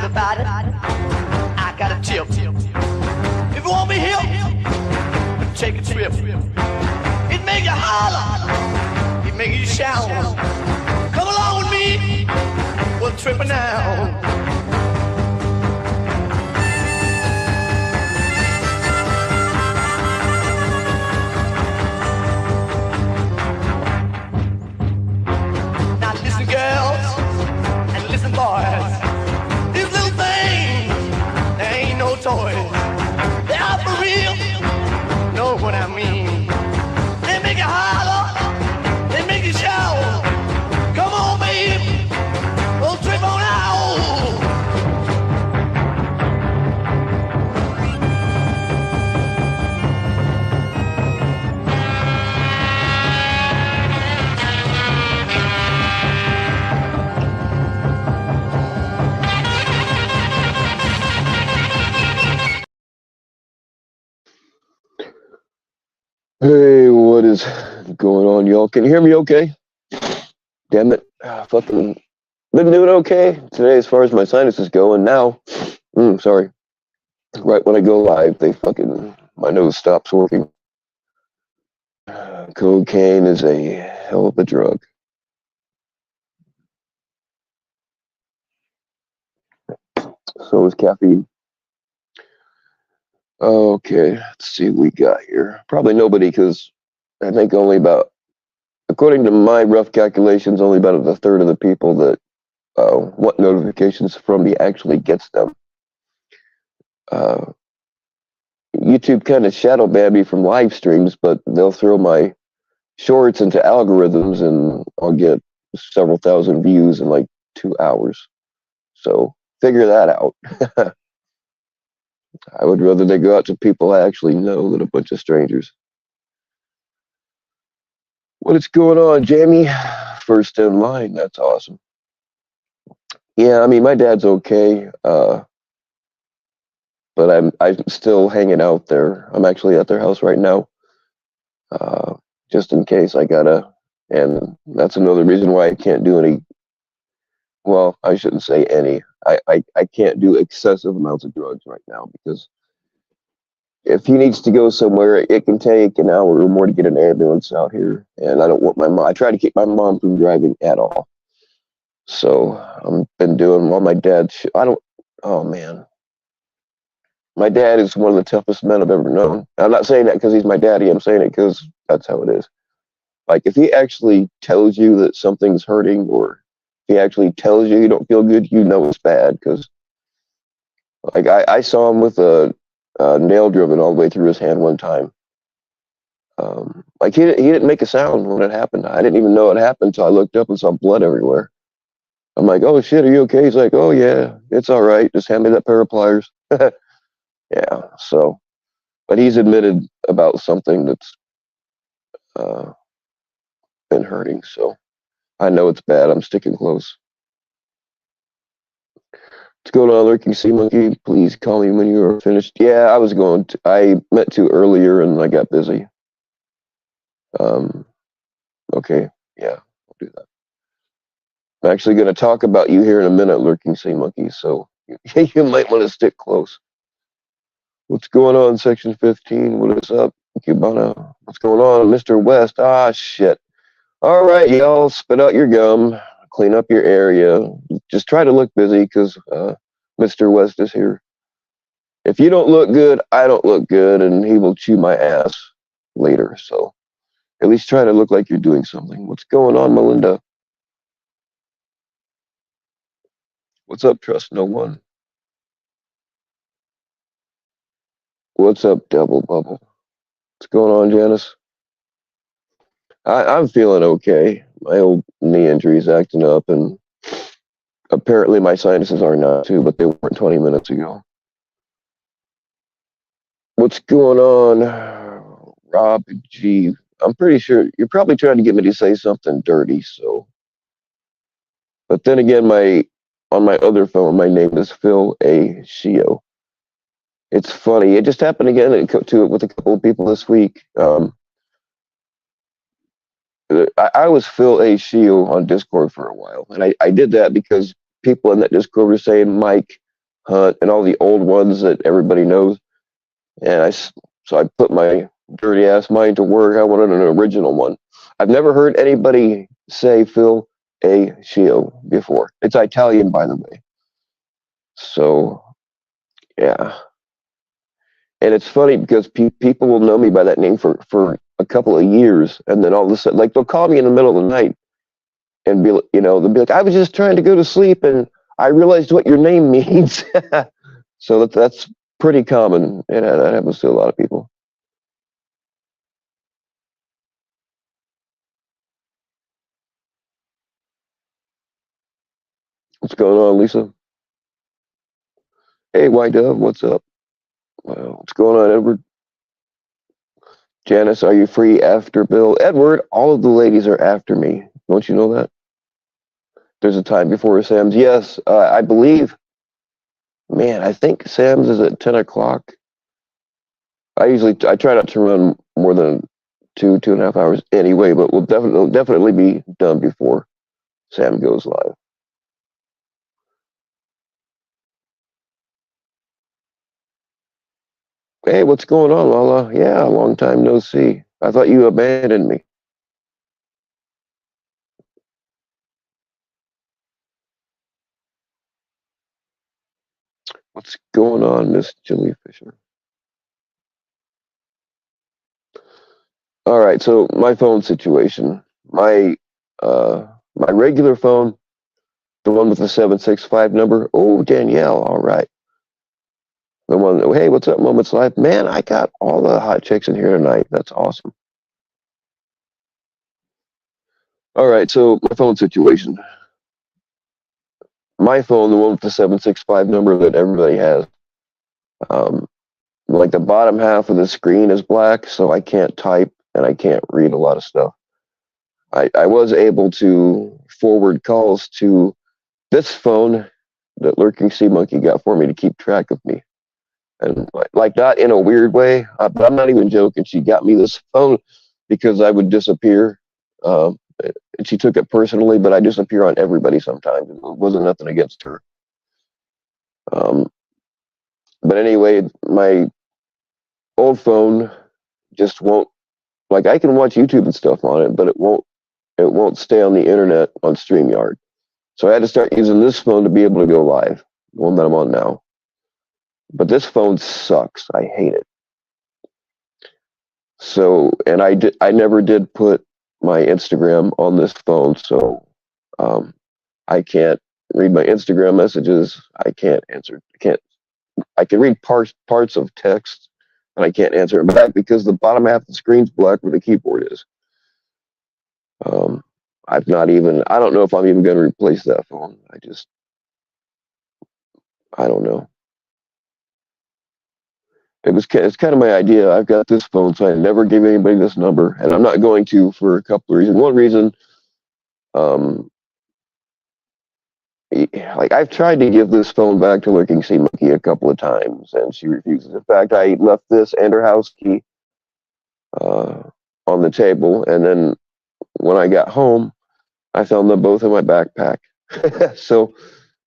everybody, I got a tip. If you want me here, take a trip. It make you holler, it make you shout. Come along with me, we're tripping now. Now listen, girls, and listen, boys. These little things, they ain't no toys. They are for real, know what I mean. They make you holler, they make you shout. Come on, baby, we'll trip on out. Hey, what is going on, y'all? Can you hear me okay? Damn it. Fucking been doing okay today as far as my sinuses go, and now, sorry. Right when I go live, my nose stops working. Cocaine is a hell of a drug. So is caffeine. Okay, let's see what we got here. Probably nobody, because I think only about, according to my rough calculations, only about a third of the people that want notifications from me actually gets them. YouTube kind of shadow banned me from live streams, but they'll throw my shorts into algorithms and I'll get several thousand views in like 2 hours. So figure that out. I would rather they go out to people I actually know than a bunch of strangers. What is going on, Jamie? First in line. That's awesome. Yeah, I mean, my dad's okay, but I'm still hanging out there. I'm actually at their house right now, just in case I gotta. And that's another reason why I can't do any. Well, I shouldn't say any. I can't do excessive amounts of drugs right now, because if he needs to go somewhere, it can take an hour or more to get an ambulance out here. And I don't want my mom. I try to keep my mom from driving at all. So I've been doing while my dad. Oh man, my dad is one of the toughest men I've ever known. I'm not saying that because he's my daddy. I'm saying it because that's how it is. Like, if he actually tells you that something's hurting, or if he actually tells you don't feel good, you know it's bad. Because, like, I saw him with a nail driven all the way through his hand one time. Like, he didn't make a sound when it happened. I didn't even know it happened until I looked up and saw blood everywhere. I'm like, oh shit, are you okay? He's like, oh yeah, it's all right. Just hand me that pair of pliers. Yeah, so, but he's admitted about something that's been hurting, so I know it's bad. I'm sticking close. What's going on, Lurking Sea Monkey? Please call me when you are finished. Yeah, I was going to. I meant to earlier and I got busy. Okay, yeah, I'll do that. I'm actually going to talk about you here in a minute, Lurking Sea Monkey, so you might want to stick close. What's going on, Section 15? What is up, Cubana? What's going on, Mr. West? Ah, shit. All right, y'all, spit out your gum, clean up your area. Just try to look busy, because Mr. West is here. If you don't look good, I don't look good, and he will chew my ass later. So at least try to look like you're doing something. What's going on, Melinda? What's up, Trust No One? What's up, Double Bubble? What's going on, Janice? I'm feeling okay. My old knee injury is acting up, and apparently my sinuses are not too, but they weren't 20 minutes ago. What's going on, Rob G? I'm pretty sure you're probably trying to get me to say something dirty, so. But then again, on my other phone, my name is Phil A. Shio. It's funny. It just happened again with a couple of people this week. I was Phil A. Shio on Discord for a while, and I did that because people in that Discord were saying Mike Hunt, and all the old ones that everybody knows. So I put my dirty ass mind to work. I wanted an original one. I've never heard anybody say Phil A. Shio before. It's Italian, by the way. So, yeah. And it's funny because people will know me by that name for a couple of years. And then all of a sudden, like, they'll call me in the middle of the night and they'll be like, I was just trying to go to sleep and I realized what your name means. So that's pretty common. And that happens to a lot of people. What's going on, Lisa? Hey, White Dove, what's up? What's going on, Edward? Janice, are you free after Bill? Edward, all of the ladies are after me. Don't you know that? There's a time before Sam's. Yes, I believe. Man, I think Sam's is at 10 o'clock. I try not to run more than 2.5 hours anyway, but we'll definitely be done before Sam goes live. Hey, what's going on, Lala? Yeah, long time no see. I thought you abandoned me. What's going on, Miss Jilly Fisher? All right, so my phone situation. My regular phone, the one with the 765 number. Oh, Danielle, all right. The one, hey, what's up, Moments Live? Man, I got all the hot chicks in here tonight. That's awesome. All right, so my phone situation. My phone, the one with the 765 number that everybody has, um, like the bottom half of the screen is black, so I can't type and I can't read a lot of stuff. I was able to forward calls to this phone that Lurking Sea Monkey got for me to keep track of me. And like not in a weird way, but I'm not even joking. She got me this phone because I would disappear. And she took it personally, but I disappear on everybody sometimes. It wasn't nothing against her. Um, but anyway, my old phone just won't, like, I can watch YouTube and stuff on it, but it won't stay on the internet on StreamYard. So I had to start using this phone to be able to go live, the one that I'm on now. But this phone sucks. I hate it. So, and I never did put my Instagram on this phone, so I can't read my Instagram messages. I can't answer. I can read parts of text, and I can't answer it back because the bottom half of the screen's black where the keyboard is. Um, I've not even. I don't know if I'm even going to replace that phone. I don't know. It's kind of my idea. I've got this phone, so I never gave anybody this number, and I'm not going to for a couple of reasons. One reason, um, like I've tried to give this phone back to Lurking Sea Monkey a couple of times, and she refuses. In fact, I left this and her house key uh, on the table, and then when I got home, I found them both in my backpack. So,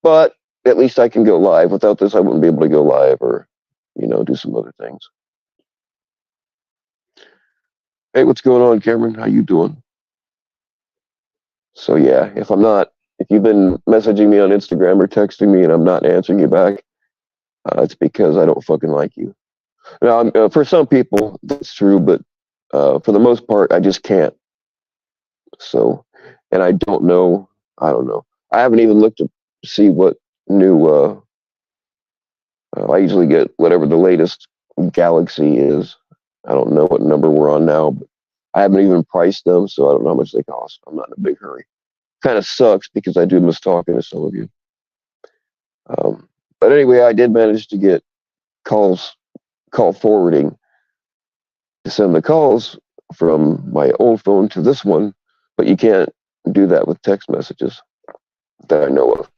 but at least I can go live. Without this, I wouldn't be able to go live or, do some other things. Hey, what's going on, Cameron? How you doing? So yeah, if you've been messaging me on Instagram or texting me and I'm not answering you back, it's because I don't fucking like you. Now, for some people, that's true, but for the most part, I just can't. So, and I don't know. I don't know. I haven't even looked to see what new. I usually get whatever the latest Galaxy is. I don't know what number we're on now, but I haven't even priced them, so I don't know how much they cost. I'm not in a big hurry. Kind of sucks because I do miss talking to some of you. But anyway, I did manage to get call forwarding to send the calls from my old phone to this one, but you can't do that with text messages that I know of.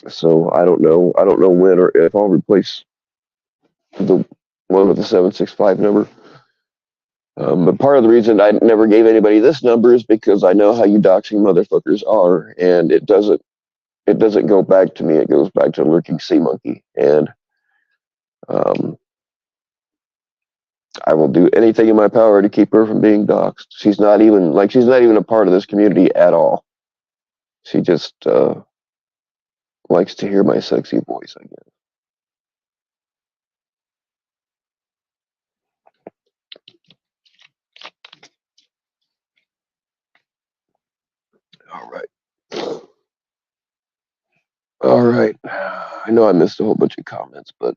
So I don't know. I don't know when or if I'll replace the one with the 765 number. But part of the reason I never gave anybody this number is because I know how you doxing motherfuckers are, and it doesn't go back to me. It goes back to lurking sea monkey, and um, I will do anything in my power to keep her from being doxxed. She's not even a part of this community at all. She just likes to hear my sexy voice, I guess. All right. All right. I know I missed a whole bunch of comments, but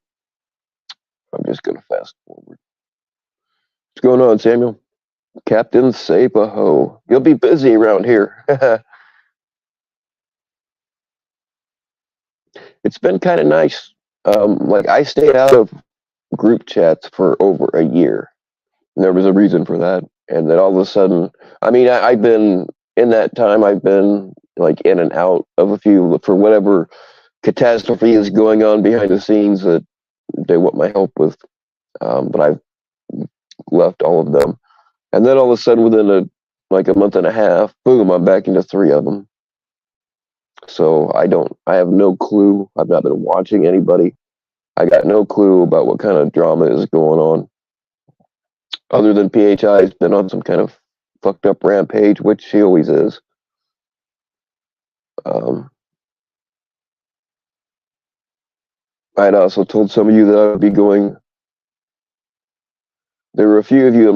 I'm just going to fast forward. What's going on, Samuel? Captain Sapaho. You'll be busy around here. It's been kind of nice. I stayed out of group chats for over a year. And there was a reason for that. And then all of a sudden, I've been, in that time, I've been like in and out of a few for whatever catastrophe is going on behind the scenes that they want my help with. But I've left all of them. And then all of a sudden, within a month and a half, boom, I'm back into three of them. So I have no clue. I've not been watching anybody. I got no clue about what kind of drama is going on. Other than PHI's been on some kind of fucked up rampage, which she always is. I'd also told some of you that I would be going. There were a few of you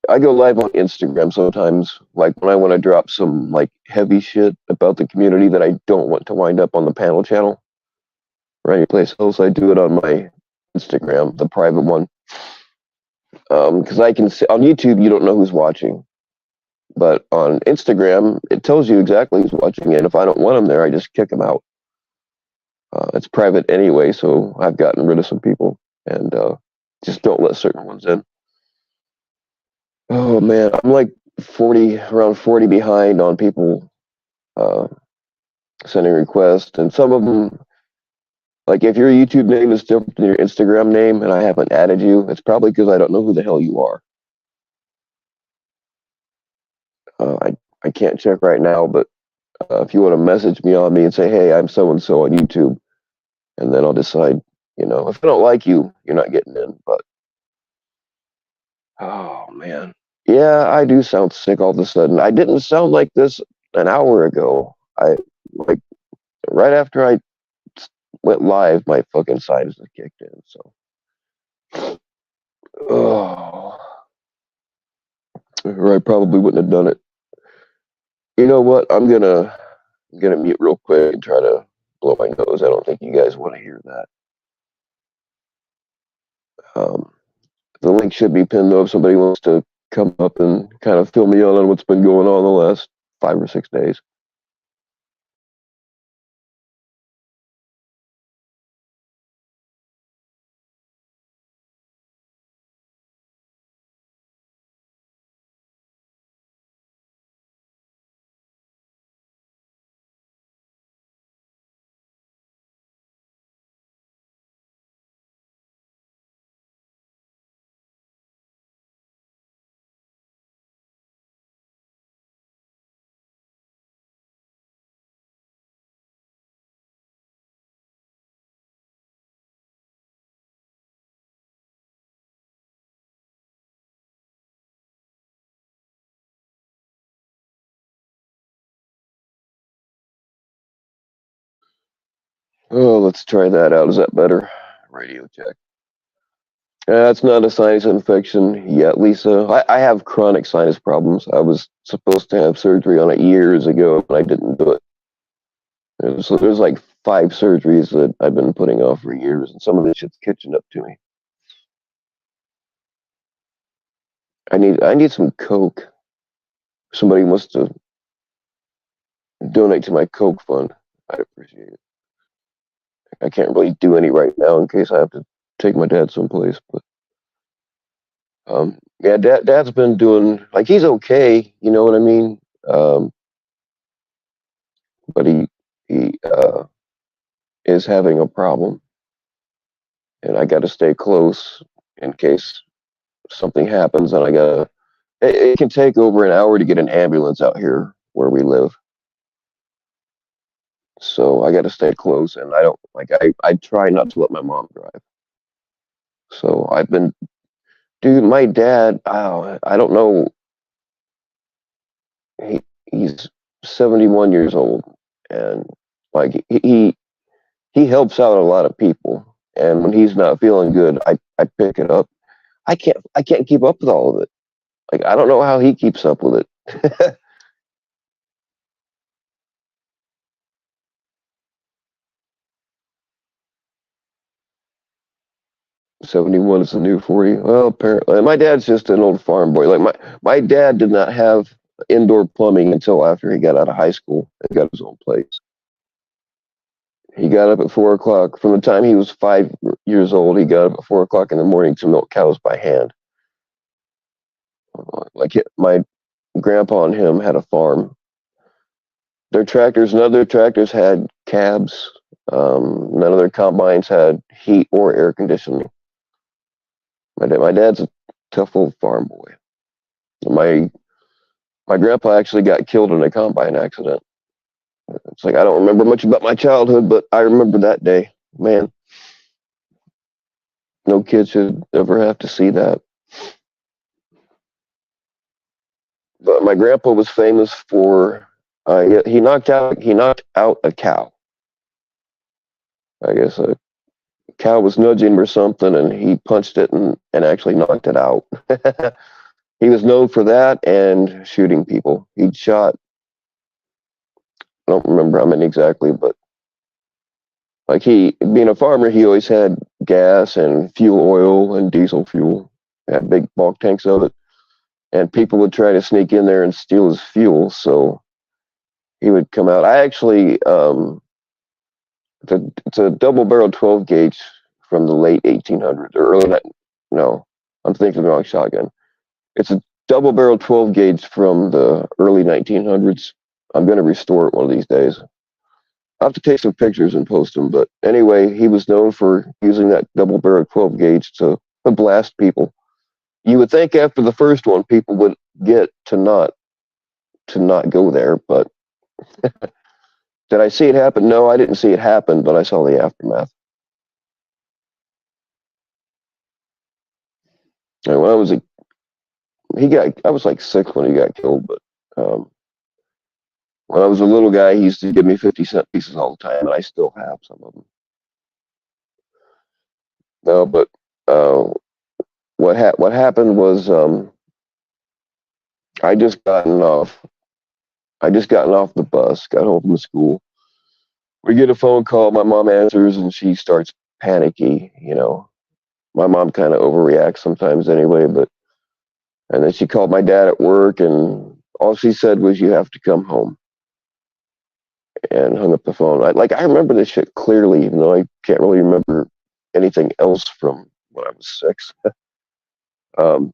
I go live on Instagram sometimes, like when I want to drop some like heavy shit about the community that I don't want to wind up on the panel channel or anyplace else. I do it on my Instagram, the private one. Because I can see on YouTube, you don't know who's watching. But on Instagram, it tells you exactly who's watching. And if I don't want them there, I just kick them out. It's private anyway, so I've gotten rid of some people and just don't let certain ones in. Oh man, I'm like around 40 behind on people sending requests, and some of them, like if your YouTube name is different than your Instagram name and I haven't added you, it's probably because I don't know who the hell you are. I can't check right now, but if you want to message me and say, hey, I'm so and so on YouTube, and then I'll decide. If I don't like you, you're not getting in. But oh man, yeah, I do sound sick all of a sudden. I didn't sound like this an hour ago. Like right after I went live, my fucking sinuses kicked in. So, oh, or I probably wouldn't have done it. You know what? I'm gonna mute real quick and try to blow my nose. I don't think you guys want to hear that. The link should be pinned though if somebody wants to come up and kind of fill me in on what's been going on the last 5 or 6 days. Oh, let's try that out. Is that better? Radio check. It's not a sinus infection yet, Lisa. I have chronic sinus problems. I was supposed to have surgery on it years ago, but I didn't do it. So there's like 5 surgeries that I've been putting off for years, and some of this shit's catching up to me. I need some Coke. Somebody wants to donate to my Coke fund. I'd appreciate it. I can't really do any right now in case I have to take my dad someplace, but yeah, dad's been doing, like, he's okay, you know what I mean? But he is having a problem, and I got to stay close in case something happens, and I gotta it can take over an hour to get an ambulance out here where we live. So I got to stay close, and I don't like. I try not to let my mom drive. So I've been, dude. My dad. Oh, I don't know. He he's 71 years old, and like he helps out a lot of people. And when he's not feeling good, I pick it up. I can't keep up with all of it. Like I don't know how he keeps up with it. 71 is the new 40. Well, apparently, my dad's just an old farm boy. Like my dad did not have indoor plumbing until after he got out of high school and got his own place. He got up at 4 o'clock. From the time he was 5 years old, he got up at 4 o'clock in the morning to milk cows by hand. Like my grandpa and him had a farm. Their tractors, none of their tractors had cabs. None of their combines had heat or air conditioning. My dad's a tough old farm boy. My grandpa actually got killed in a combine accident. It's like I don't remember much about my childhood, but I remember that day. Man, no kid should ever have to see that. But my grandpa was famous for he knocked out a cow. I guess a cow was nudging him or something, and he punched it and actually knocked it out. He was known for that and shooting people. He'd shot, I don't remember how many exactly, but like he, being a farmer, he always had gas and fuel oil and diesel fuel. He had big bulk tanks of it. And people would try to sneak in there and steal his fuel. So he would come out. I actually, it's a double barrel 12 gauge from the late 1800s or early, no, I'm thinking of the wrong shotgun. It's a double barrel 12 gauge from the early 1900s. I'm going to restore it one of these days. I'll have to take some pictures and post them. But anyway, he was known for using that double barrel 12 gauge to blast people. You would think after the first one, people would get to not go there. But did I see it happen? No, I didn't see it happen, but I saw the aftermath. And when I was I was like 6 when he got killed, but when I was a little guy, he used to give me 50-cent pieces all the time, and I still have some of them. No, but what happened was I just gotten off the bus, got home from school. We get a phone call, my mom answers, and she starts panicky. My mom kind of overreacts sometimes anyway, and then she called my dad at work, and all she said was, "You have to come home," and hung up the phone. I remember this shit clearly, even though I can't really remember anything else from when I was 6. And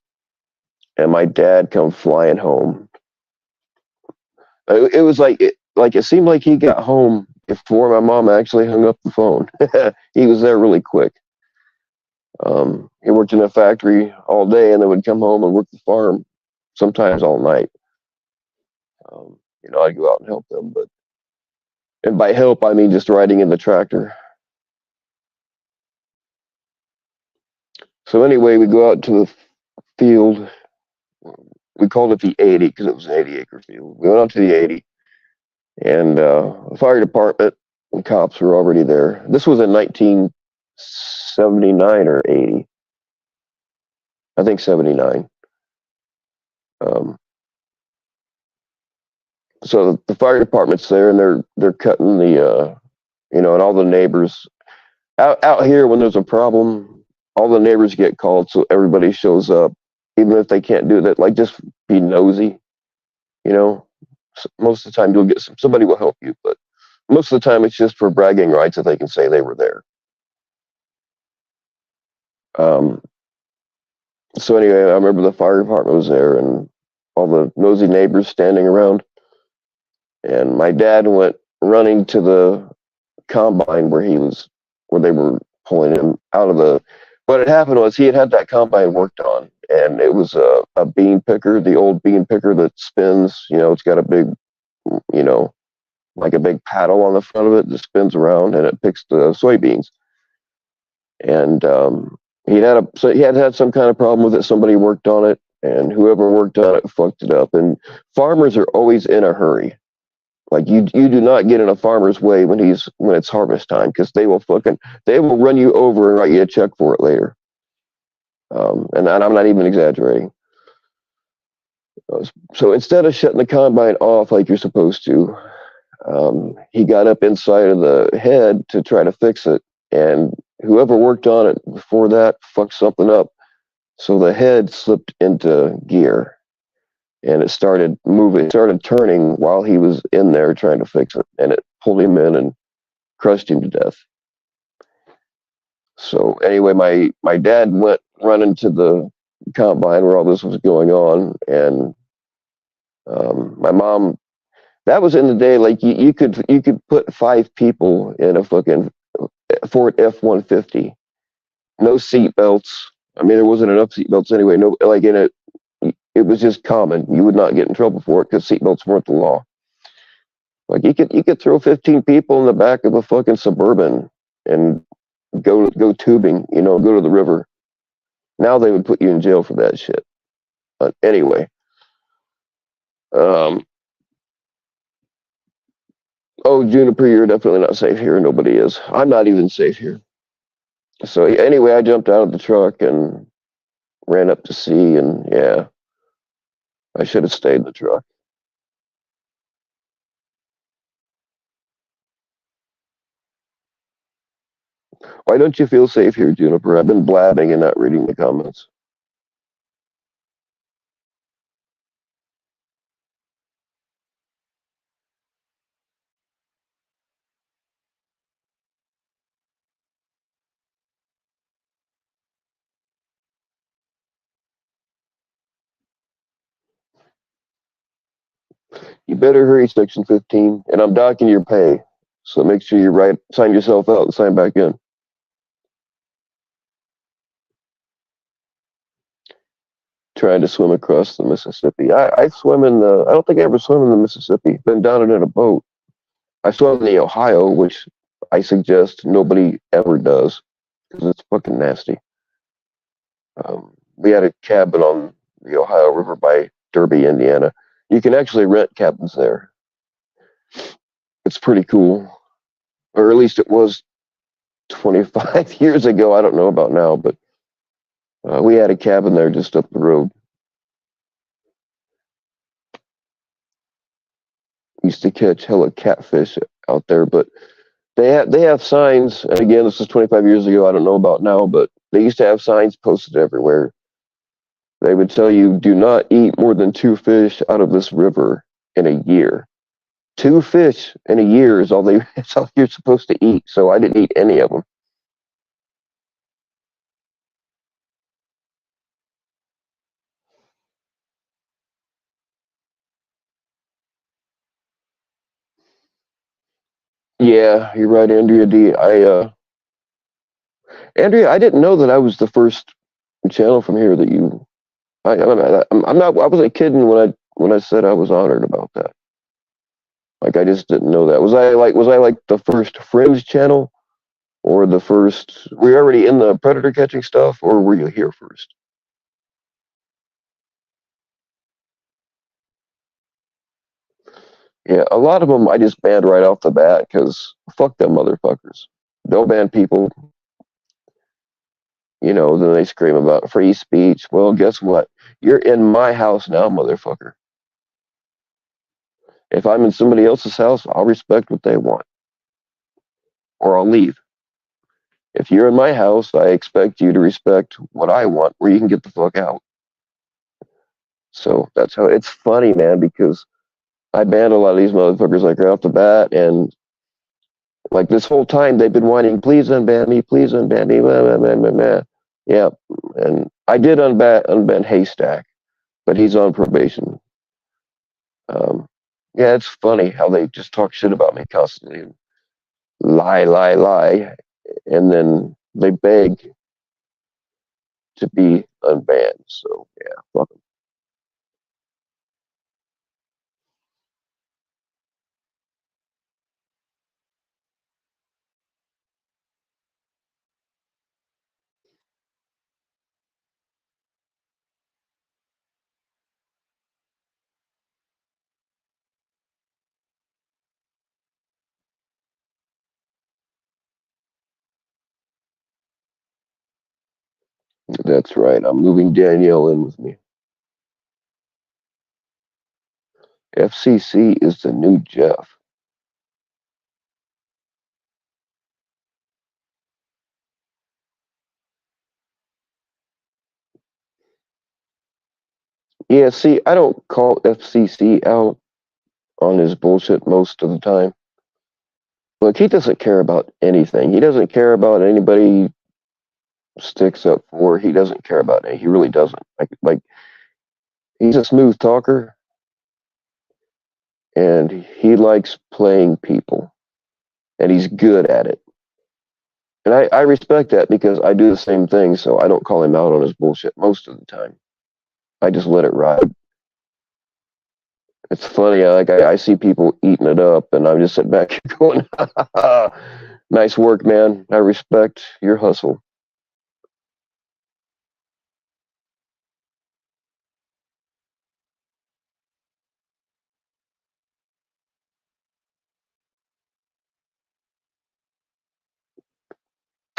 my dad come flying home. It was it seemed like he got home before my mom actually hung up the phone. He was there really quick. He worked in a factory all day and then would come home and work the farm, sometimes all night. I'd go out and help them, and by help I mean just riding in the tractor. So anyway, we go out to the field. We called it the 80 because it was an 80-acre field. We went out to the 80, and the fire department and cops were already there. This was in 1979 or 80. I think 79. So the fire department's there, and they're cutting the, and all the neighbors out here when there's a problem, all the neighbors get called, so everybody shows up, even if they can't do that. Like, just be nosy, Most of the time you'll get somebody will help you, but most of the time it's just for bragging rights that they can say they were there. So anyway, I remember the fire department was there and all the nosy neighbors standing around. And my dad went running to the combine where they were pulling him out of the. What had happened was he had that combine worked on, and it was a bean picker, the old bean picker that spins. It's got a big, you know, like a big paddle on the front of it that spins around, and it picks the soybeans. And so he had some kind of problem with it. Somebody worked on it, and whoever worked on it fucked it up. And farmers are always in a hurry. Like you do not get in a farmer's way when it's harvest time, because they will run you over and write you a check for it later. And I'm not even exaggerating. So instead of shutting the combine off like you're supposed to, he got up inside of the head to try to fix it, and whoever worked on it before that fucked something up. So the head slipped into gear, and it started moving, it started turning while he was in there trying to fix it, and it pulled him in and crushed him to death. So anyway, my dad went running to the combine where all this was going on, and my mom. That was in the day, like you could put 5 people in a fucking Ford F-150, no seat belts. I mean, there wasn't enough seat belts anyway. No, like in it, it was just common. You would not get in trouble for it because seat belts weren't the law. Like you could throw 15 people in the back of a fucking Suburban and go tubing, go to the river. Now they would put you in jail for that shit. But anyway, oh, Juniper, you're definitely not safe here. Nobody is. I'm not even safe here. So anyway, I jumped out of the truck and ran up to see, and yeah, I should have stayed in the truck. Why don't you feel safe here, Juniper? I've been blabbing and not reading the comments. You better hurry, Section 15, and I'm docking your pay. So make sure you sign yourself out and sign back in. Trying to swim across the Mississippi. I swim I don't think I ever swim in the Mississippi. Been down it in a boat. I swam in the Ohio, which I suggest nobody ever does because it's fucking nasty. We had a cabin on the Ohio River by Derby, Indiana. You can actually rent cabins there. It's pretty cool. Or at least it was 25 years ago. I don't know about now, but we had a cabin there just up the road. Used to catch hella catfish out there, but they have signs. And again, this is 25 years ago. I don't know about now, but they used to have signs posted everywhere. They would tell you, do not eat more than 2 fish out of this river in a year. 2 fish in a year is all it's all you're supposed to eat. So I didn't eat any of them. Yeah, you're right, Andrea D. Andrea, I didn't know that I was the first channel from here that you. I'm not. I wasn't kidding when I said I was honored about that. Like I just didn't know that. Was I like the first Fringe channel, or the first? Were you already in the predator catching stuff, or were you here first? Yeah, a lot of them I just banned right off the bat because fuck them motherfuckers. They'll ban people. Then they scream about free speech. Well, guess what? You're in my house now, motherfucker. If I'm in somebody else's house, I'll respect what they want, or I'll leave. If you're in my house, I expect you to respect what I want, or you can get the fuck out. So that's how it's funny, man, because I banned a lot of these motherfuckers like right off the bat, and like this whole time they've been whining, please unban me, blah, blah, blah, blah, blah. Yeah, and I did unban Haystack, but he's on probation. Yeah, it's funny how they just talk shit about me constantly, and lie, and then they beg to be unbanned. So yeah, fuck 'em. That's right. I'm moving Danielle in with me. FCC is the new Jeff. Yeah, see, I don't call FCC out on his bullshit most of the time. Look, he doesn't care about anything. He doesn't care about anybody he sticks up for. He doesn't care about it. He really doesn't. Like he's a smooth talker, and he likes playing people, and he's good at it. And I respect that because I do the same thing, so I don't call him out on his bullshit most of the time. I just let it ride. It's funny, I see people eating it up, and I'm just sitting back here going, nice work, man. I respect your hustle.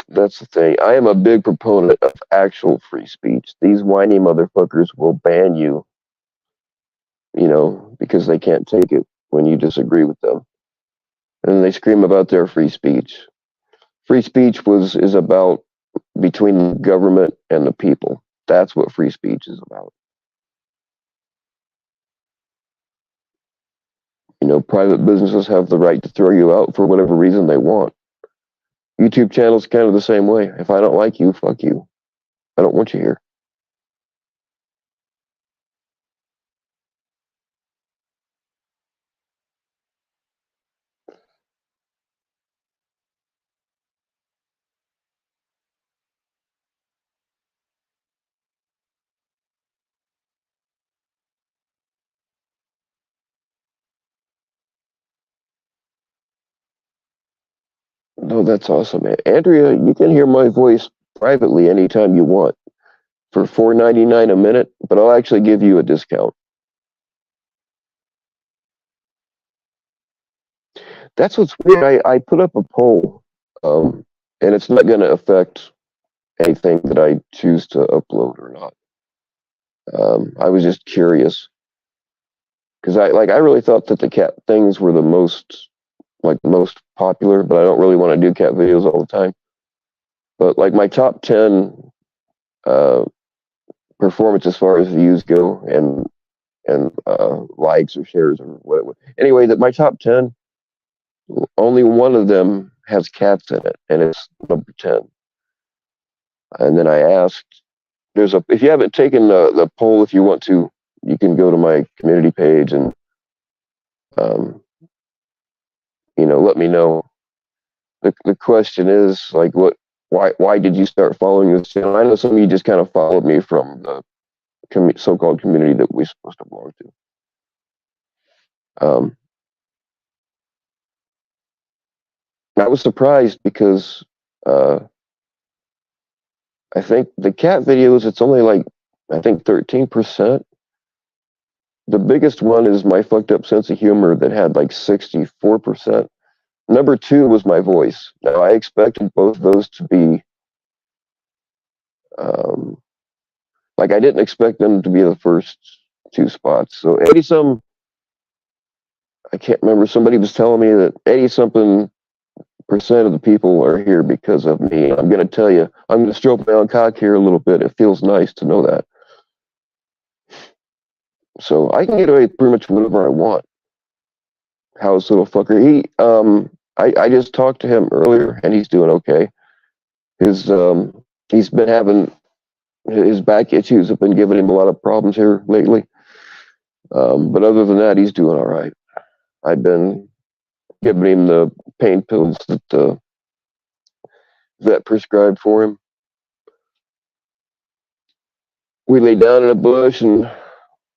That's the thing. I am a big proponent of actual free speech. These whiny motherfuckers will ban you, because they can't take it when you disagree with them. And they scream about their free speech. Free speech is about between the government and the people. That's what free speech is about. Private businesses have the right to throw you out for whatever reason they want. YouTube channel's kind of the same way. If I don't like you, fuck you. I don't want you here. No, that's awesome, man. Andrea, you can hear my voice privately anytime you want for $4.99 a minute, but I'll actually give you a discount. That's what's weird. I put up a poll, and it's not going to affect anything that I choose to upload or not. I was just curious because I really thought that the cat things were the most popular, but I don't really want to do cat videos all the time. But like my top 10 uh, performance as far as views go and likes or shares or whatever. Anyway, that my top 10, only one of them has cats in it, and it's number 10. And then I asked, if you haven't taken the poll, if you want to, you can go to my community page and um, let me know. The question is like, why did you start following this channel? I know some of you just kind of followed me from the so-called community that we're supposed to belong to. I was surprised because uh, I think the cat videos, it's only like, I think 13%. The biggest one is my fucked up sense of humor that had like 64%. Number two was my voice. Now, I expected both of those to be, um, I didn't expect them to be the first two spots. So 80 some, I can't remember, somebody was telling me that 80 something percent of the people are here because of me. I'm going to tell you, I'm going to stroke my own cock here a little bit. It feels nice to know that. So I can get away with pretty much whatever I want. How's little fucker? I just talked to him earlier, and he's doing okay. He's been having his back issues have been giving him a lot of problems here lately. But other than that, he's doing all right. I've been giving him the pain pills that the vet prescribed for him. We lay down in a bush and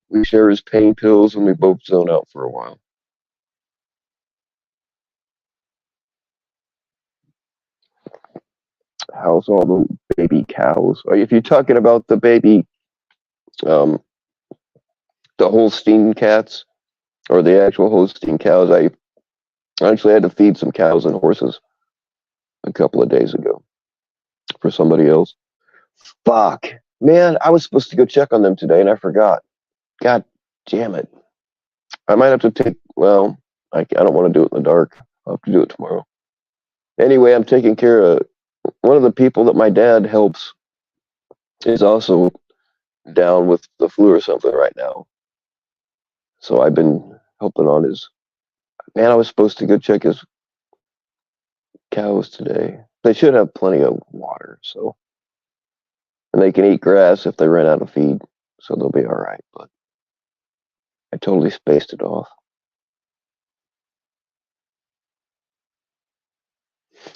we share his pain pills and we both zone out for a while. How's all the baby cows? If you're talking about the baby, um, the Holstein cats or the actual Holstein cows, I actually had to feed some cows and horses a couple of days ago for somebody else. Fuck, man, I was supposed to go check on them today and I forgot. God damn it. I might have to take, well, I don't want to do it in the dark. I'll have to do it tomorrow. Anyway, I'm taking care of one of the people that my dad helps is also down with the flu or something right now. So I've been helping on his. Man, I was supposed to go check his cows today. They should have plenty of water, so. And they can eat grass if they run out of feed, so they'll be all right. But I totally spaced it off.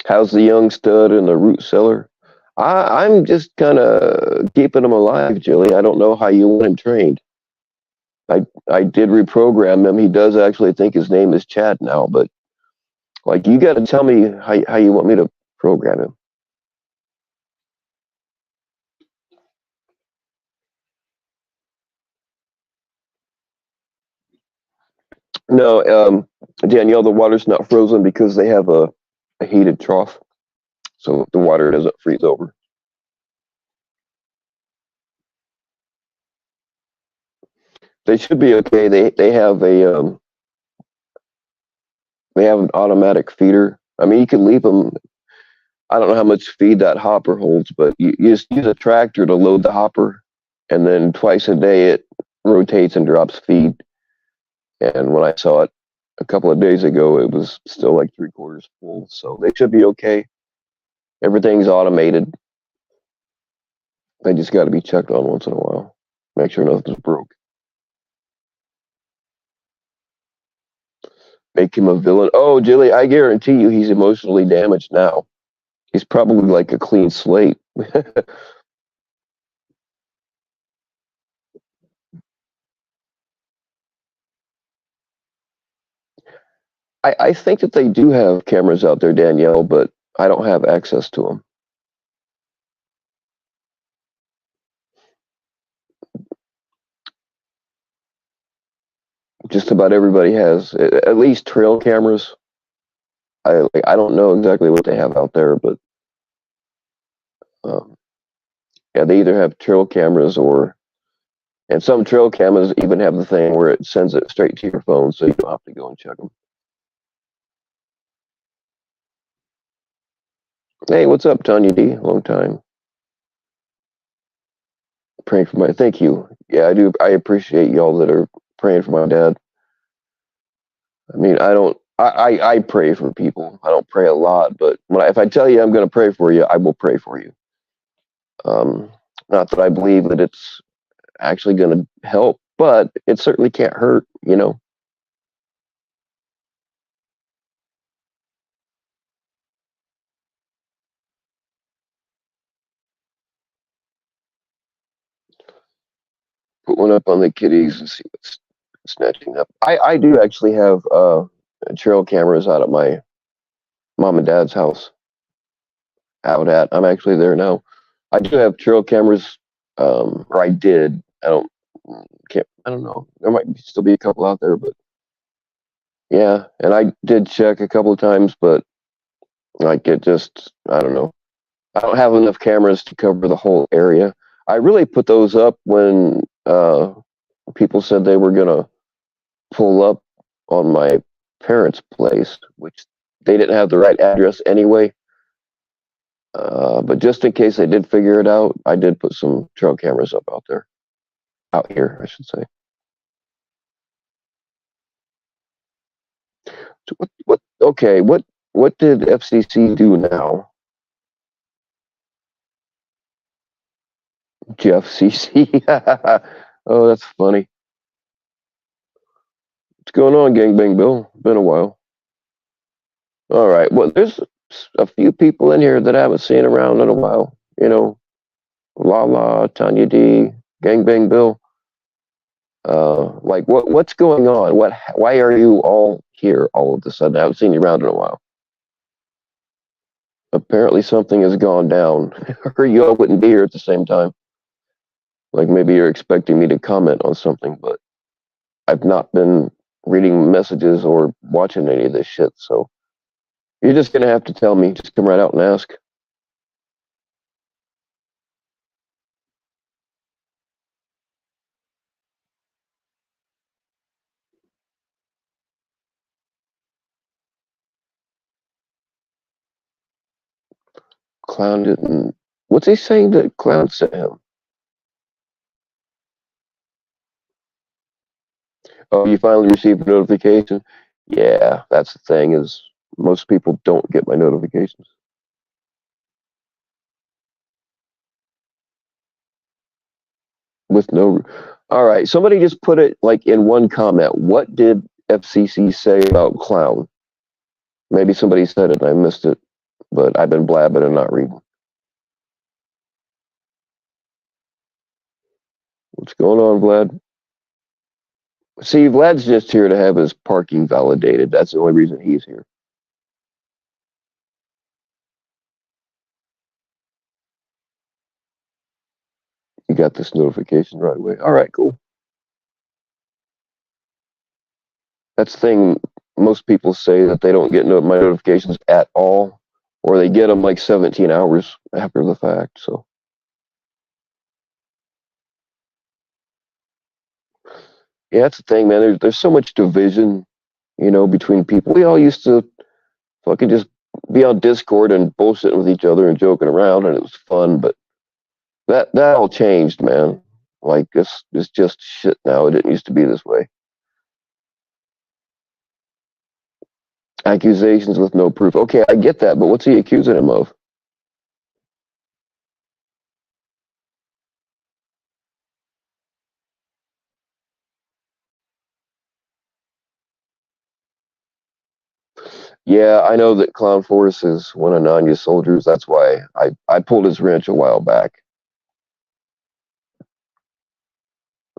How's the young stud and the root cellar? I'm just kind of keeping him alive, Jilly. I don't know how you want him trained. I did reprogram him. He does actually think his name is Chad now, but like you got to tell me how you want me to program him. No, Danielle, the water's not frozen because they have a heated trough, so the water doesn't freeze over. They should be okay. They have an automatic feeder. I mean, you can leave them. I don't know how much feed that hopper holds, but you just use a tractor to load the hopper, and then twice a day it rotates and drops feed. And when I saw it a couple of days ago, it was still like 3/4 full. So they should be okay. Everything's automated. They just got to be checked on once in a while. Make sure nothing's broke. Make him a villain. Oh, Jilly, I guarantee you he's emotionally damaged now. He's probably like a clean slate. I think that they do have cameras out there, Danielle, but I don't have access to them. Just about everybody has at least trail cameras. I don't know exactly what they have out there, but um, yeah, they either have trail cameras and some trail cameras even have the thing where it sends it straight to your phone, so you don't have to go and check them. Hey, what's up, Tanya D? Long time. Praying for my. Thank you. Yeah, I do. I appreciate y'all that are praying for my dad. I mean, I don't. I pray for people. I don't pray a lot, but if I tell you I'm going to pray for you, I will pray for you. Um, Not that I believe that it's actually going to help, but it certainly can't hurt. You know. Put one up on the kitties and see what's snatching up. I do actually have trail cameras out at my mom and dad's house. Out at. I'm actually there now. I do have trail cameras, or I did. I don't know. There might still be a couple out there, but yeah. And I did check a couple of times, but like it just, I don't know. I don't have enough cameras to cover the whole area. I really put those up when people said they were gonna pull up on my parents' place, which they didn't have the right address anyway. But just in case they did figure it out, I did put some trail cameras up out there. Out here, I should say. So okay, what did FCC do now? Jeff CC. Oh, that's funny. What's going on, Gangbang Bill? Been a while. All right. Well, there's a few people in here that I haven't seen around in a while. You know, Lala, Tanya D, Gangbang Bill. Like what's going on? Why are you all here all of a sudden? I haven't seen you around in a while. Apparently something has gone down, or you all wouldn't be here at the same time. Like maybe you're expecting me to comment on something, but I've not been reading messages or watching any of this shit, so you're just gonna have to tell me. Just come right out and ask. Clown didn't. What's he saying that Clown sent him? Oh, you finally received a notification? Yeah, that's the thing is most people don't get my notifications. With no. All right, somebody just put it like in one comment. What did FCC say about Clown? Maybe somebody said it and I missed it, but I've been blabbing and not reading. What's going on, Vlad? See, Vlad's just here to have his parking validated. That's the only reason he's here. You got this notification right away. All right, cool. That's the thing. Most people say that they don't get my notifications at all, or they get them like 17 hours after the fact. So, yeah, that's the thing, man. There's so much division, between people. We all used to fucking just be on Discord and bullshitting with each other and joking around, and it was fun. But that all changed, man. Like it's just shit now. It didn't used to be this way. Accusations with no proof. Okay, I get that, but what's he accusing him of? Yeah, I know that Clown Force is one of Nanya's soldiers. That's why I pulled his wrench a while back.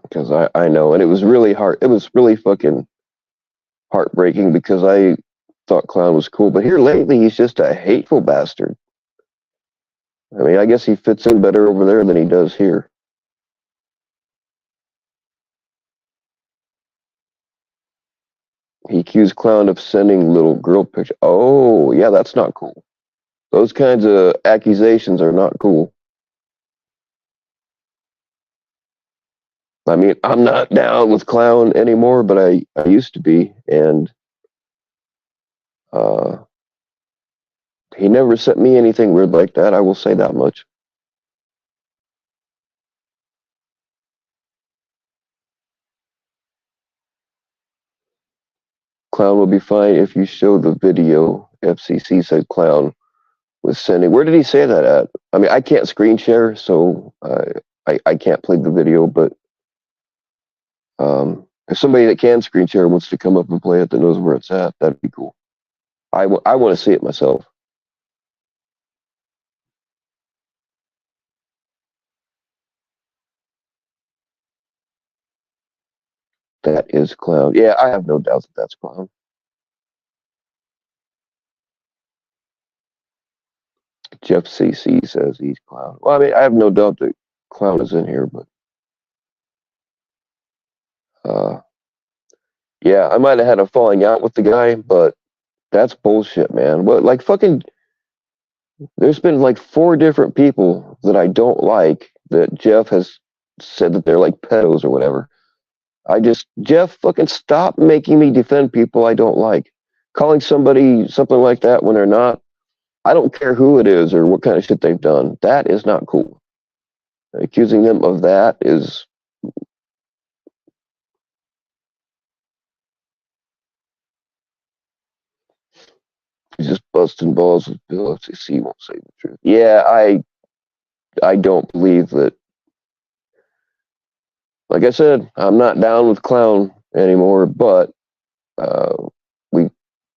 Because I know, and it was really hard. It was really fucking heartbreaking because I thought Clown was cool. But here lately, he's just a hateful bastard. I mean, I guess he fits in better over there than he does here. He accused Clown of sending little girl pictures. Oh, yeah, that's not cool. Those kinds of accusations are not cool. I mean, I'm not down with Clown anymore, but I used to be, and uh, he never sent me anything weird like that. I will say that much. Clown will be fine if you show the video. FCC said Clown was sending. Where did he say that at? I mean, I can't screen share, so I can't play the video, but if somebody that can screen share wants to come up and play it that knows where it's at, that'd be cool. I want to see it myself. That is Clown. Yeah, I have no doubt that that's Clown. Jeff CC says he's Clown. Well, I mean, I have no doubt that Clown is in here, but uh, yeah, I might have had a falling out with the guy, but that's bullshit, man. What, like, fucking, there's been like 4 different people that I don't like that Jeff has said that they're like pedos or whatever. Jeff, fucking stop making me defend people I don't like. Calling somebody something like that when they're not, I don't care who it is or what kind of shit they've done. That is not cool. Accusing them of that is. He's just busting balls with Bill FCC won't say the truth. Yeah, I don't believe that. Like I said, I'm not down with Clown anymore, but we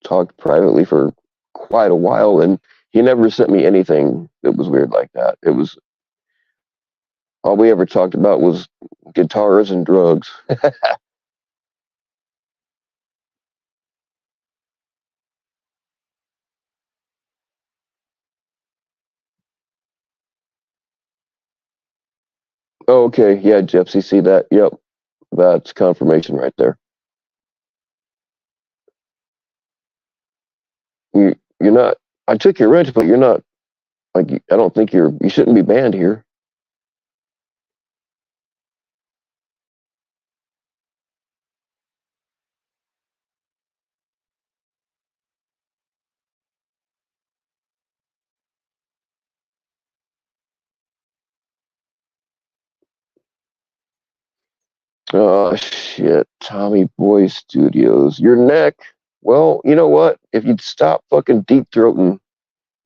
talked privately for quite a while, and he never sent me anything that was weird like that. It was All we ever talked about was guitars and drugs. Oh, okay, yeah, Gypsy, see that? Yep, that's confirmation right there. You're not. I took your wrench, but you're not. Like, I don't think you shouldn't be banned here. Oh shit, Tommy Boy Studios. Your neck. Well, you know what? If you'd stop fucking deep throating,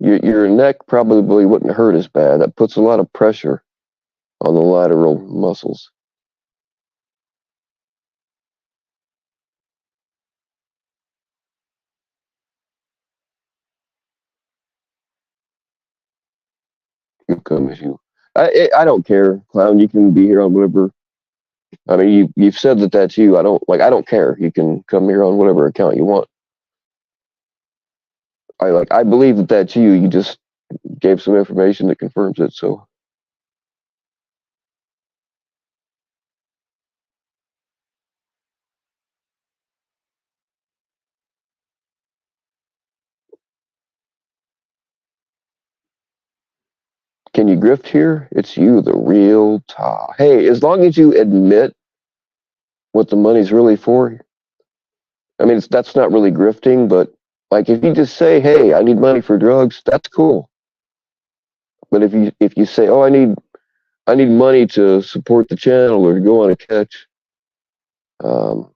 your neck probably wouldn't hurt as bad. That puts a lot of pressure on the lateral muscles. You come as you. I don't care, clown. You can be here on whatever. I mean, you've said that that's you. I don't care. You can come here on whatever account you want. I believe that that's you. You just gave some information that confirms it. So can you grift here? It's you, the real Ta. Hey, as long as you admit what the money's really for, I mean, that's not really grifting, but like if you just say, "Hey, I need money for drugs," that's cool. But if you say, "Oh, I need money to support the channel or to go on a catch," um,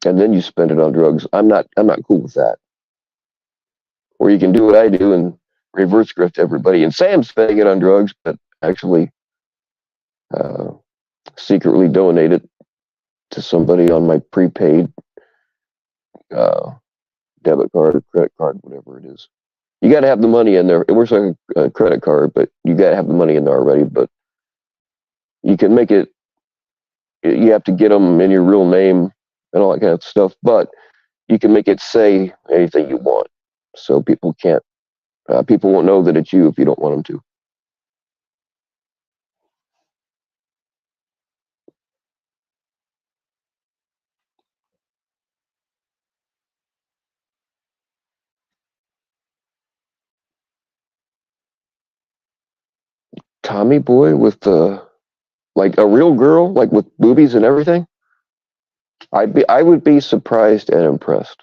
and then you spend it on drugs, I'm not cool with that. Or you can do what I do and reverse grift everybody and say I'm spending it on drugs, but actually uh, secretly donate it to somebody on my prepaid uh, debit card or credit card, whatever it is. You got to have the money in there. It works like a credit card, but you got to have the money in there already. But you can make it. You have to get them in your real name and all that kind of stuff. But you can make it say anything you want, so people can't. People won't know that it's you if you don't want them to. Tommy boy with the like a real girl, like with boobies and everything. I would be surprised and impressed.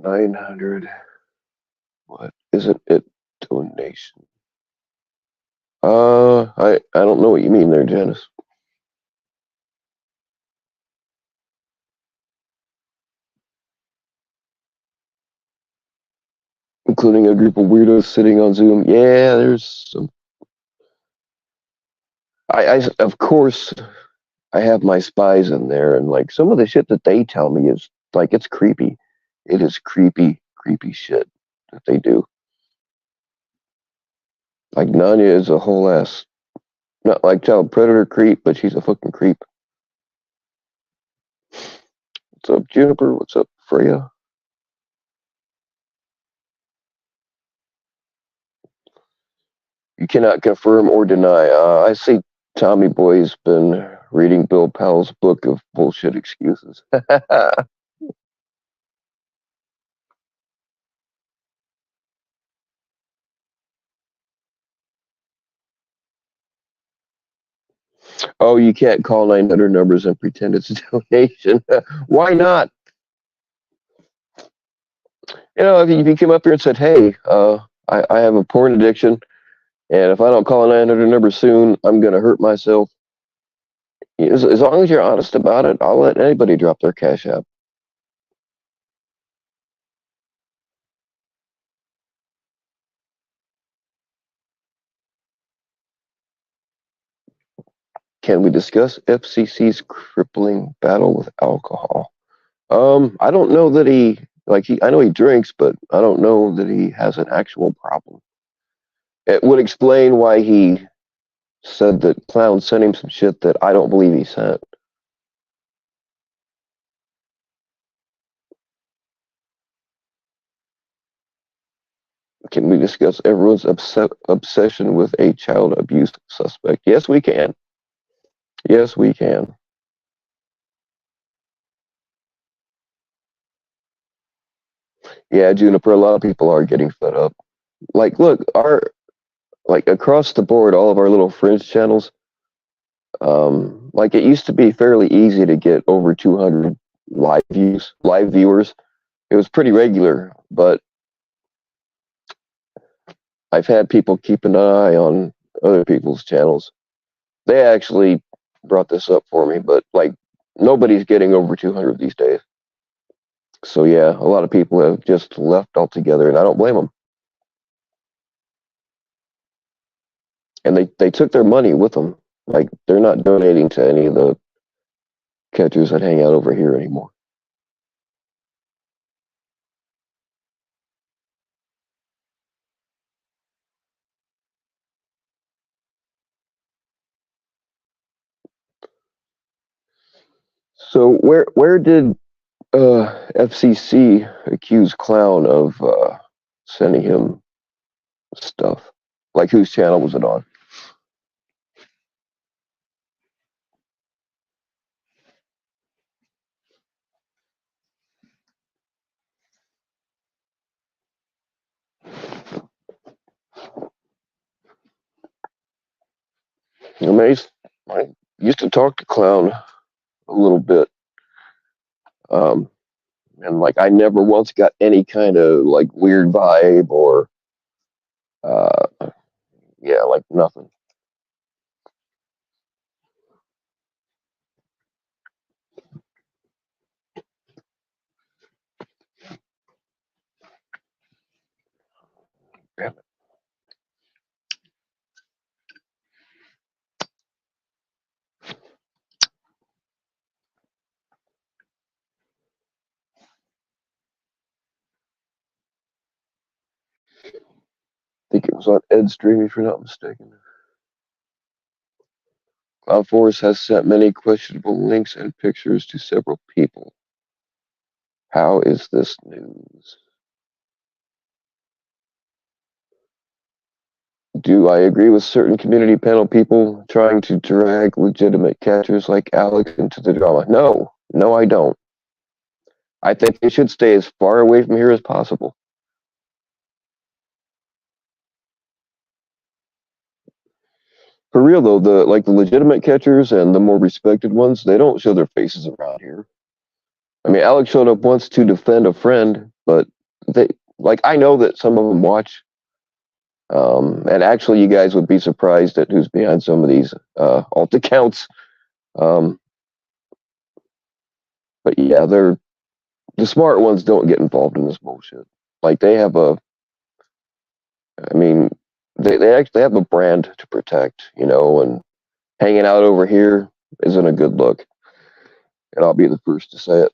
900. What isn't it? Donation. I don't know what you mean there, Janice. Including a group of weirdos sitting on Zoom. Yeah, there's some. I of course I have my spies in there, and like some of the shit that they tell me is like it's creepy. It is creepy, creepy shit that they do. Like Nanya is a whole ass, not like child predator creep, but she's a fucking creep. What's up, Juniper? What's up, Freya? You cannot confirm or deny. I see Tommy Boy's been reading Bill Powell's book of bullshit excuses. Oh, you can't call 900 numbers and pretend it's a donation. Why not? You know, if you came up here and said, "Hey, I have a porn addiction, and if I don't call a 900 number soon, I'm going to hurt myself," As long as you're honest about it, I'll let anybody drop their cash app. Can we discuss FCC's crippling battle with alcohol? I don't know that I know he drinks, but I don't know that he has an actual problem. It would explain why he said that Clown sent him some shit that I don't believe he sent. Can we discuss everyone's obsession with a child abuse suspect? Yes, we can. Yes, we can. Yeah, Juniper, a lot of people are getting fed up. Like, look, like across the board, all of our little fringe channels, like it used to be fairly easy to get over 200 live viewers. It was pretty regular, but I've had people keep an eye on other people's channels. They actually brought this up for me, but like nobody's getting over 200 these days. So yeah, a lot of people have just left altogether, and I don't blame them. And they took their money with them. Like they're not donating to any of the catchers that hang out over here anymore. So where did FCC accuse Clown of sending him stuff? Like whose channel was it on? Amazed. I used to talk to Clown a little bit, um, and like I never once got any kind of like weird vibe or uh, yeah, like nothing. Damn it. I think it was on Ed's stream, if you're not mistaken. Cloud Force has sent many questionable links and pictures to several people. How is this news? Do I agree with certain community panel people trying to drag legitimate catchers like Alex into the drama? No, no, I don't. I think they should stay as far away from here as possible. For real though, the legitimate catchers and the more respected ones, they don't show their faces around here. I mean, Alex showed up once to defend a friend, but they I know that some of them watch. And actually, you guys would be surprised at who's behind some of these alt accounts. Um, but yeah, the smart ones don't get involved in this bullshit. Like they have I mean, they actually have a brand to protect, and hanging out over here isn't a good look. And I'll be the first to say it.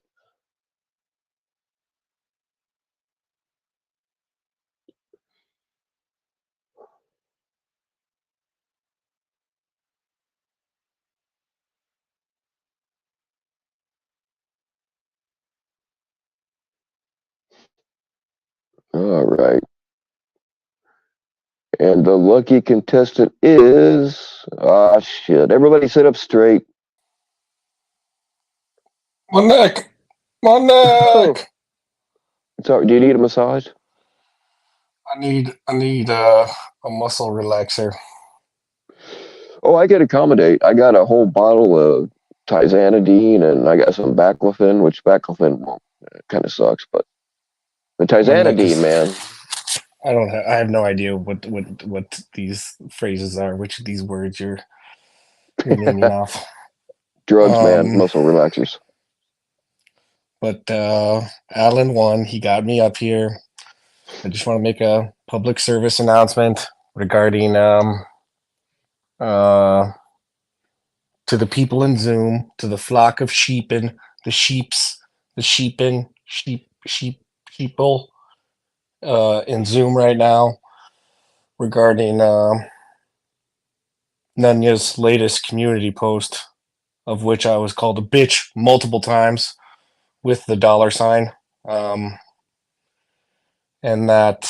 All right. And the lucky contestant is shit. Everybody sit up straight. My neck. My Oh, neck. sorry. Do you need a massage? I need a muscle relaxer. Oh, I can accommodate. I got a whole bottle of tizanidine and I got some baclofen, which baclofen kind of sucks, but the My neck tizanidine, is. man. I have no idea what these phrases are. Which of these words you're naming off? Drugs, man, Um, muscle relaxers. but Alan won. He got me up here. I just want to make a public service announcement regarding uh, to the people in Zoom, to the flock of sheepin, the sheeps, the sheepin, sheeple in Zoom right now regarding Nunya's latest community post, of which I was called a bitch multiple times with the dollar sign. Um, and that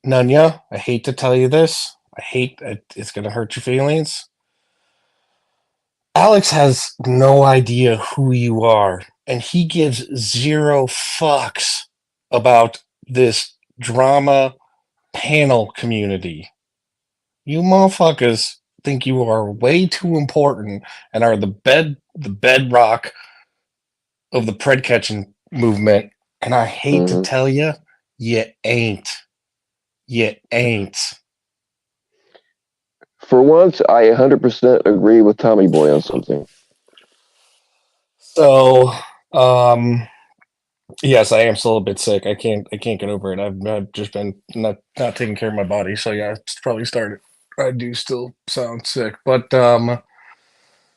Nunya, I hate to tell you this, it's going to hurt your feelings. Alex has no idea who you are, and he gives zero fucks about this drama panel community. You motherfuckers think you are way too important and are the bedrock of the pred catching movement. And I hate to Hmm. tell you, you ain't. You ain't. For once, I 100% agree with Tommy Boy on something. So, yes, I am still a bit sick. I can't get over it. I've just been not taking care of my body. So yeah, it's probably started. I do still sound sick, but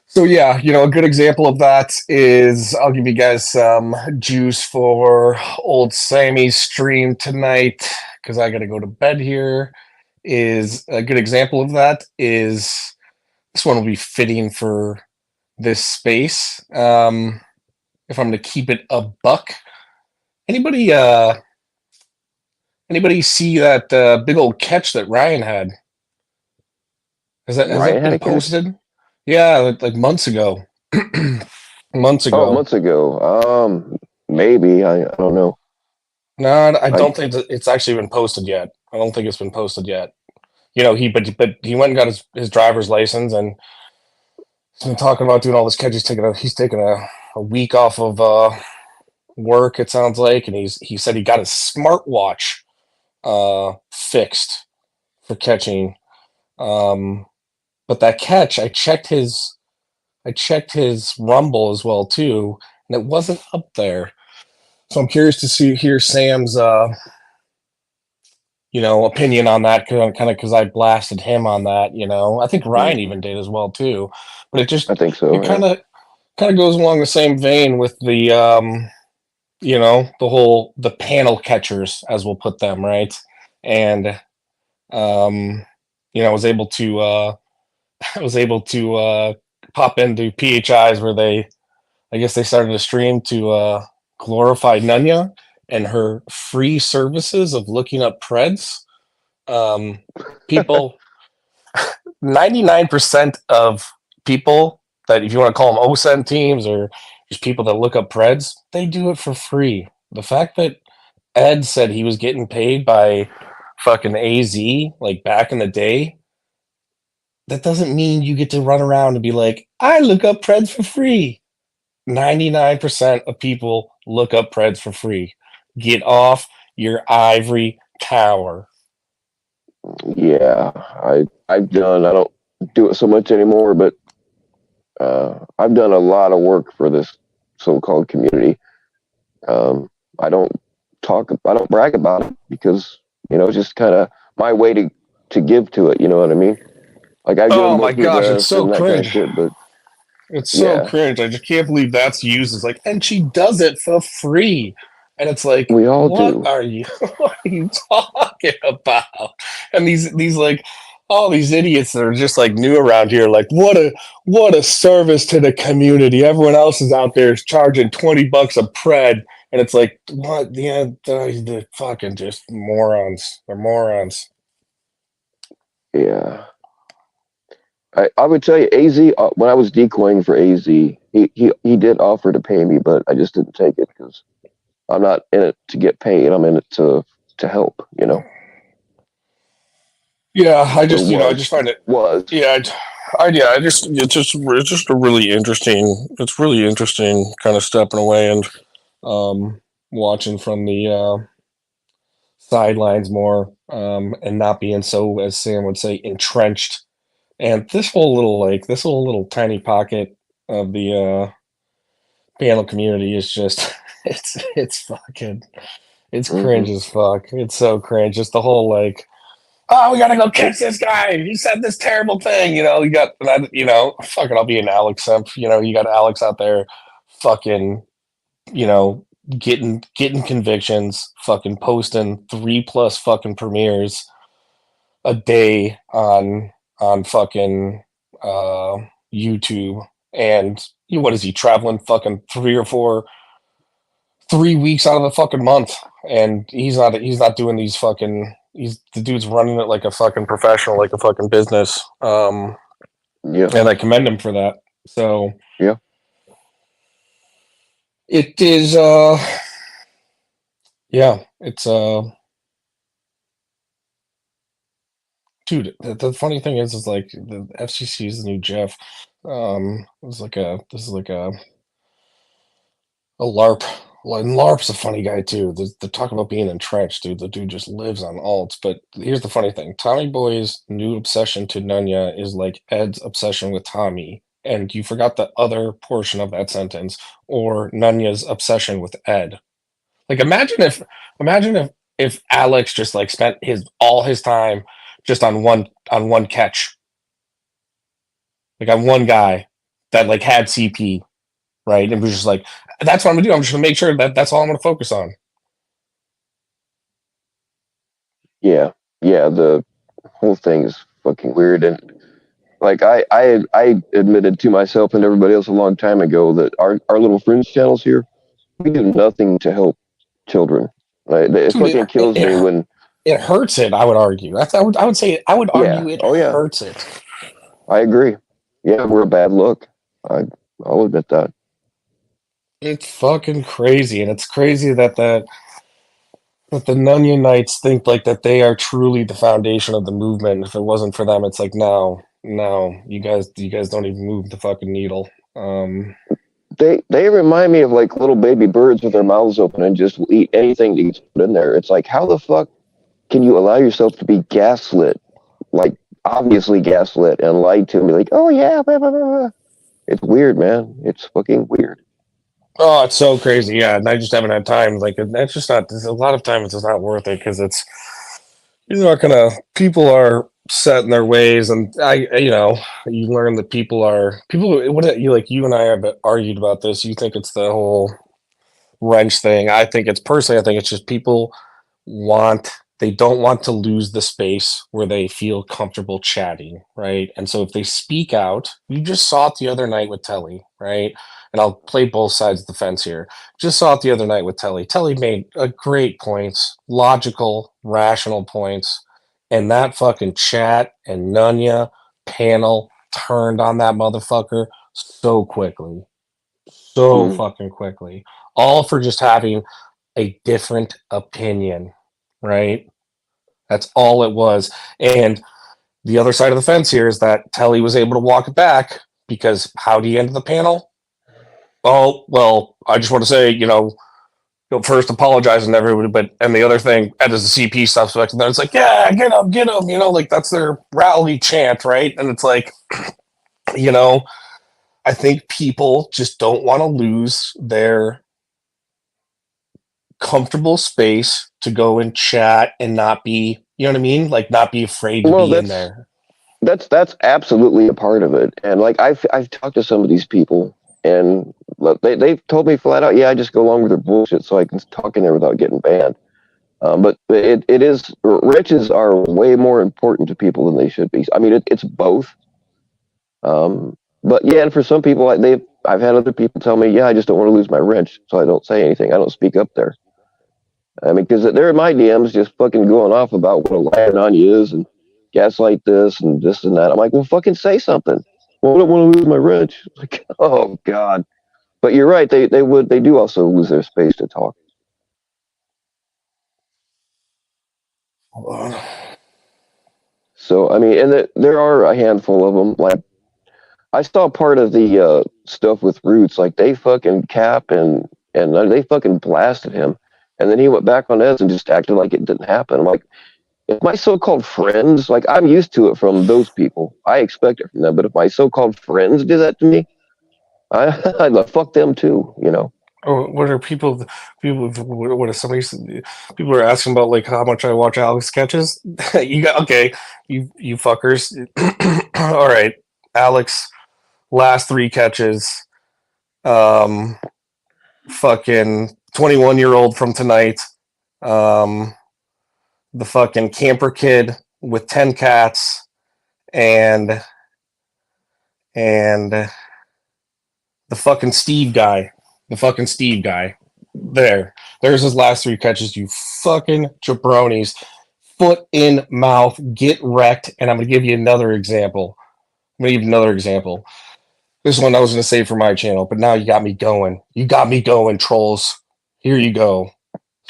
so yeah, a good example of that is I'll give you guys some juice for old Sammy's stream tonight because I got to go to bed here. Is a good example of that is this one will be fitting for this space. If I'm going to keep it a buck, anybody anybody see that big old catch that Ryan had? Has that Ryan had been a catch? posted? Yeah, like months ago. Months Oh, ago. months ago. Maybe. I don't know. No, I I don't think it's actually been posted yet. I don't think it's been posted yet. But he went and got his driver's license and he's been talking about doing all this catch. He's taking a week off of work. It sounds like, and he said he got his smartwatch fixed for catching. But that catch, I checked his Rumble as well too, and it wasn't up there. So I'm curious to hear Sam's opinion on that, kind of because I blasted him on that. I think Ryan mm, even did as well too. But I think it so. Yeah. kind of goes along the same vein with the the panel catchers, as we'll put them, right? And I was able to I was able to pop into PHIs where I guess they started a stream to glorify Nunya and her free services of looking up preds. Um, people, 99% of people that, if you want to call them OSEN teams or just people that look up preds, they do it for free. The fact that Ed said he was getting paid by fucking AZ like back in the day, that doesn't mean you get to run around and be like, I look up preds for free. 99% of people look up preds for free. Get off your ivory tower. Yeah. I've done. I don't do it so much anymore, but I've done a lot of work for this so-called community. Um, I don't I don't brag about it because it's just kind of my way to give to it. You know what I mean? Like I've Oh done my monthly gosh, it's events so and that kind of cringe. shit, but It's so yeah, cringe. I just can't believe that's used as like, and she does it for free. And it's like, we all what do. are you what are you talking about? And these like all these idiots that are just like new around here, like what a service to the community. Everyone else is out there charging $20 a pred. And it's like, what? Yeah, they're fucking just morons. They're morons. Yeah. I would tell you, AZ, when I was decoying for AZ, he did offer to pay me, but I just didn't take it because I'm not in it to get paid. I'm in it to help, Yeah, or I just find it. was. Yeah, it's just a really interesting. It's really interesting, kind of stepping away and watching from the sidelines more, and not being so, as Sam would say, entrenched. And this whole little tiny pocket of the panel community is just it's fucking it's cringe Mm-hmm. as fuck. It's so cringe. Just the whole like, oh, we gotta go catch this guy. He said this terrible thing. You got fucking. I'll be an Alex simp. You got Alex out there, fucking, you know, getting convictions, fucking posting 3+ fucking premieres a day on fucking uh YouTube. And what is he traveling fucking 3 weeks out of the fucking month, and he's not doing these fucking. He's the dude's running it like a fucking professional, like a fucking business. Yeah. And I commend him for that. So Yeah. it is. Yeah, it's dude. The funny thing is like the FCC is the new Jeff. This is like a LARP. And LARP's a funny guy too. The talk about being entrenched, dude. The dude just lives on alts. But here's the funny thing: Tommy Boy's new obsession to Nunya is like Ed's obsession with Tommy, and you forgot the other portion of that sentence, or Nunya's obsession with Ed. Like, imagine if Alex just like spent all his time just on one catch, like on one guy that like had CP, right? And was just like, that's what I'm gonna do. I'm just gonna make sure that that's all I'm gonna focus on. Yeah. Yeah. The whole thing is fucking weird. And like I admitted to myself and everybody else a long time ago that our little fringe channels here, we do nothing to help children. Like, it Dude, fucking kills me when. it hurts it. I would argue. I would Yeah. argue it Oh yeah. hurts it. I agree. Yeah, we're a bad look. I'll admit that. It's fucking crazy, and it's crazy that the Nunnian Knights think like that they are truly the foundation of the movement. If it wasn't for them, it's like no, you guys don't even move the fucking needle. They remind me of like little baby birds with their mouths open and just will eat anything that gets put in there. It's like, how the fuck can you allow yourself to be gaslit, like obviously gaslit and lied to me? Like, oh yeah, blah, blah, blah, blah. It's weird, man. It's fucking weird. Oh, it's so crazy. Yeah, and I just haven't had time. Like, it's just not. A lot of times, it's not worth it because you're not gonna. People are set in their ways, and you learn that people. What you like? You and I have argued about this. You think it's the whole wrench thing. I think it's just people want they don't want to lose the space where they feel comfortable chatting, right? And so if they speak out, you just saw it the other night with Telly, right? And I'll play both sides of the fence here. Just saw it the other night with Telly. Telly made a great points, logical, rational points, and that fucking chat and Nunya panel turned on that motherfucker so quickly, so Mm. fucking quickly, all for just having a different opinion, right? That's all it was. And the other side of the fence here is that Telly was able to walk it back because how do you end the panel? Oh, well, I just want to say, first apologizing to everybody, but and the other thing, as the CP stuff, and then it's like, yeah, get him, like that's their rally chant, right? And it's like, you know, I think people just don't want to lose their comfortable space to go and chat and not be, you know what I mean? Like not be afraid to Well, be in there. that's absolutely a part of it. And like I've talked to some of these people, and they've told me flat out, yeah, I just go along with their bullshit so I can talk in there without getting banned. But it is, riches are way more important to people than they should be. I mean, it's both. But yeah, and for some people, I've had other people tell me, yeah, I just don't want to lose my wrench, so I don't say anything. I don't speak up there. I mean, because they're in my DMs just fucking going off about what a lying on you is and gaslight this and this and that. I'm like, well, fucking say something. Well, I don't want to lose my wrench. Like, oh God. But you're right. They do also lose their space to talk. So I mean, and there are a handful of them. Like I saw part of the stuff with Roots. Like they fucking cap and they fucking blasted him, and then he went back on Eds and just acted like it didn't happen. I'm like, if my so-called friends, like I'm used to it from those people, I expect it from them. But if my so-called friends do that to me, I fuck them too. You know. Oh, what are people? People, what are somebody? People are asking about like how much I watch Alex sketches. You got okay, you fuckers. All right, Alex, last three catches. Um, fucking 21-year-old from tonight. Um, the fucking camper kid with 10 cats, and and the fucking Steve guy. The fucking Steve guy. There's his last three catches, you fucking jabronis. Foot in mouth, get wrecked. And I'm going to give you another example. I'm going to give you another example. This one I was going to save for my channel, but now you got me going. You got me going, trolls. Here you go.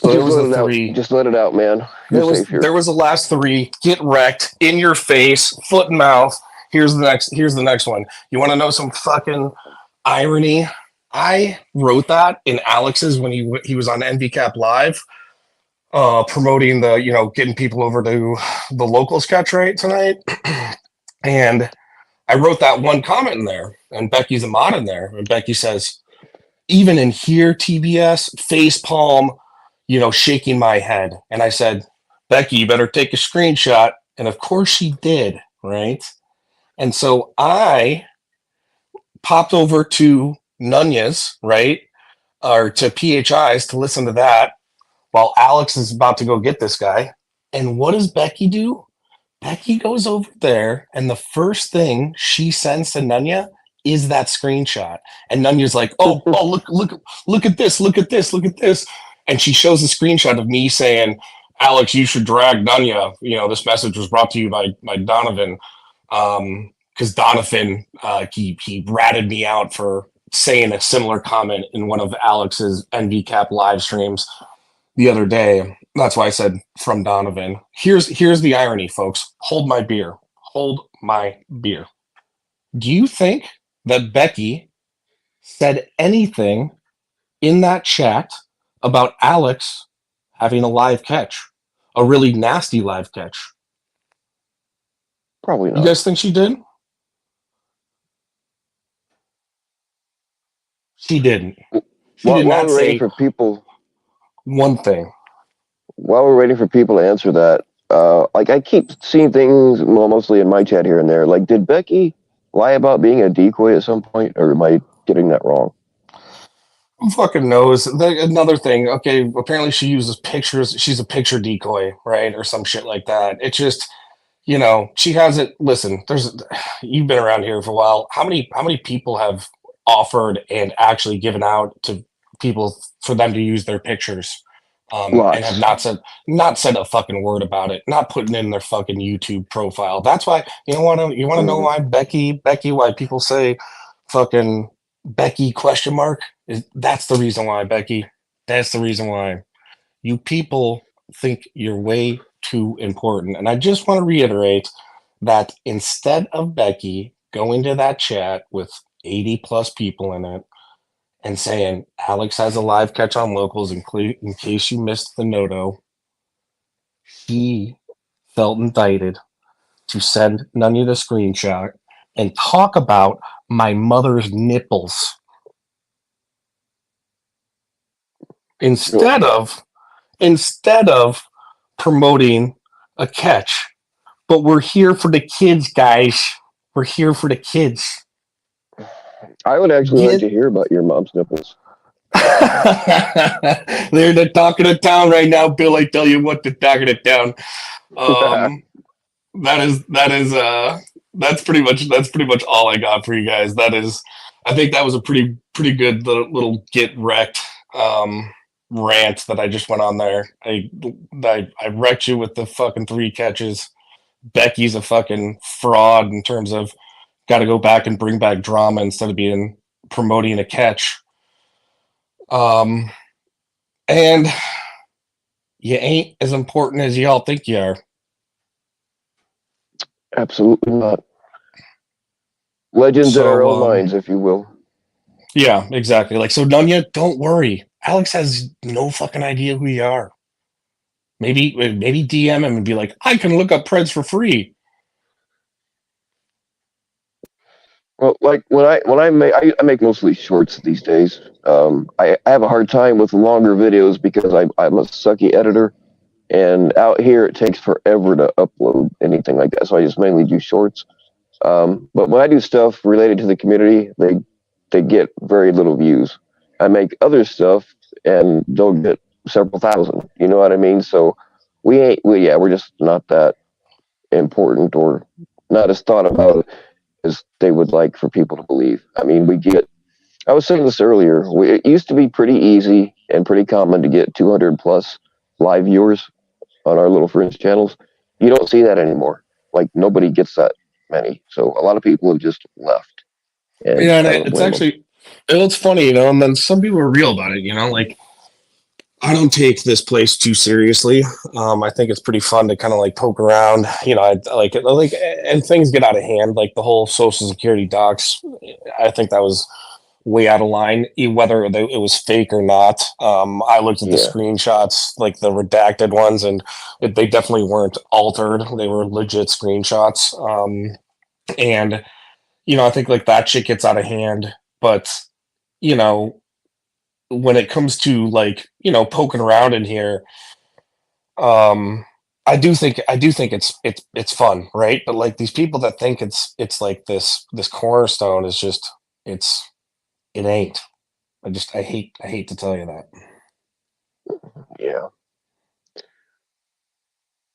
So there Just was let the it out. three. Just let it out, man. You're safe here. There was the last three. Get wrecked in your face, foot and mouth. Here's the next one. You want to know some fucking irony? I wrote that in Alex's when he was on NVCap Live, promoting the getting people over to the local sketch right tonight, and I wrote that one comment in there, and Becky's a mod in there, and Becky says, even in here, TBS face palm, shaking my head, and I said, Becky, you better take a screenshot, and of course she did, right? And so I popped over to Nunez, right? Or to PHI's to listen to that while Alex is about to go get this guy. And what does Becky do? Becky goes over there, and the first thing she sends to Nunya is that screenshot. And Nunya's like, "Oh, look at this, look at this, look at this." And she shows the screenshot of me saying, "Alex, you should drag Nunya. This message was brought to you by Donovan." Because Donovan, he ratted me out for saying a similar comment in one of Alex's NVCap live streams the other day. That's why I said from Donovan. Here's the irony, folks. Hold my beer. Hold my beer. Do you think that Becky said anything in that chat about Alex having a live catch? A really nasty live catch? Probably You not. guys think she did? She didn't. She did While not we're waiting say for people, one thing. while we're waiting for people to answer that, like I keep seeing things, well, mostly in my chat here and there. Like, did Becky lie about being a decoy at some point, or am I getting that wrong? Who fucking knows? Another thing. Okay, apparently she uses pictures. She's a picture decoy, right, or some shit like that. It's just, she has it. Listen, you've been around here for a while. How many people have offered and actually given out to people for them to use their pictures, and have Lots. not said a fucking word about it, not putting in their fucking YouTube profile. That's why you want to know why Becky, why people say fucking Becky question mark. That's the reason why, Becky. That's the reason why. You people think you're way too important. And I just want to reiterate that instead of Becky going to that chat with 80 plus people in it and saying Alex has a live catch on locals in case you missed the noto, he felt indicted to send Nunya the screenshot and talk about my mother's nipples instead of promoting a catch. But we're here for the kids, guys. We're here for the kids. I would actually like Get to hear about your mom's nipples. they're the talk of the town right now, Bill. I tell you what, the talk of the town. That's pretty much all I got for you guys. I think that was a pretty good little get wrecked rant that I just went on there. I wrecked you with the fucking three catches. Becky's a fucking fraud in terms of got to go back and bring back drama instead of being promoting a catch. And you ain't as important as y'all think you are. Absolutely not. Legends in our own minds, if you will. Yeah, exactly. Like, so Nunya, don't worry. Alex has no fucking idea who you are. Maybe DM him and be like, I can look up Preds for free. Well, like when I make mostly shorts these days. I have a hard time with longer videos because I'm a sucky editor, and out here it takes forever to upload anything like that. So I just mainly do shorts. But when I do stuff related to the community, they get very little views. I make other stuff and they'll get several thousand. You know what I mean? So we're just not that important or not as thought about as they would like for people to believe. I mean, I was saying this earlier, it used to be pretty easy and pretty common to get 200 plus live viewers on our little fringe channels. You don't see that anymore. Like, nobody gets that many. So a lot of people have just left, and Yeah, and I don't it's blame them. actually it's funny, and then some people are real about it. Like I don't take this place too seriously. I think it's pretty fun to kind of like poke around. I like, and things get out of hand. Like the whole social security docs. I think that was way out of line, whether it was fake or not. I looked at the Yeah, screenshots, like the redacted ones, and they definitely weren't altered. They were legit screenshots. And I think like that shit gets out of hand. But you know, when it comes to like poking around in here, um, I do think it's fun, right? But like these people that think it's like this cornerstone is just it ain't. I hate to tell you that. yeah,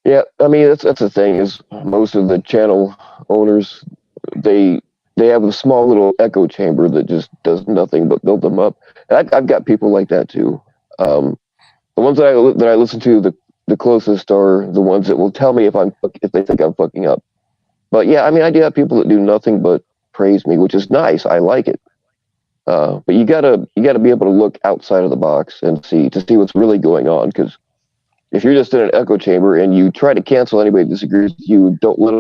yeah. I mean, that's the thing is most of the channel owners they they have a small little echo chamber that just does nothing but build them up. And I've got people like that too. Um, the ones that I listen to the closest are the ones that will tell me if they think I'm fucking up. But yeah, I mean, I do have people that do nothing but praise me, which is nice. I like it. But you gotta be able to look outside of the box and see what's really going on. Because if you're just in an echo chamber and you try to cancel anybody that disagrees with you, don't let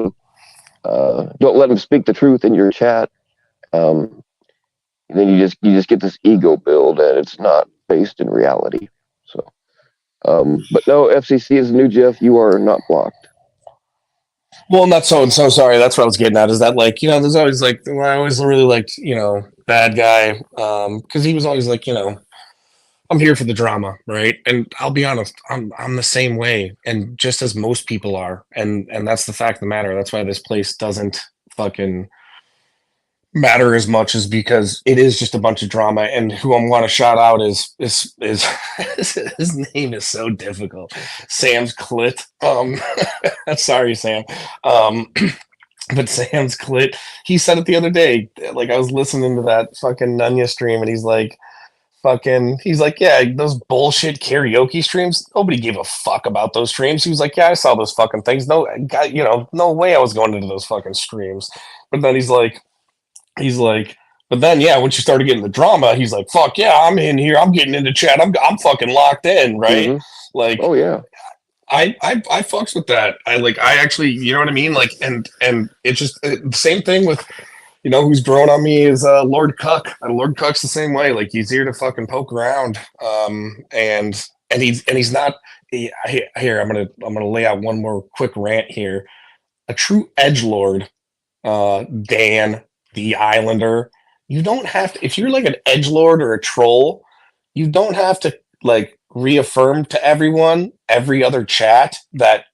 them speak the truth in your chat. Um, then you just get this ego build, and it's not based in reality. So, but no, FCC is new, Jeff. You are not blocked. Well, I'm not so sorry. That's what I was getting at. Is that like there's always like well, I always really liked bad guy because he was always like I'm here for the drama, right? And I'll be honest, I'm the same way, and just as most people are, and that's the fact of the matter. That's why this place doesn't fucking matter as much, is because it is just a bunch of drama. And who I want to shout out is his name is so difficult, Sam's Clit. Sorry, Sam. Um, but Sam's Clit, he said it the other day. Like I was listening to that fucking Nunya stream, and he's like, yeah, those bullshit karaoke streams. Nobody gave a fuck about those streams. He was like, yeah, I saw those fucking things. No, God, no way I was going into those fucking streams. But then he's like, but then yeah, once you started getting the drama, he's like, fuck yeah, I'm in here. I'm getting into chat. I'm fucking locked in, right? Mm-hmm. Like Oh yeah. I fucks with that. I actually, you know what I mean? Like, and it's just same thing with who's grown on me is Lord Cuck. And Lord Cuck's the same way. Like he's here to fucking poke around. And he's not. Here, I'm gonna lay out one more quick rant here. A true edge lord, Dan the Islander. You don't have to if you're like an edge lord or a troll. You don't have to like reaffirm to everyone every other chat that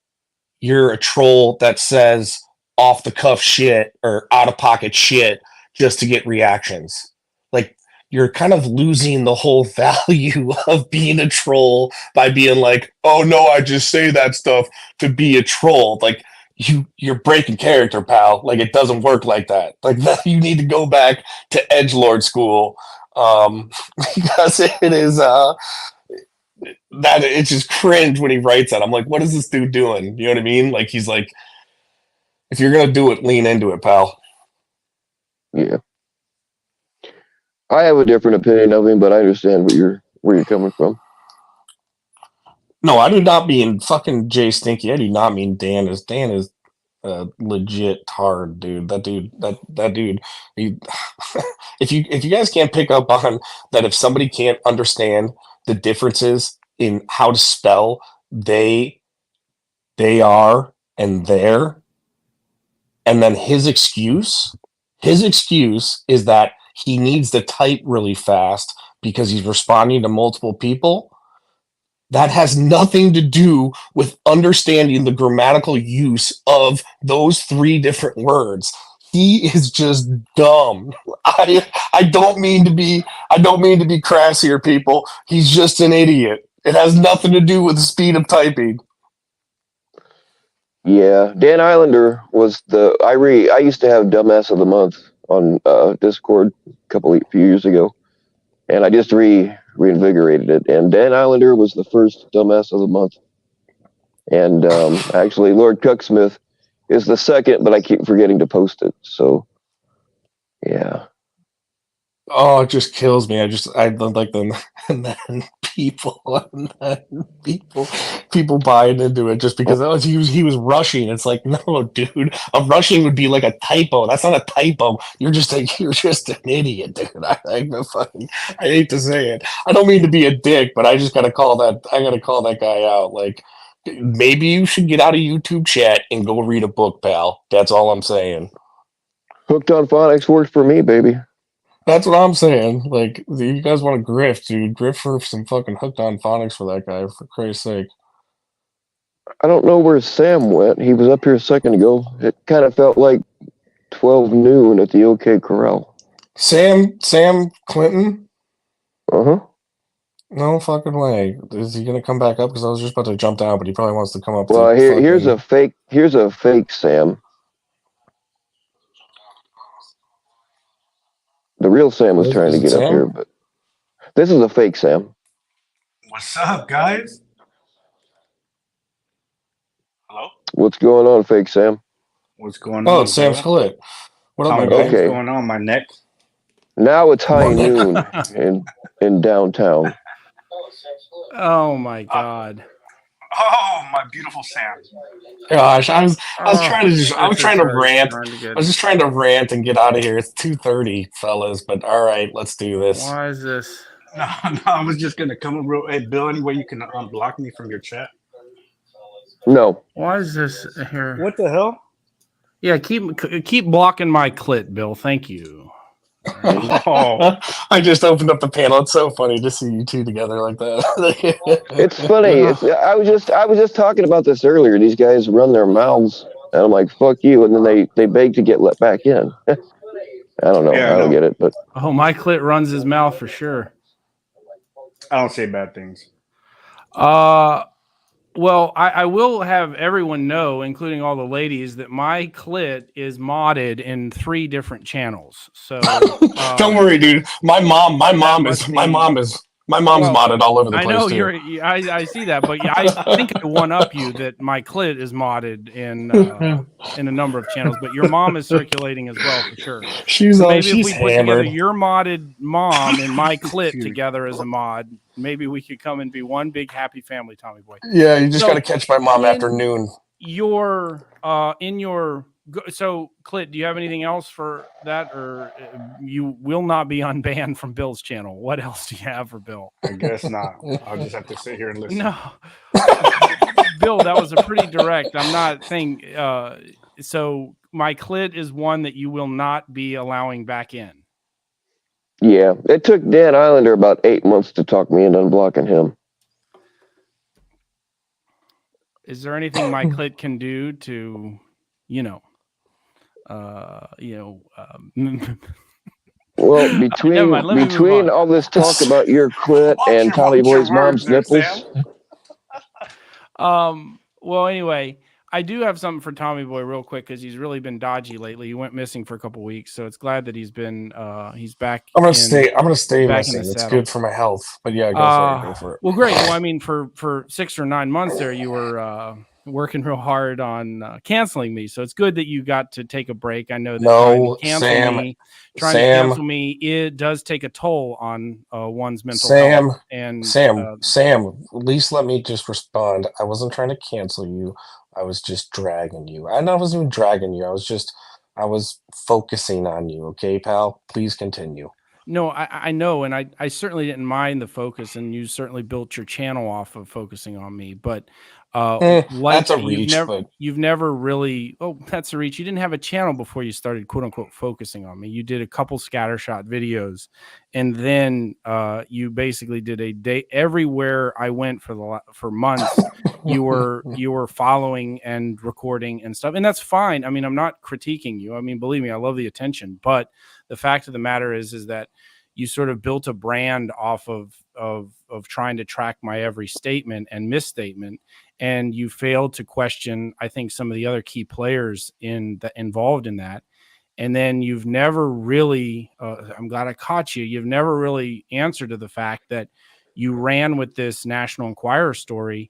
you're a troll that says off the cuff shit or out of pocket shit just to get reactions. Like you're kind of losing the whole value of being a troll by being like, "Oh no, I just say that stuff to be a troll." Like you're breaking character, pal. Like it doesn't work like that. Like that, you need to go back to edgelord school because it is that it's just cringe when he writes that. I'm like, what is this dude doing? You know what I mean? Like he's like, if you're gonna do it, lean into it, pal. Yeah. I have a different opinion of him, but I understand where you're coming from. No, I do not mean fucking Jay Stinky. I do not mean Dan is legit hard, dude. That dude. He, if you guys can't pick up on that, if somebody can't understand the differences in how to spell they are and there, and then his excuse His excuse is that he needs to type really fast because he's responding to multiple people. That has nothing to do with understanding the grammatical use of those 3 different words. He is just dumb. I don't mean to be crass here, people. He's just an idiot. It has nothing to do with the speed of typing. Yeah, Dan Islander was I used to have Dumbass of the Month on Discord few years ago, and I just reinvigorated it. And Dan Islander was the first Dumbass of the Month, and actually Lord Cucksmith is the second, but I keep forgetting to post it. So, yeah. Oh, it just kills me. I don't like them, and then people, people buying into it just because he was rushing. It's like, no, dude, a rushing would be like a typo. That's not a typo. You're just an idiot, dude. I hate to say it. I don't mean to be a dick, but I just gotta call that guy out. Like, maybe you should get out of YouTube chat and go read a book, pal. That's all I'm saying. Hooked on Phonics works for me, baby. That's what I'm saying. Like, you guys want to grift, dude. Grift for some fucking Hooked on Phonics for that guy, for Christ's sake. I don't know where Sam went. He was up here a second ago. It kind of felt like 12 noon at the OK Corral. Sam Clinton? Uh-huh. No fucking way. Is he gonna come back up? Because I was just about to jump down, but he probably wants to come up. Well, here's a fake Sam. The real Sam was trying to get up here, but this is a fake Sam. What's up, guys? Hello? What's going on, fake Sam? What's going on? Oh, it's Sam Split. What up, my guy? What's going on, my neck? Now it's high noon in downtown. Oh my God. Oh, my beautiful Sam. Gosh, I was trying to rant. I was just trying to rant and get out of here. It's 2:30, fellas, but all right, let's do this. Why is this? No, I was just gonna come real. Hey, Bill, any way you can unblock me from your chat? No. Why is this here? What the hell? Yeah, keep blocking my clit, Bill. Thank you. Oh, I just opened up the panel. It's so funny to see you two together like that. It's funny. I was just talking about this earlier. These guys run their mouths, and I'm like, "Fuck you!" And then they beg to get let back in. I don't know. Yeah, I don't get it, but my clit runs his mouth for sure. I don't say bad things. Well, I will have everyone know, including all the ladies, that my clit is modded in 3 different channels. So don't worry, dude. My mom's modded all over the place. I know too. I see that, but I think I one up you that my clit is modded in a number of channels. But your mom is circulating as well for sure. She's so maybe she's if we put hammered. together your modded mom and my clit together as a mod, maybe we could come and be one big happy family, Tommy Boy. Yeah, you just got to catch my mom after noon. So, Clit, do you have anything else for that, or you will not be unbanned from Bill's channel? What else do you have for Bill? I guess not. I'll just have to sit here and listen. No, Bill, that was a pretty direct. I'm not saying. So, my Clit is one that you will not be allowing back in. yeah, it took Dan Islander about 8 months to talk me into unblocking him. Is there anything my Clit can do to, Well, between all this talk about your clit and Tommy Boy's mom's nipples. Well, anyway, I do have something for Tommy Boy real quick because he's really been dodgy lately. He went missing for a couple weeks, so it's glad that he's back. I'm gonna stay missing. It's saddle. good for my health. But yeah, go for it. Well, great. Well, I mean, for 6 or 9 months there, you were working real hard on canceling me. So it's good that you got to take a break. I know that trying to cancel me, it does take a toll on one's mental health. And Sam, at least let me just respond. I wasn't trying to cancel you. I was just dragging you. I wasn't even dragging you. I was focusing on you. Okay, pal? Please continue. No, I know, and I certainly didn't mind the focus, and you certainly built your channel off of focusing on me. But That's a reach, you've never really, that's a reach. You didn't have a channel before you started, quote unquote, focusing on me. You did a couple scattershot videos, and then you basically did a day everywhere I went for months. you were following and recording and stuff, and that's fine. I mean, I'm not critiquing you. I mean, believe me, I love the attention, but the fact of the matter is that you sort of built a brand off of trying to track my every statement and misstatement, and you failed to question, I think, some of the other key players involved in that. And then you've never really, I'm glad I caught you. You've never really answered to the fact that you ran with this National Enquirer story,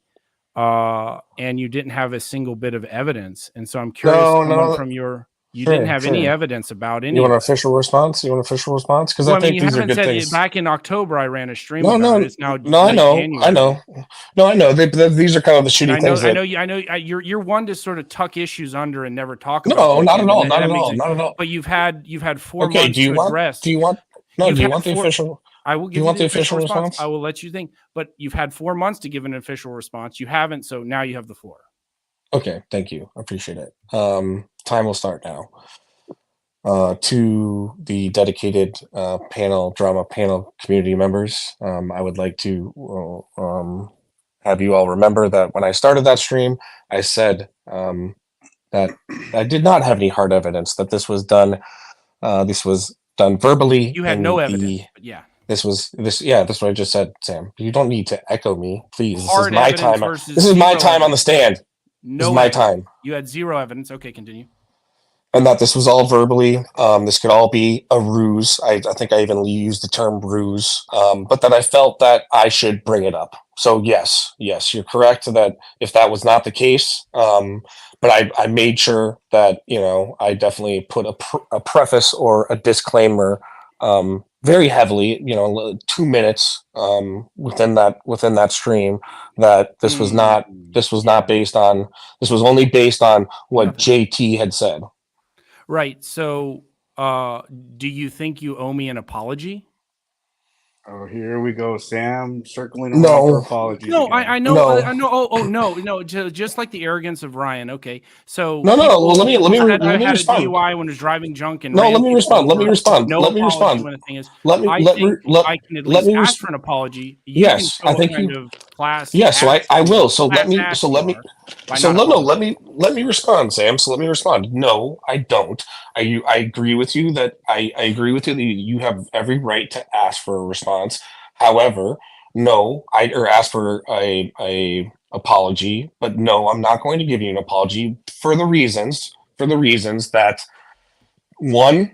and you didn't have a single bit of evidence. And so I'm curious, from your. You didn't have any evidence about any. You want an official response? Because I think these are good things. Back in October, I ran a stream. I know. These are kind of the shitty things. I know. You're one to sort of tuck issues under and never talk about. No, not at all. Not at all. But you've had 4 months to address. Do you want the official? I will give you the official response. I will let you think. But you've had 4 months to give an official response. You haven't, so now you have the floor. Okay, thank you. I appreciate it. Time will start now. To the dedicated drama panel community members, I would like to have you all remember that when I started that stream, I said that I did not have any hard evidence that this was done. This was done verbally. You had no evidence, but yeah. That's what I just said, Sam. You don't need to echo me, please. This is my time. This is my time on the stand. This is my time. You had zero evidence. Okay, continue. And that this was all verbally. This could all be a ruse. I think I even used the term ruse. But that I felt that I should bring it up. So yes, you're correct that if that was not the case, but I made sure that, I definitely put a preface or a disclaimer very heavily, 2 minutes within that stream, that this was only based on what JT had said. Right. So do you think you owe me an apology? Oh, here we go, Sam, circling around for apologies. No, again. I know. No. I know. No. Just like the arrogance of Ryan. Okay, so no. Well, let me respond. I had a DUI when I was driving junk and let me respond. Let me respond. No let me respond. When the thing is, let me I can at least ask for an apology. Yes, I think you. Yes, so I will. So let me respond, Sam. So let me respond. No, I don't. I agree with you that I agree with you that you have every right to ask for a response. However, no, or ask for a apology. But no, I'm not going to give you an apology for the reasons that, one,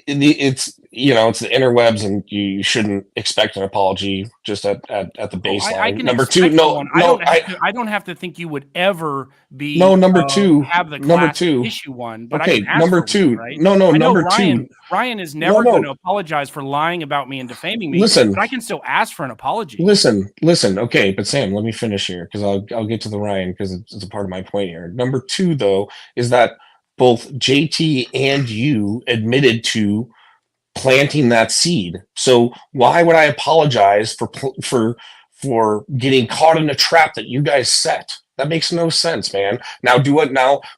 it's the interwebs, and you shouldn't expect an apology just at the baseline. Number two, I don't have to think you would ever be number two have the number two issue one, but okay, I can ask number for two one, right? number two. Ryan is never going to apologize for lying about me and defaming me. Listen, but I can still ask for an apology. Listen. Okay, but Sam, let me finish here, because I'll get to the Ryan, because it's a part of my point here. Number two, though, is that both JT and you admitted to planting that seed. So why would I apologize for getting caught in a trap that you guys set? That makes no sense, man. Now,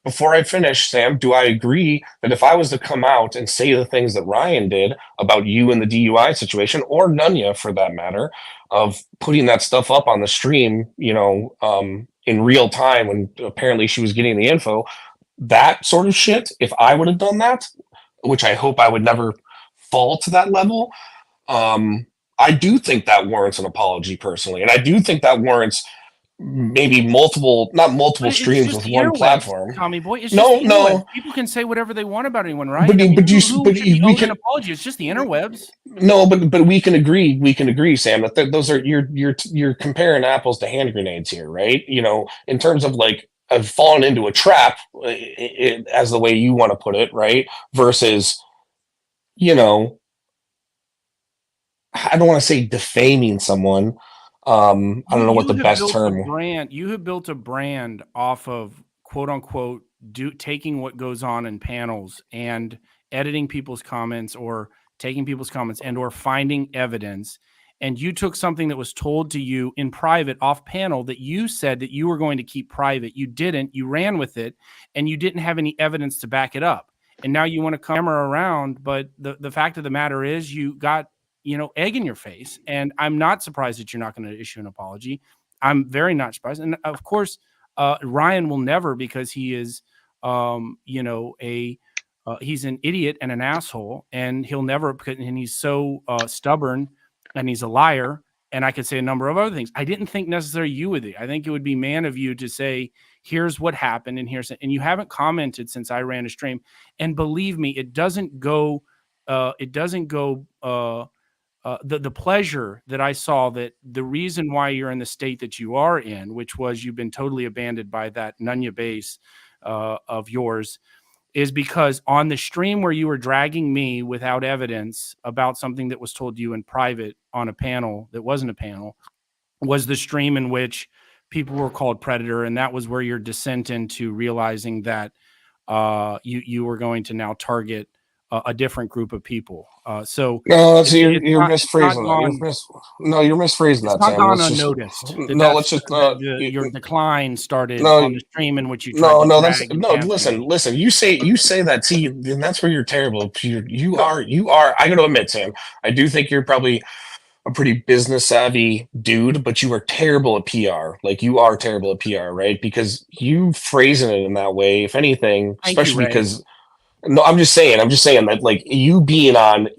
before I finish, Sam, do I agree that if I was to come out and say the things that Ryan did about you and the DUI situation, or Nunya for that matter, of putting that stuff up on the stream, in real time when apparently she was getting the info, that sort of shit, if I would have done that, which I hope I would never fall to that level, I do think that warrants an apology personally. And I do think that warrants maybe not multiple streams with one platform. Tommy boy, it's just people can say whatever they want about anyone, right? We can apology. It's just the interwebs. No, but we can agree, Sam, that those are you're comparing apples to hand grenades here, right? In terms of like, I've fallen into a trap, as the way you want to put it, right? Versus, I don't want to say defaming someone. I don't know what the best term. You have built a brand off of, quote unquote, taking what goes on in panels and editing people's comments, or taking people's comments and or finding evidence and you took something that was told to you in private off panel that you said that you were going to keep private. You didn't. You ran with it, and you didn't have any evidence to back it up. And now you want to camera around, but the fact of the matter is you got, egg in your face. And I'm not surprised that you're not going to issue an apology. I'm very not surprised. And of course, Ryan will never, because he is, he's an idiot and an asshole, and he'll never, and he's so stubborn, and he's a liar. And I could say a number of other things. I didn't think necessarily you would. I think it would be man of you to say, here's what happened, and and you haven't commented since I ran a stream. And believe me, it doesn't go. The pleasure that I saw, that the reason why you're in the state that you are in, which was you've been totally abandoned by that Nunya base of yours, is because on the stream where you were dragging me without evidence about something that was told to you in private on a panel that wasn't a panel, was the stream in which people were called predator. And that was where your descent into realizing that you were going to now target a different group of people. So no, you're misphrasing that. You're misphrasing that, Sam. It's not gone unnoticed. Let's just your decline started on the stream in which you tried listen. You say that. See, and that's where you're terrible. You are. I got to admit, Sam, I do think you're probably a pretty business savvy dude, but you are terrible at PR. Like, you are terrible at PR, right? Because you phrasing it in that way, if anything, especially because. No, I'm just saying that, like, you being on,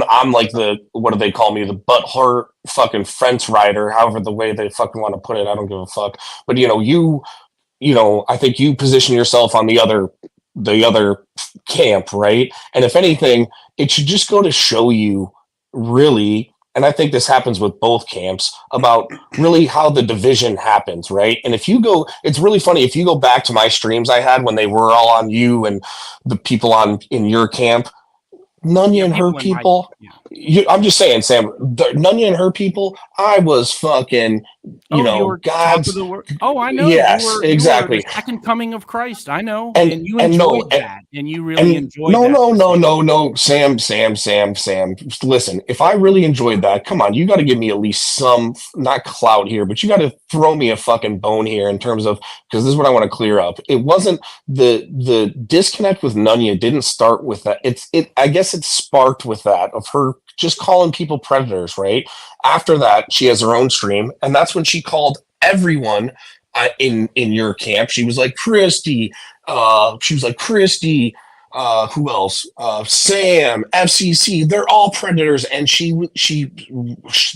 I'm like the, what do they call me? The butthurt fucking fence rider, however the way they fucking want to put it. I don't give a fuck. But, I think you position yourself on the other camp, right? And if anything, it should just go to show you really, and I think this happens with both camps, about really how the division happens, right? And it's really funny, if you go back to my streams I had when they were all on you and the people in your camp, Nunya and her people, I'm just saying, Sam, Nunya and her people, I was fucking, God's. Oh, I know. Yes, exactly. You were the second coming of Christ. I know. And you enjoyed that. And you really enjoyed that. No. Sam. Listen, if I really enjoyed that, come on, you got to give me at least some, not clout here, but you got to throw me a fucking bone here in terms of, because this is what I want to clear up. It wasn't the disconnect with Nunya didn't start with that. I guess it sparked with that of her just calling people predators, right? After that, she has her own stream, and that's when she called everyone in your camp. She was like, Christy, who else? Sam, FCC, they're all predators. And she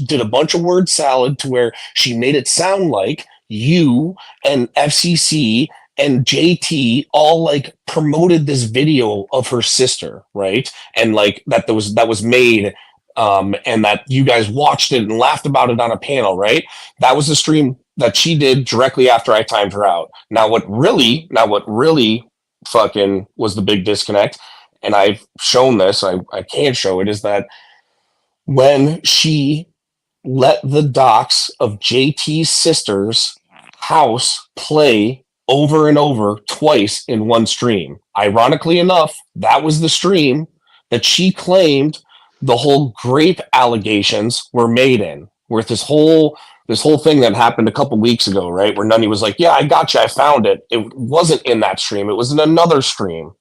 did a bunch of word salad to where she made it sound like you and FCC and JT all like promoted this video of her sister, right? And like that was made, and that you guys watched it and laughed about it on a panel, right? That was the stream that she did directly after I timed her out. Now what really fucking was the big disconnect, and I've shown this, I can't show it, is that when she let the docs of JT's sister's house play over and over twice in one stream. Ironically enough, that was the stream that she claimed the whole grape allegations were made in, with this whole thing that happened a couple weeks ago, right? Where Nunny was like, yeah, I got you, I found it. It wasn't in that stream. It was in another stream.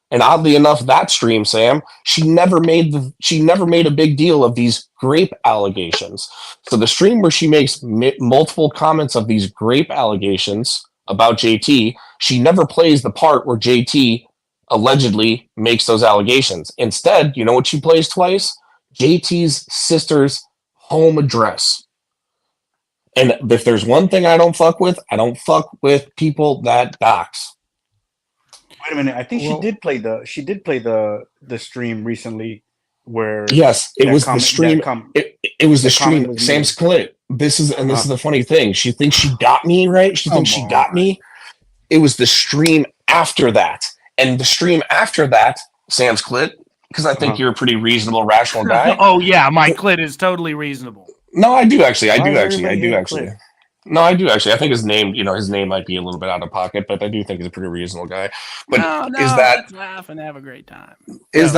And oddly enough, that stream, Sam, she never made a big deal of these grape allegations. So the stream where she makes multiple comments of these grape allegations about JT, she never plays the part where JT allegedly makes those allegations. Instead, you know what she plays twice? JT's sister's home address. And if there's one thing I don't fuck with people that dox. Wait a minute. I think she did play the stream recently where. Yes, it was the stream. It was the stream. Sam's clip. This is the funny thing. She thinks she got me, right? She thinks she got me. It was the stream after that. And the stream after that, Sam's clit, because I think you're a pretty reasonable, rational guy. Oh yeah, my clit is totally reasonable. No, I do actually. I do actually. No, I do actually. I think his name might be a little bit out of pocket, but I do think he's a pretty reasonable guy. But let's laugh and have a great time. Is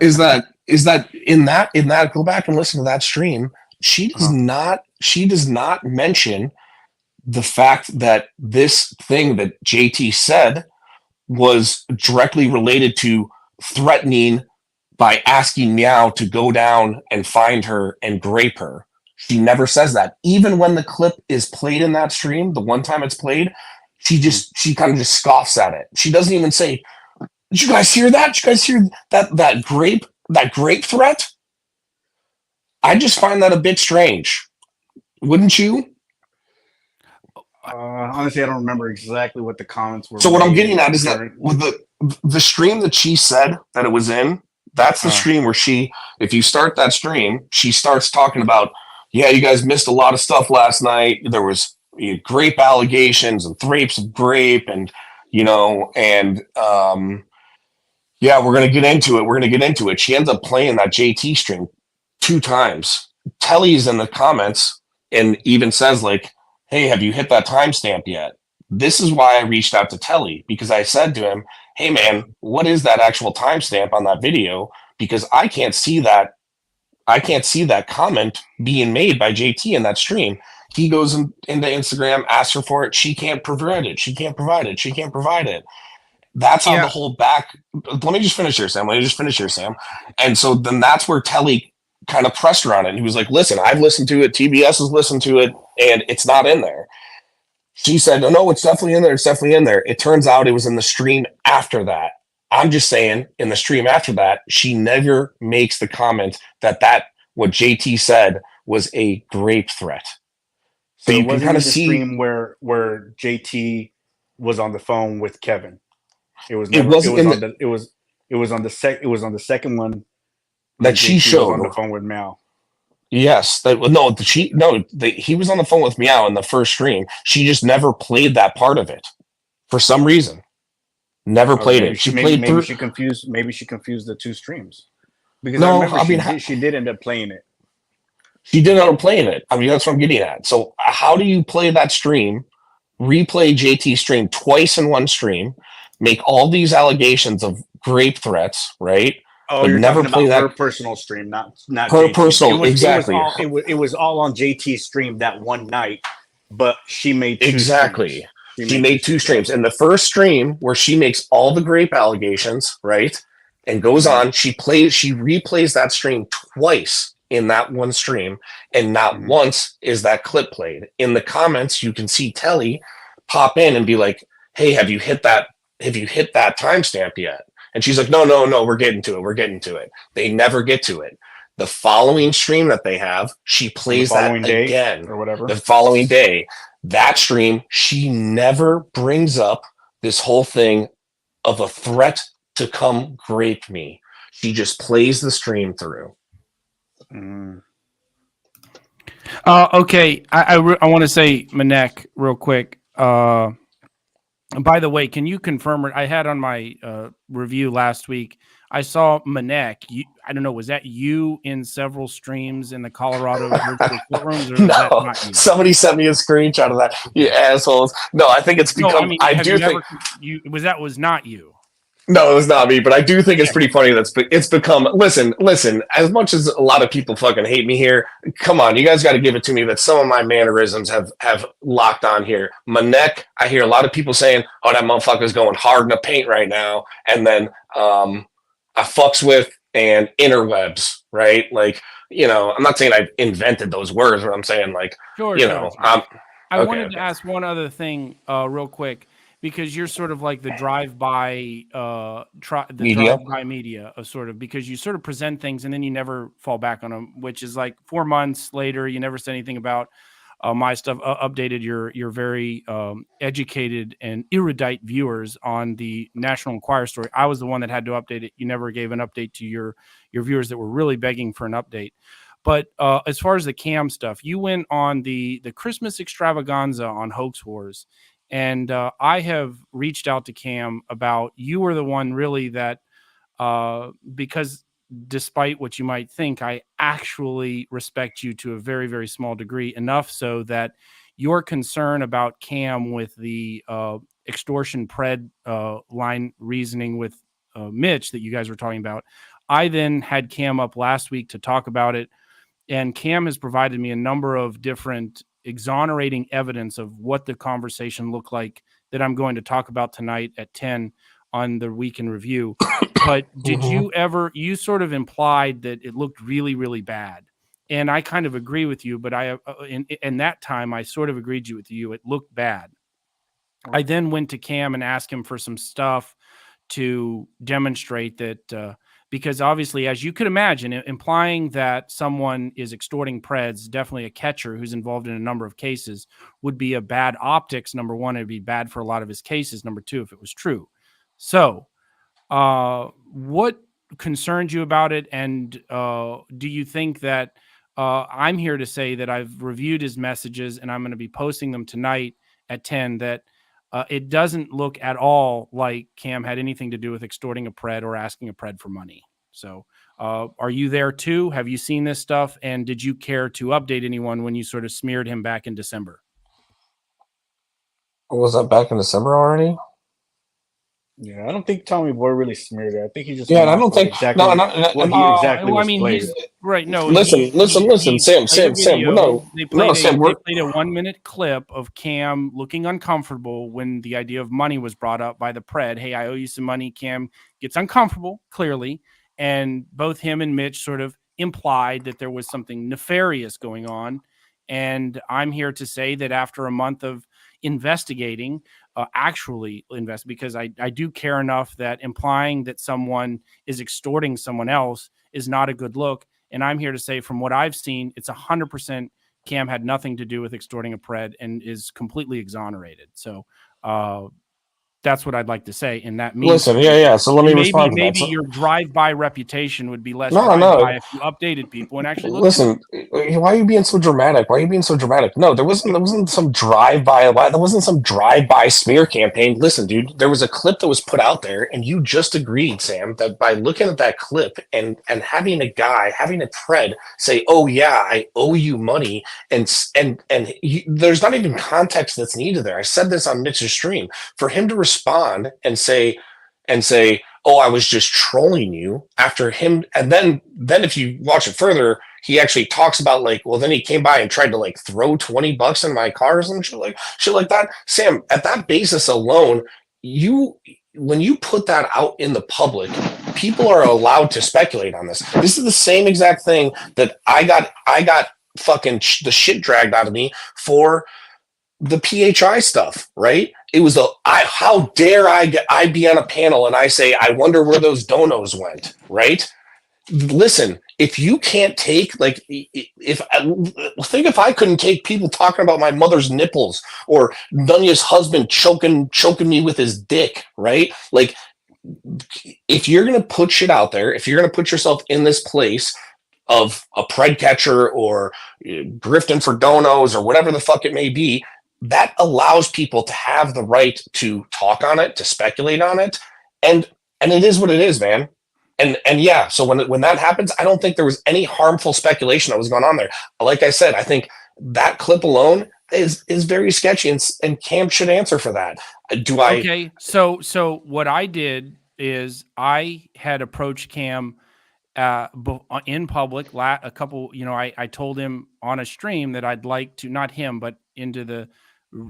is that in that go back and listen to that stream. She does not mention the fact that this thing that JT said was directly related to threatening by asking Meow to go down and find her and grape her. She never says that. Even when the clip is played in that stream, the one time it's played, she kind of just scoffs at it. She doesn't even say, "Did you guys hear that? Did you guys hear that grape threat?" I just find that a bit strange. Wouldn't you? Honestly, I don't remember exactly what the comments were. So what I'm getting at is that with the stream that she said that it was in, that's the stream where if you start that stream, she starts talking about, yeah, you guys missed a lot of stuff last night. There was grape allegations and threats of grape, and yeah, we're gonna get into it. She ends up playing that JT stream 2 times. Telly's in the comments and even says like, "Hey, have you hit that timestamp yet?" This is why I reached out to Telly, because I said to him, "Hey man, what is that actual timestamp on that video? Because I can't see that comment being made by JT in that stream." He goes into Instagram, asks her for it. She can't provide it. She can't provide it. That's how the whole back. Let me just finish here, Sam. And so then that's where Telly kind of pressed her on it. And he was like, "Listen, I've listened to it. TBS has listened to it, and it's not in there." She said, "No, it's definitely in there. It's definitely in there." It turns out it was in the stream after that. I'm just saying, in the stream after that, she never makes the comment that what JT said was a grape threat. So you can kind of see the stream where JT was on the phone with Kevin. It was on the second one that she showed on the phone with Mal. Yes, he was on the phone with Meow in the first stream. She just never played that part of it for some reason. Never played it. Maybe she confused the 2 streams. Because I remember she did end up playing it. She did end up playing it. I mean, that's what I'm getting at. So how do you play that stream, replay JT stream twice in one stream, make all these allegations of grape threats, right? Oh, but you're never talking about her personal stream, not her JT. Personal. Exactly. It was all on JT's stream that one night, but she made 2 exactly. She made 2 streams. In the first stream, where she makes all the grape allegations, right, and goes on, she replays that stream twice in that one stream, and not once is that clip played. In the comments, you can see Telly pop in and be like, "Hey, have you hit that timestamp yet?" And she's like, no, we're getting to it. They never get to it. The following stream that they have, she plays that again. Or whatever. The following day, that stream, she never brings up this whole thing of a threat to come grape me. She just plays the stream through. Okay, I want to say, Manek, real quick. By the way, can you confirm? I had on my review last week, I saw Manek. I don't know, was that you in several streams in the Colorado virtual courtrooms? Or was that not you? Somebody sent me a screenshot of that. You assholes. No, I think it's become. No, I do think was not you. No, it was not me, but I do think it's pretty funny that it's become. Listen. As much as a lot of people fucking hate me here, come on, you guys got to give it to me that some of my mannerisms have locked on here. My neck, I hear a lot of people saying, "Oh, that motherfucker's going hard in the paint right now," and then I fucks with and interwebs, right? Like, I'm not saying I invented those words, but I'm saying like, sure. I wanted to ask one other thing, real quick. Because you're sort of like the drive-by media of sort of, because you sort of present things and then you never fall back on them, which is like 4 months later, you never said anything about my stuff, updated your very educated and erudite viewers on the National Enquirer story. I was the one that had to update it. You never gave an update to your viewers that were really begging for an update. But as far as the Cam stuff, you went on the Christmas extravaganza on Hoax Wars. And I have reached out to Cam about, you were the one really that, because despite what you might think, I actually respect you to a very, very small degree, enough so that your concern about Cam with the extortion pred line reasoning with Mitch that you guys were talking about, I then had Cam up last week to talk about it, and Cam has provided me a number of different exonerating evidence of what the conversation looked like that I'm going to talk about tonight at 10 on the Week in Review. But did you sort of implied that it looked really, really bad. And I kind of agree with you, but in that time, I sort of agreed with you. It looked bad. I then went to Cam and asked him for some stuff to demonstrate that, because obviously, as you could imagine, implying that someone is extorting preds, definitely a catcher who's involved in a number of cases, would be a bad optics. Number one, it'd be bad for a lot of his cases. Number two, if it was true. So what concerns you about it? And do you think that I'm here to say that I've reviewed his messages and I'm going to be posting them tonight at 10, that it doesn't look at all like Cam had anything to do with extorting a pred or asking a pred for money. So are you there too? Have you seen this stuff? And did you care to update anyone when you sort of smeared him back in December? Was that back in December already? Yeah, I don't think Tommy Boy really smeared it. I think he just I don't think exactly what he exactly was playing. Right. No. Listen, Sam. No, they played Sam. They played a 1-minute clip of Cam looking uncomfortable when the idea of money was brought up by the pred. Hey, I owe you some money. Cam gets uncomfortable, clearly, and both him and Mitch sort of implied that there was something nefarious going on. And I'm here to say that after a month of investigating, because I do care enough that implying that someone is extorting someone else is not a good look. And I'm here to say, from what I've seen, it's 100% Cam had nothing to do with extorting a pred and is completely exonerated. So that's what I'd like to say. And that means, listen, So let me respond to that. Maybe your drive-by reputation would be less no. if you updated people and actually listen. Why are you being so dramatic? No, there wasn't some drive-by. There wasn't some drive-by smear campaign. Listen, dude, there was a clip that was put out there, and you just agreed, Sam, that by looking at that clip and having a pred say, "Oh yeah, I owe you money," and there's not even context that's needed there. I said this on Mitch's stream. For him to respond and say, "Oh, I was just trolling you," after him, and then if you watch it further, he actually talks about then he came by and tried to throw $20 in my cars and shit like that. Sam, at that basis alone, when you put that out in the public, people are allowed to speculate on this. This is the same exact thing that I got fucking the shit dragged out of me for the PHI stuff, right? It was how dare I be on a panel and I say, I wonder where those donos went, right? Listen, if you can't take, if I couldn't take people talking about my mother's nipples or Nunya's husband choking me with his dick, right? If you're going to put shit out there, if you're going to put yourself in this place of a pred catcher or grifting for donos or whatever the fuck it may be, that allows people to have the right to talk on it, to speculate on it, and it is what it is, man. And yeah, so when that happens, I don't think there was any harmful speculation that was going on there. Like I said, I think that clip alone is very sketchy, and Cam should answer for that. Okay, so what I did is I had approached Cam in public a couple, I told him on a stream that I'd like to, not him, but into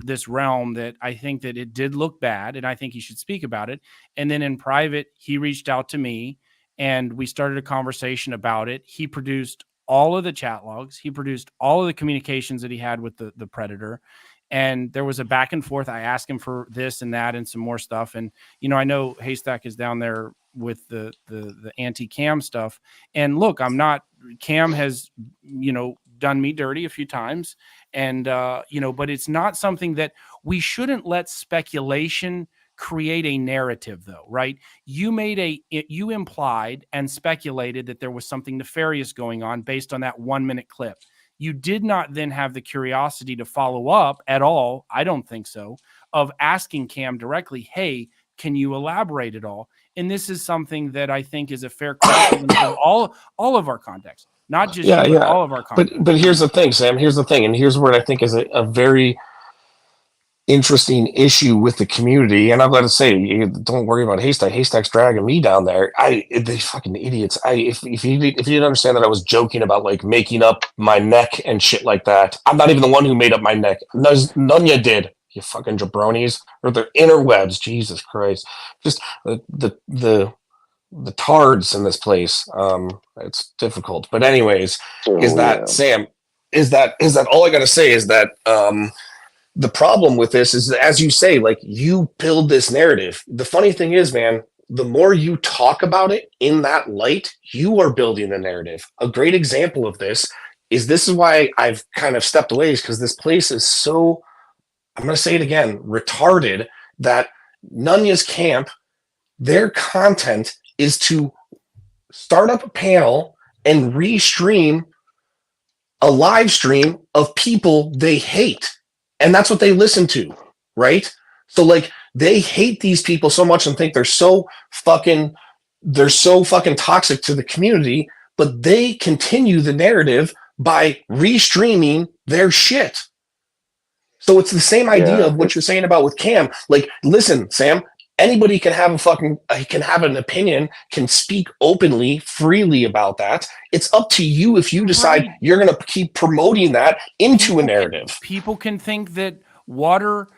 this realm, that I think that it did look bad and I think he should speak about it. And then in private, he reached out to me and we started a conversation about it. He produced all of the chat logs. He produced all of the communications that he had with the predator. And there was a back and forth. I asked him for this and that and some more stuff. And, I know Haystack is down there with the anti-Cam stuff. And look, Cam has, done me dirty a few times. And, but it's not something that we shouldn't let speculation create a narrative, though, right? You implied and speculated that there was something nefarious going on based on that 1-minute clip. You did not then have the curiosity to follow up at all, I don't think so, of asking Cam directly, hey, can you elaborate at all? And this is something that I think is a fair question of all of our context, not just but all of our context. But here's the thing, Sam. Here's the thing, and here's where I think is a very interesting issue with the community, and I'm going to say, don't worry about Haystack. Haystack's dragging me down there. They fucking idiots. If you didn't understand that I was joking about like making up my neck and shit like that, I'm not even the one who made up my neck. None you did. You fucking jabronis, or their interwebs. Jesus Christ, just the tards in this place. It's difficult, but anyways, Sam? Is that all I got to say? Is that the problem with this is that, as you say, like, you build this narrative. The funny thing is, man, the more you talk about it in that light, you are building the narrative. A great example of this is why I've kind of stepped away, is because this place is so, I'm going to say it again, retarded, that Nunya's camp, their content is to start up a panel and restream a live stream of people they hate. And that's what they listen to, right? So like, they hate these people so much and think they're so fucking toxic to the community, but they continue the narrative by restreaming their shit. So it's the same idea of what you're saying about with Cam. Like, listen, Sam, anybody can have an opinion, can speak openly, freely about that. It's up to you if you decide you're going to keep promoting that into a narrative. People can think that water,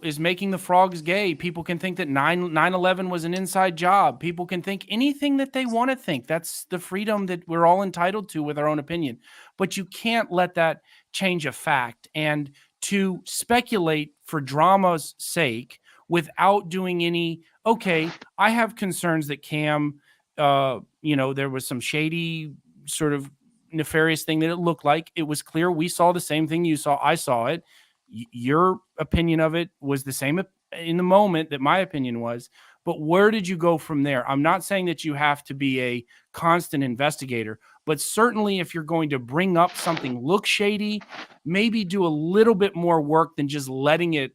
is making the frogs gay. People can think that 9/11 was an inside job. People can think anything that they want to think. That's the freedom that we're all entitled to with our own opinion. But you can't let that change a fact. And to speculate for drama's sake without doing any, okay, I have concerns that Cam, there was some shady sort of nefarious thing that it looked like. It was clear we saw the same thing you saw. I saw it. Your opinion of it was the same in the moment that my opinion was. But where did you go from there? I'm not saying that you have to be a constant investigator, but certainly if you're going to bring up something look shady, maybe do a little bit more work than just letting it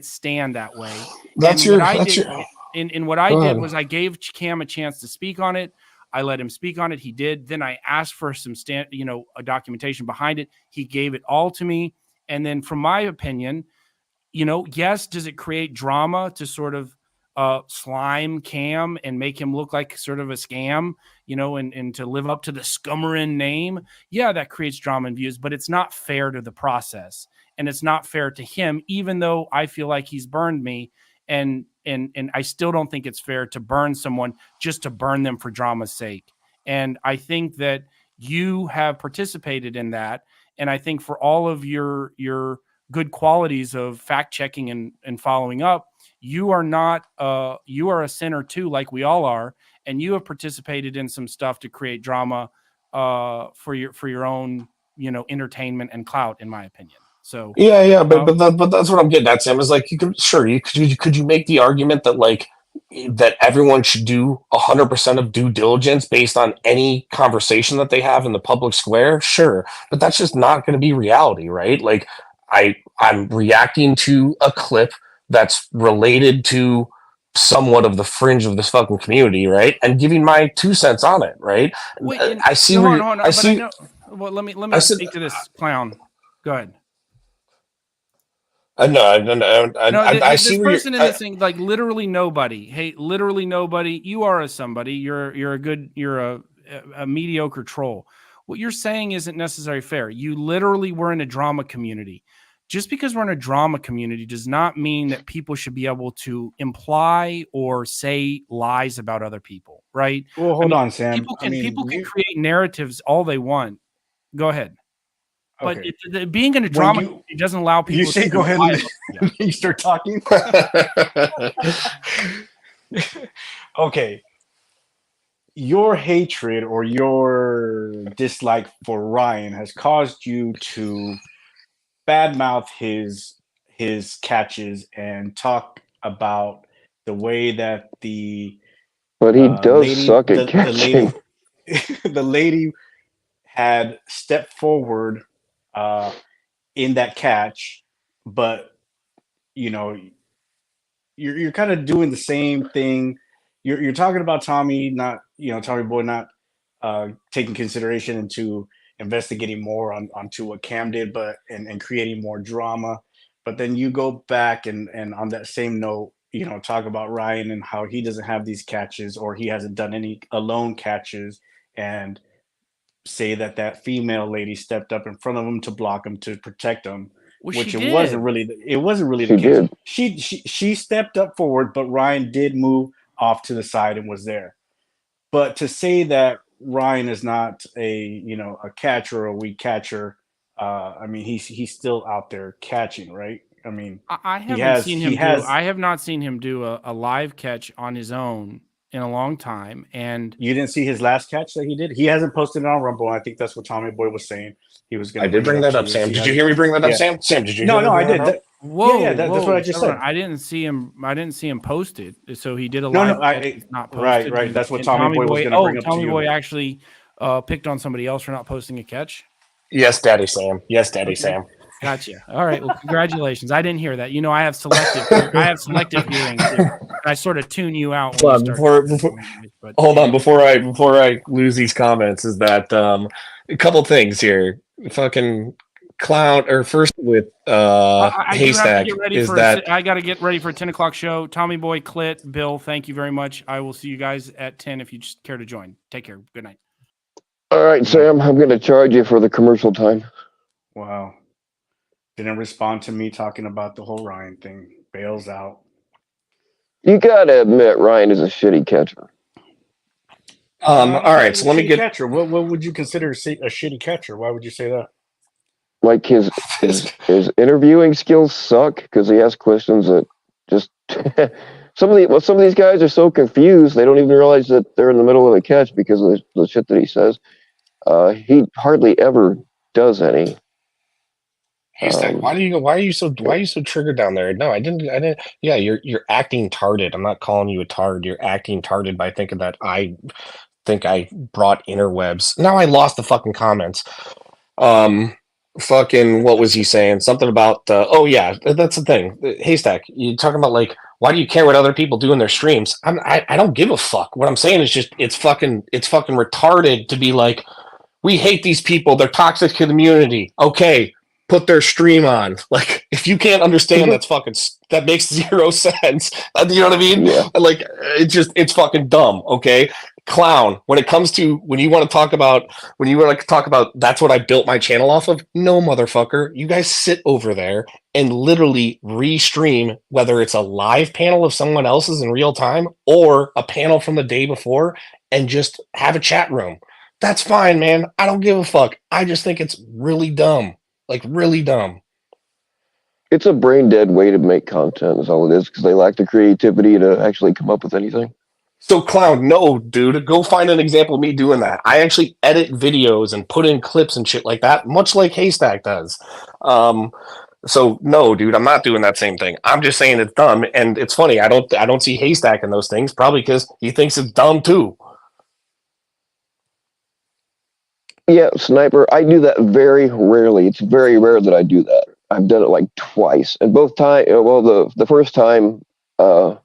stand that way. What I did was I gave Cam a chance to speak on it. I let him speak on it. He did. Then I asked for some a documentation behind it. He gave it all to me. And then from my opinion, yes, does it create drama to sort of slime Cam and make him look like sort of a scam, and to live up to the Scummerin name? Yeah, that creates drama and views, but it's not fair to the process. And it's not fair to him, even though I feel like he's burned me. And I still don't think it's fair to burn someone just to burn them for drama's sake. And I think that you have participated in that. And I think for all of your good qualities of fact checking and following up, you are a sinner too, like we all are. And you have participated in some stuff to create drama for your own, entertainment and clout, in my opinion. So but that's what I'm getting at, Sam. Is like, could you make the argument that like that everyone should do 100% of due diligence based on any conversation that they have in the public square? Sure, but that's just not going to be reality, right? Like, I'm reacting to a clip that's related to somewhat of the fringe of this fucking community, right? And giving my 2 cents on it, right? Wait, I see. Well, let me speak to this clown. Go ahead. I see this person in this thing, like literally nobody. Hey, literally nobody. You are a somebody. You're a mediocre troll. What you're saying isn't necessarily fair. You literally were in a drama community. Just because we're in a drama community does not mean that people should be able to imply or say lies about other people, right? Well, hold on, Sam. People can create narratives all they want. Go ahead. But being in a drama it doesn't allow people. You say go ahead and you start talking. Okay. Your hatred or your dislike for Ryan has caused you to badmouth his catches and talk about the way that but he does suck at catching. The lady had stepped forward in that catch, but you're kind of doing the same thing. You're talking about Tommy, Tommy Boy not taking consideration into investigating more onto what Cam did, and creating more drama. But then you go back and on that same note, talk about Ryan and how he doesn't have these catches or he hasn't done any alone catches, and say that female lady stepped up in front of him to block him, to protect him, which it wasn't really the case. She stepped up forward, but Ryan did move off to the side and was there. But to say that Ryan is not a catcher or a weak catcher, I mean he's still out there catching, right? I mean, I have not seen him do a live catch on his own in a long time. And you didn't see his last catch that he did? He hasn't posted it on Rumble. I think that's what Tommy Boy was saying. He was going to. I did bring that up, Sam. Did you hear me bring that up, Sam? Sam, did you? No, I did. Whoa, that's what I just said. I didn't see him post it. So he did a live. Not posted. Right. That's what Tommy Boy was going to bring up. Tommy Boy actually picked on somebody else for not posting a catch. Yes, Daddy Sam. Yes, Daddy Sam. Gotcha. All right. Well, congratulations. I didn't hear that. I have selective hearing too. I sort of tune you out. Hold on. Before I lose these comments, is that a couple things here. Fucking clown, or first with Haystack I got to get ready for a 10 o'clock show. Tommy Boy, Clit, Bill, thank you very much. I will see you guys at 10 if you just care to join. Take care. Good night. All right, Sam. I'm going to charge you for the commercial time. Wow. Didn't respond to me talking about the whole Ryan thing. Bails out. You gotta admit, Ryan is a shitty catcher. All right, so let me get catcher. What would you consider a shitty catcher? Why would you say that? Like his interviewing skills suck because he asks questions that just some of these guys are so confused they don't even realize that they're in the middle of a catch because of the shit that he says. He hardly ever does any. Haystack, why are you so triggered down there? No, I didn't. Yeah, you're acting tarded. I'm not calling you a tard. You're acting tarded by thinking that I think I brought interwebs. Now I lost the fucking comments. Fucking, what was he saying? Something about oh yeah, that's the thing. Haystack, you talking about like, why do you care what other people do in their streams? I don't give a fuck. What I'm saying is just it's fucking retarded to be like, we hate these people. They're toxic to the community. Okay. Put their stream on. Like, if you can't understand, that makes zero sense. You know what I mean? Yeah. Like, it's fucking dumb. Okay, clown. When you want to talk about that's what I built my channel off of. No, motherfucker. You guys sit over there and literally restream, whether it's a live panel of someone else's in real time or a panel from the day before, and just have a chat room. That's fine, man. I don't give a fuck. I just think it's really dumb. Like, really dumb. It's a brain dead way to make content is all it is, because they lack the creativity to actually come up with anything. So, clown, no, dude. Go find an example of me doing that. I actually edit videos and put in clips and shit like that, much like Haystack does. So, no, dude, I'm not doing that same thing. I'm just saying it's dumb, and it's funny. I don't see Haystack in those things, probably because he thinks it's dumb too. Yeah, Sniper, I do that very rarely. It's very rare that I do that. I've done it like twice. And both times, well, the first time, I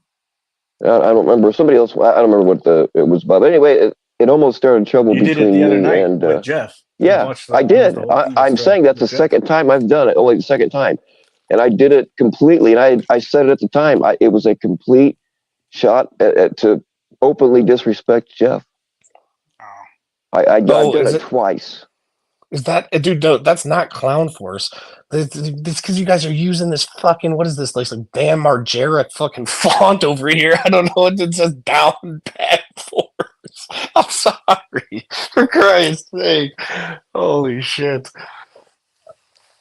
don't remember. Somebody else, I don't remember what it was about. But anyway, it almost started trouble between me and with Jeff. Yeah, I did. I'm saying that's the second time I've done it, only the second time. And I did it completely. And I said it at the time. It was a complete shot to openly disrespect Jeff. I've done it twice. Is that, dude? No, that's not clown force. It's because you guys are using this fucking, what is this, like some damn Margera fucking font over here? I don't know what it says. Down bad force. I'm sorry, for Christ's sake. Holy shit!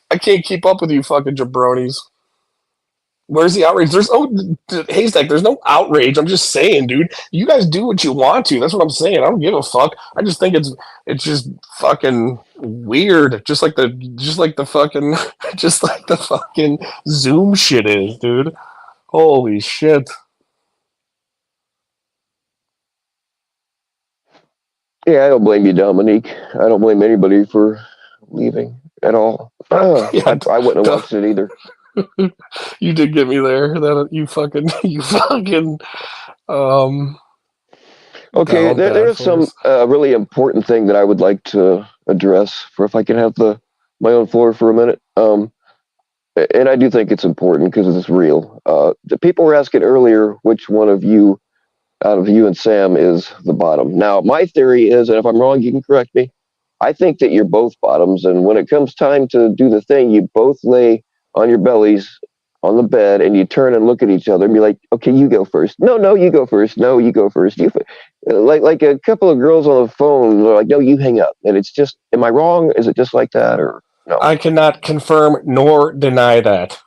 I can't keep up with you fucking jabronis. Where's the outrage? Haystack, there's no outrage. I'm just saying, dude. You guys do what you want to. That's what I'm saying. I don't give a fuck. I just think it's just fucking weird. Just like the fucking Zoom shit is, dude. Holy shit. Yeah, I don't blame you, Dominique. I don't blame anybody for leaving at all. Yeah, I wouldn't have watched it either. You did get me there. That you fucking. Okay, there's some really important thing that I would like to address. For if I can have my own floor for a minute. and I do think it's important because it's real. The people were asking earlier which one of you, out of you and Sam, is the bottom. Now, my theory is, and if I'm wrong, you can correct me. I think that you're both bottoms, and when it comes time to do the thing, you both lay on your bellies on the bed, and you turn and look at each other and be like, "Okay, you go first. No, you go first. No, you go first. Like a couple of girls on the phone are like, "No, you hang up." And it's just, am I wrong? Is it just like that, or no? I cannot confirm nor deny that.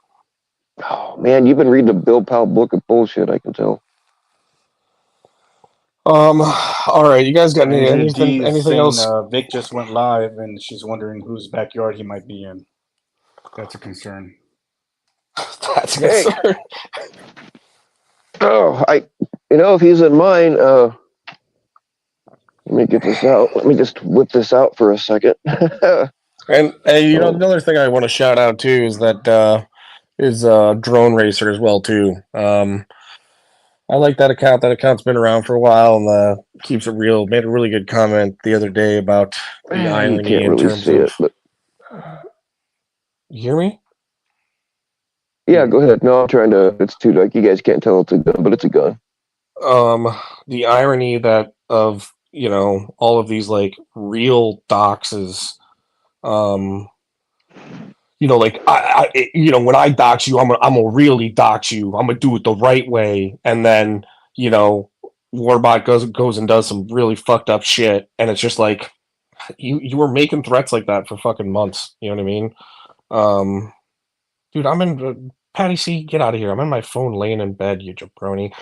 Oh man, you've been reading a Bill Powell book of bullshit. I can tell. All right, you guys got Andrea D is anything saying else? Vic just went live and she's wondering whose backyard he might be in. That's a concern. That's a Hey. concern. Oh, if he's in mine, let me get this out. Let me just whip this out for a second. And another thing I want to shout out too is that Drone Racer as well too. I like that account. That account's been around for a while and keeps it real. Made a really good comment the other day about the irony you can't in really terms see of. it, but You hear me? yeah, go ahead. No, I'm trying to. It's too dark. You guys can't tell it's a gun, but it's a gun. The irony that of all of these like real doxes, like when I dox you, I'm gonna really dox you. I'm gonna do it the right way, and then Warbot goes and does some really fucked up shit, and it's just like you were making threats like that for fucking months. You know what I mean? Dude, I'm in Patty C. Get out of here! I'm on my phone, laying in bed. You jabroni.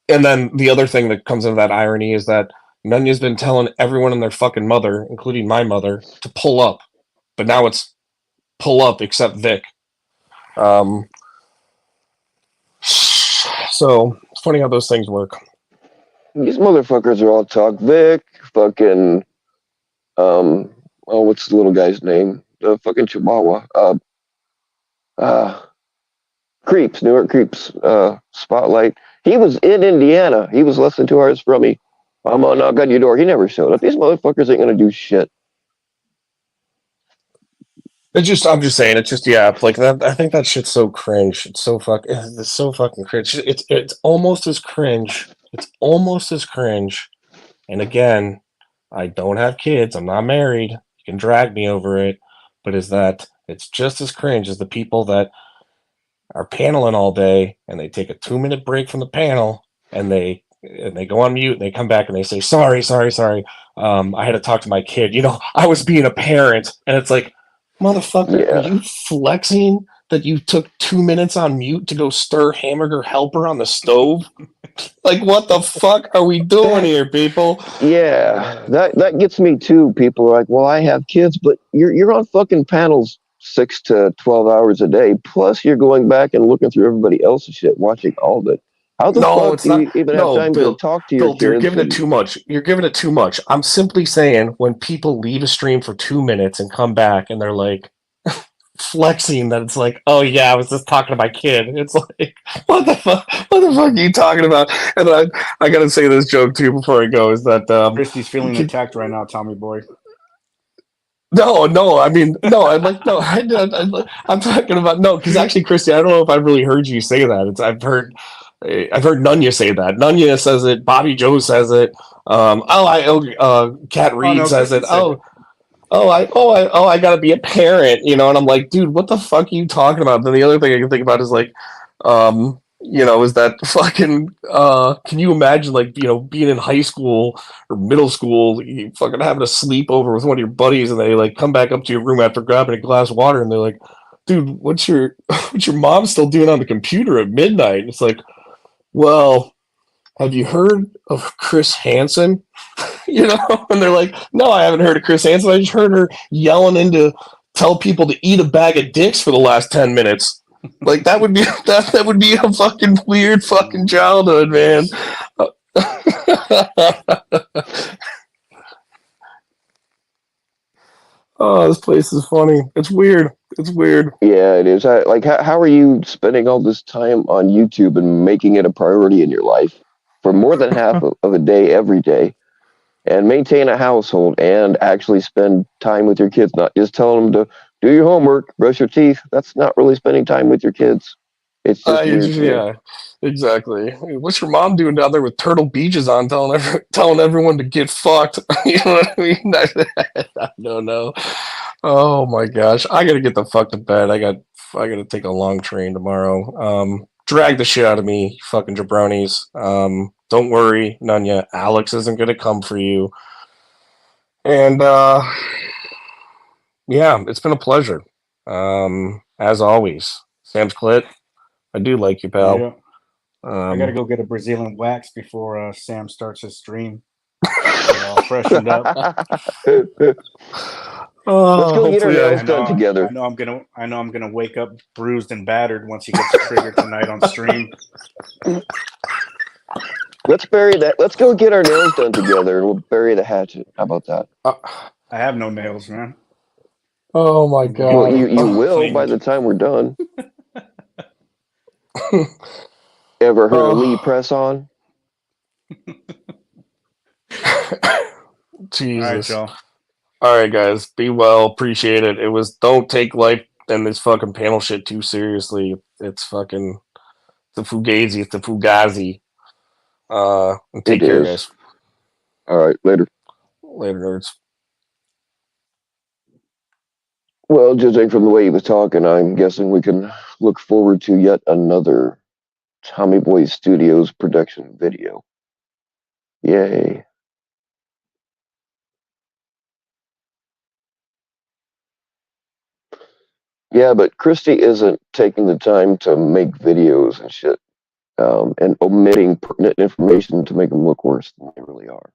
And then the other thing that comes into that irony is that Nunya's been telling everyone and their fucking mother, including my mother, to pull up. But now it's pull up except Vic. So it's funny how those things work. These motherfuckers are all talk. Vic, fucking, what's the little guy's name? The fucking Chihuahua. Creeps, Newark Creeps, Spotlight. He was in Indiana. He was less than 2 hours from me. I'm gonna knock on your door. He never showed up. These motherfuckers ain't gonna do shit. I'm just saying, it's just, yeah, like that. I think that shit's so cringe. It's so fucking cringe. It's almost as cringe. It's almost as cringe. And again, I don't have kids. I'm not married. You can drag me over it, but it's just as cringe as the people that are paneling all day and they take a 2-minute break from the panel and they go on mute and they come back and they say, sorry. I had to talk to my kid. I was being a parent. And it's like, motherfucker, Are you flexing that you took 2 minutes on mute to go stir hamburger helper on the stove? Like, what the fuck are we doing here, people? Yeah, that gets me too. People are like, well, I have kids, but you're on fucking panels 6 to 12 hours a day. Plus, you're going back and looking through everybody else's shit, watching all of it. How the fuck do you even have time to talk to your kids? You're giving it too much. You're giving it too much. I'm simply saying when people leave a stream for 2 minutes and come back and they're like flexing that it's like, oh yeah, I was just talking to my kid. It's like, what the fuck are you talking about? And I gotta say this joke too before I go is that Christy's feeling attacked right now, Tommy boy. No, I mean, no, I'm talking about, no, because actually, Christy, I don't know if I've really heard you say that. I've heard Nunya say that. Nunya says it. Bobby Joe says it. Cat Reed says it. I gotta be a parent, and I'm like, dude, what the fuck are you talking about? Then the other thing I can think about is like, is that fucking, can you imagine like, being in high school or middle school, you fucking having a sleepover with one of your buddies and they like come back up to your room after grabbing a glass of water and they're like, dude, what's your mom still doing on the computer at midnight? And it's like, well, have you heard of Chris Hansen? And they're like, no, I haven't heard of Chris Hansen. I just heard her yelling in to tell people to eat a bag of dicks for the last 10 minutes. Like that would be a fucking weird fucking childhood, man. Oh, this place is funny. It's weird. Yeah, it is. How are you spending all this time on YouTube and making it a priority in your life for more than half of a day every day, and maintain a household and actually spend time with your kids, not just telling them to Do your homework, brush your teeth. That's not really spending time with your kids. It's just weird to me. Yeah, exactly. What's your mom doing down there with turtle beaches on, telling everyone to get fucked? You know what I mean? I don't know. Oh my gosh, I gotta get the fuck to bed. I gotta take a long train tomorrow. Drag the shit out of me, you fucking jabronis. Don't worry, Nunya. Alex isn't gonna come for you. And yeah, it's been a pleasure. As always, Sam's Clit. I do like you, pal. Yeah. I gotta go get a Brazilian wax before Sam starts his stream. Get all freshened up. Let's go get our nails done together. I know I'm gonna wake up bruised and battered once he gets triggered tonight on stream. Let's bury that. Let's go get our nails done together, and we'll bury the hatchet. How about that? I have no nails, man. Oh my god! Well, you will by the time we're done. Ever heard of Lee press on? Jesus. All right, y'all. All right, guys. Be well. Appreciate it. Don't take life and this fucking panel shit too seriously. It's fucking the Fugazi. It's the Fugazi. Take care, guys. All right, later. Later, nerds. Well, judging from the way he was talking, I'm guessing we can look forward to yet another Tommy Boy Studios production video. Yay. Yeah, but Christy isn't taking the time to make videos and shit, and omitting pertinent information to make them look worse than they really are.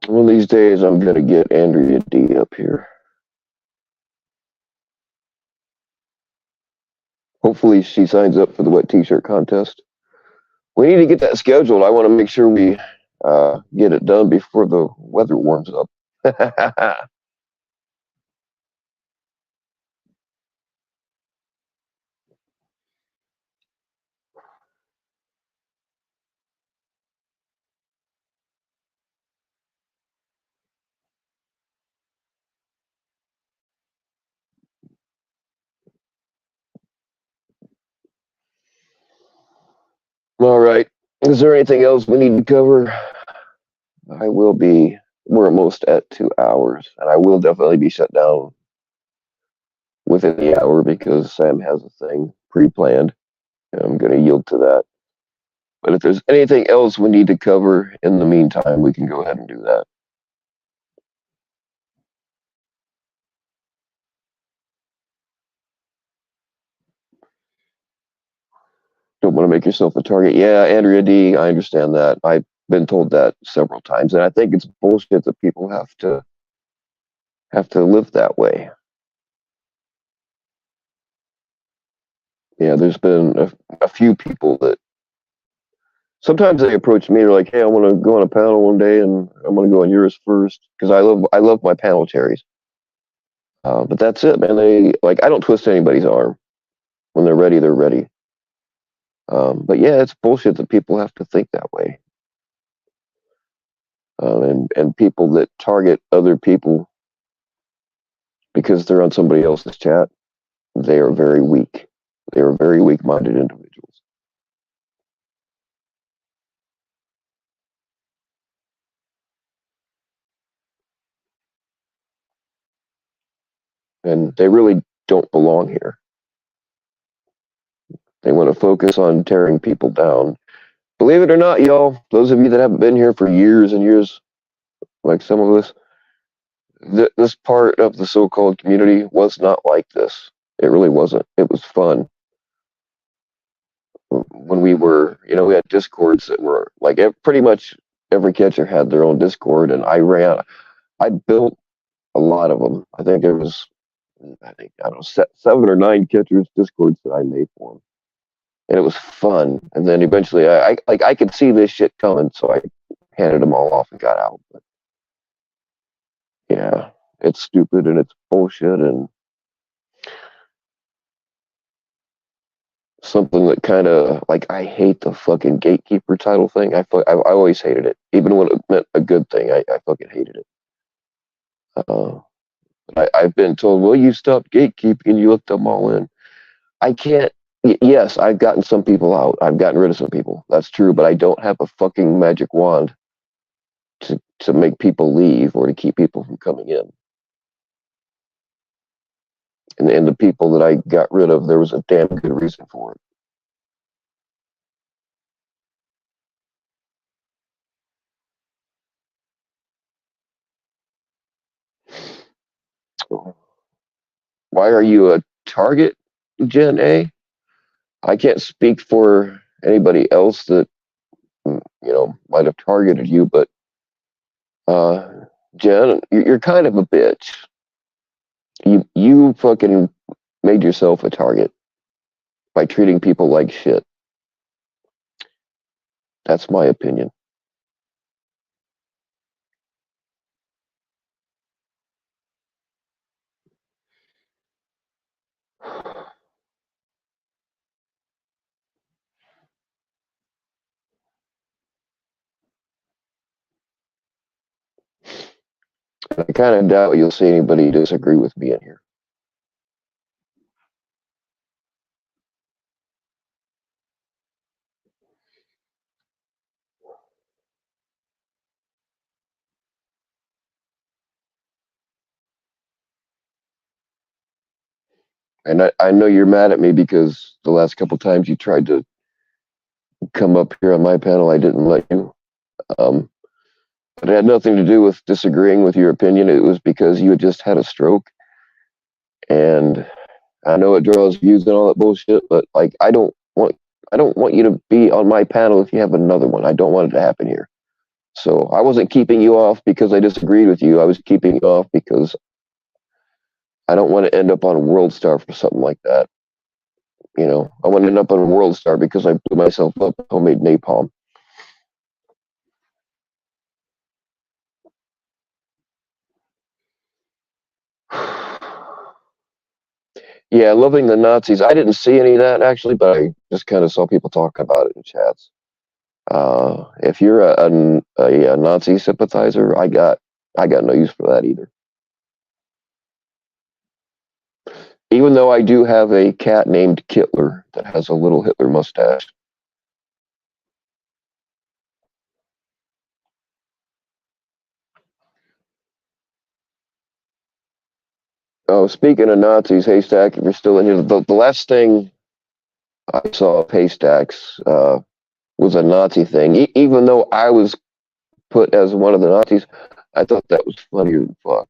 One of these days, I'm going to get Andrea D up here. Hopefully, she signs up for the wet t-shirt contest. We need to get that scheduled. I want to make sure we get it done before the weather warms up. All right. Is there anything else we need to cover? We're almost at 2 hours, and I will definitely be shut down within the hour because Sam has a thing pre-planned, and I'm going to yield to that. But if there's anything else we need to cover in the meantime, we can go ahead and do that. Don't want to make yourself a target. Yeah, Andrea D, I understand that. I've been told that several times, and I think it's bullshit that people have to live that way. Yeah, there's been a few people that sometimes they approach me. They're like, "Hey, I want to go on a panel one day, and I'm going to go on yours first because I love my panel cherries." But that's it, man. I don't twist anybody's arm. When they're ready, they're ready. But yeah, it's bullshit that people have to think that way. And people that target other people because they're on somebody else's chat, they are very weak. They are very weak-minded individuals. And they really don't belong here. They want to focus on tearing people down. Believe it or not, y'all, those of you that haven't been here for years and years, like some of us, this part of the so-called community was not like this. It really wasn't. It was fun. When we had discords that were like pretty much every catcher had their own discord, and I built a lot of them. I don't know, 7 or 9 catchers discords that I made for them, and it was fun. And then eventually, I could see this shit coming, so I handed them all off and got out. But yeah, it's stupid and it's bullshit, and something that kind of like, I hate the fucking gatekeeper title thing. I always hated it, even when it meant a good thing. I fucking hated it. I've been told, well, you stopped gatekeeping and you let them all in. I can't. Yes, I've gotten some people out. I've gotten rid of some people. That's true, but I don't have a fucking magic wand to make people leave or to keep people from coming in. And the people that I got rid of, there was a damn good reason for it. Why are you a target, Gen A? I can't speak for anybody else that might have targeted you, but Jen, you're kind of a bitch. You fucking made yourself a target by treating people like shit. That's my opinion. I kind of doubt you'll see anybody disagree with me in here. And I know you're mad at me because the last couple times you tried to come up here on my panel, I didn't let you. But it had nothing to do with disagreeing with your opinion. It was because you had just had a stroke. And I know it draws views and all that bullshit, but like I don't want you to be on my panel if you have another one. I don't want it to happen here. So I wasn't keeping you off because I disagreed with you. I was keeping you off because I don't want to end up on World Star for something like that. I want to end up on World Star because I blew myself up with homemade napalm. Yeah, loving the Nazis. I didn't see any of that actually, but I just kind of saw people talking about it in chats. If you're a Nazi sympathizer, I got no use for that either. Even though I do have a cat named Kittler that has a little Hitler mustache. Oh, speaking of Nazis, Haystack, if you're still in here, the last thing I saw of Haystacks was a Nazi thing. Even though I was put as one of the Nazis, I thought that was funnier than fuck.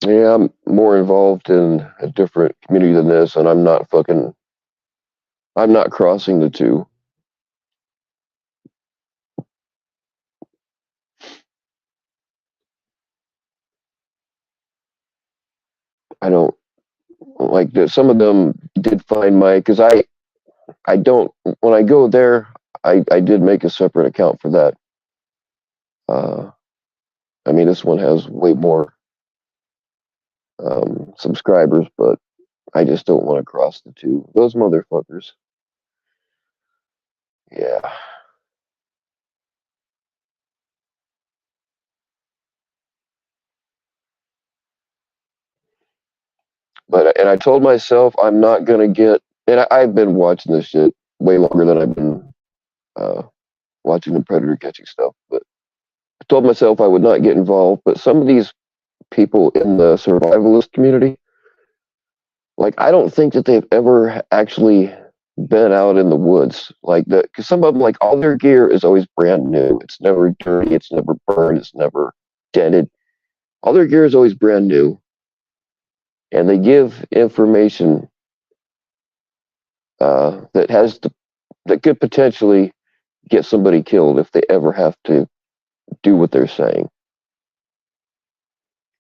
Yeah, I'm more involved in a different community than this, and I'm not crossing the two. I don't like that. Some of them did find because I don't, when I go there, I did make a separate account for that. I mean, this one has way more subscribers, but I just don't want to cross the two. Those motherfuckers. Yeah. And I told myself I'm not going to get, and I've been watching this shit way longer than I've been watching the predator catching stuff, but I told myself I would not get involved. But some of these people in the survivalist community, like, I don't think that they've ever actually been out in the woods like that, because some of them, like, all their gear is always brand new. It's never dirty, it's never burned, it's never dented. All their gear is always brand new, and they give information that could potentially get somebody killed if they ever have to do what they're saying.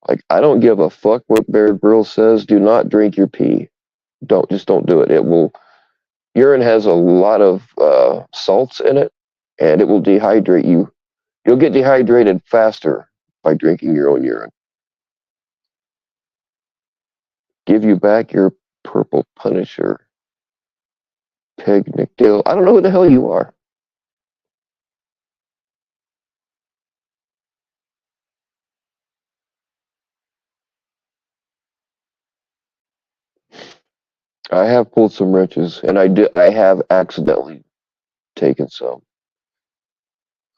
Like, I don't give a fuck what Bear Grylls says. Do not drink your pee. Don't do it. urine has a lot of salts in it, and it will dehydrate you. You'll get dehydrated faster by drinking your own urine. Give you back your purple Punisher. Peg McDill. I don't know who the hell you are. I have pulled some wrenches, and I have accidentally taken some.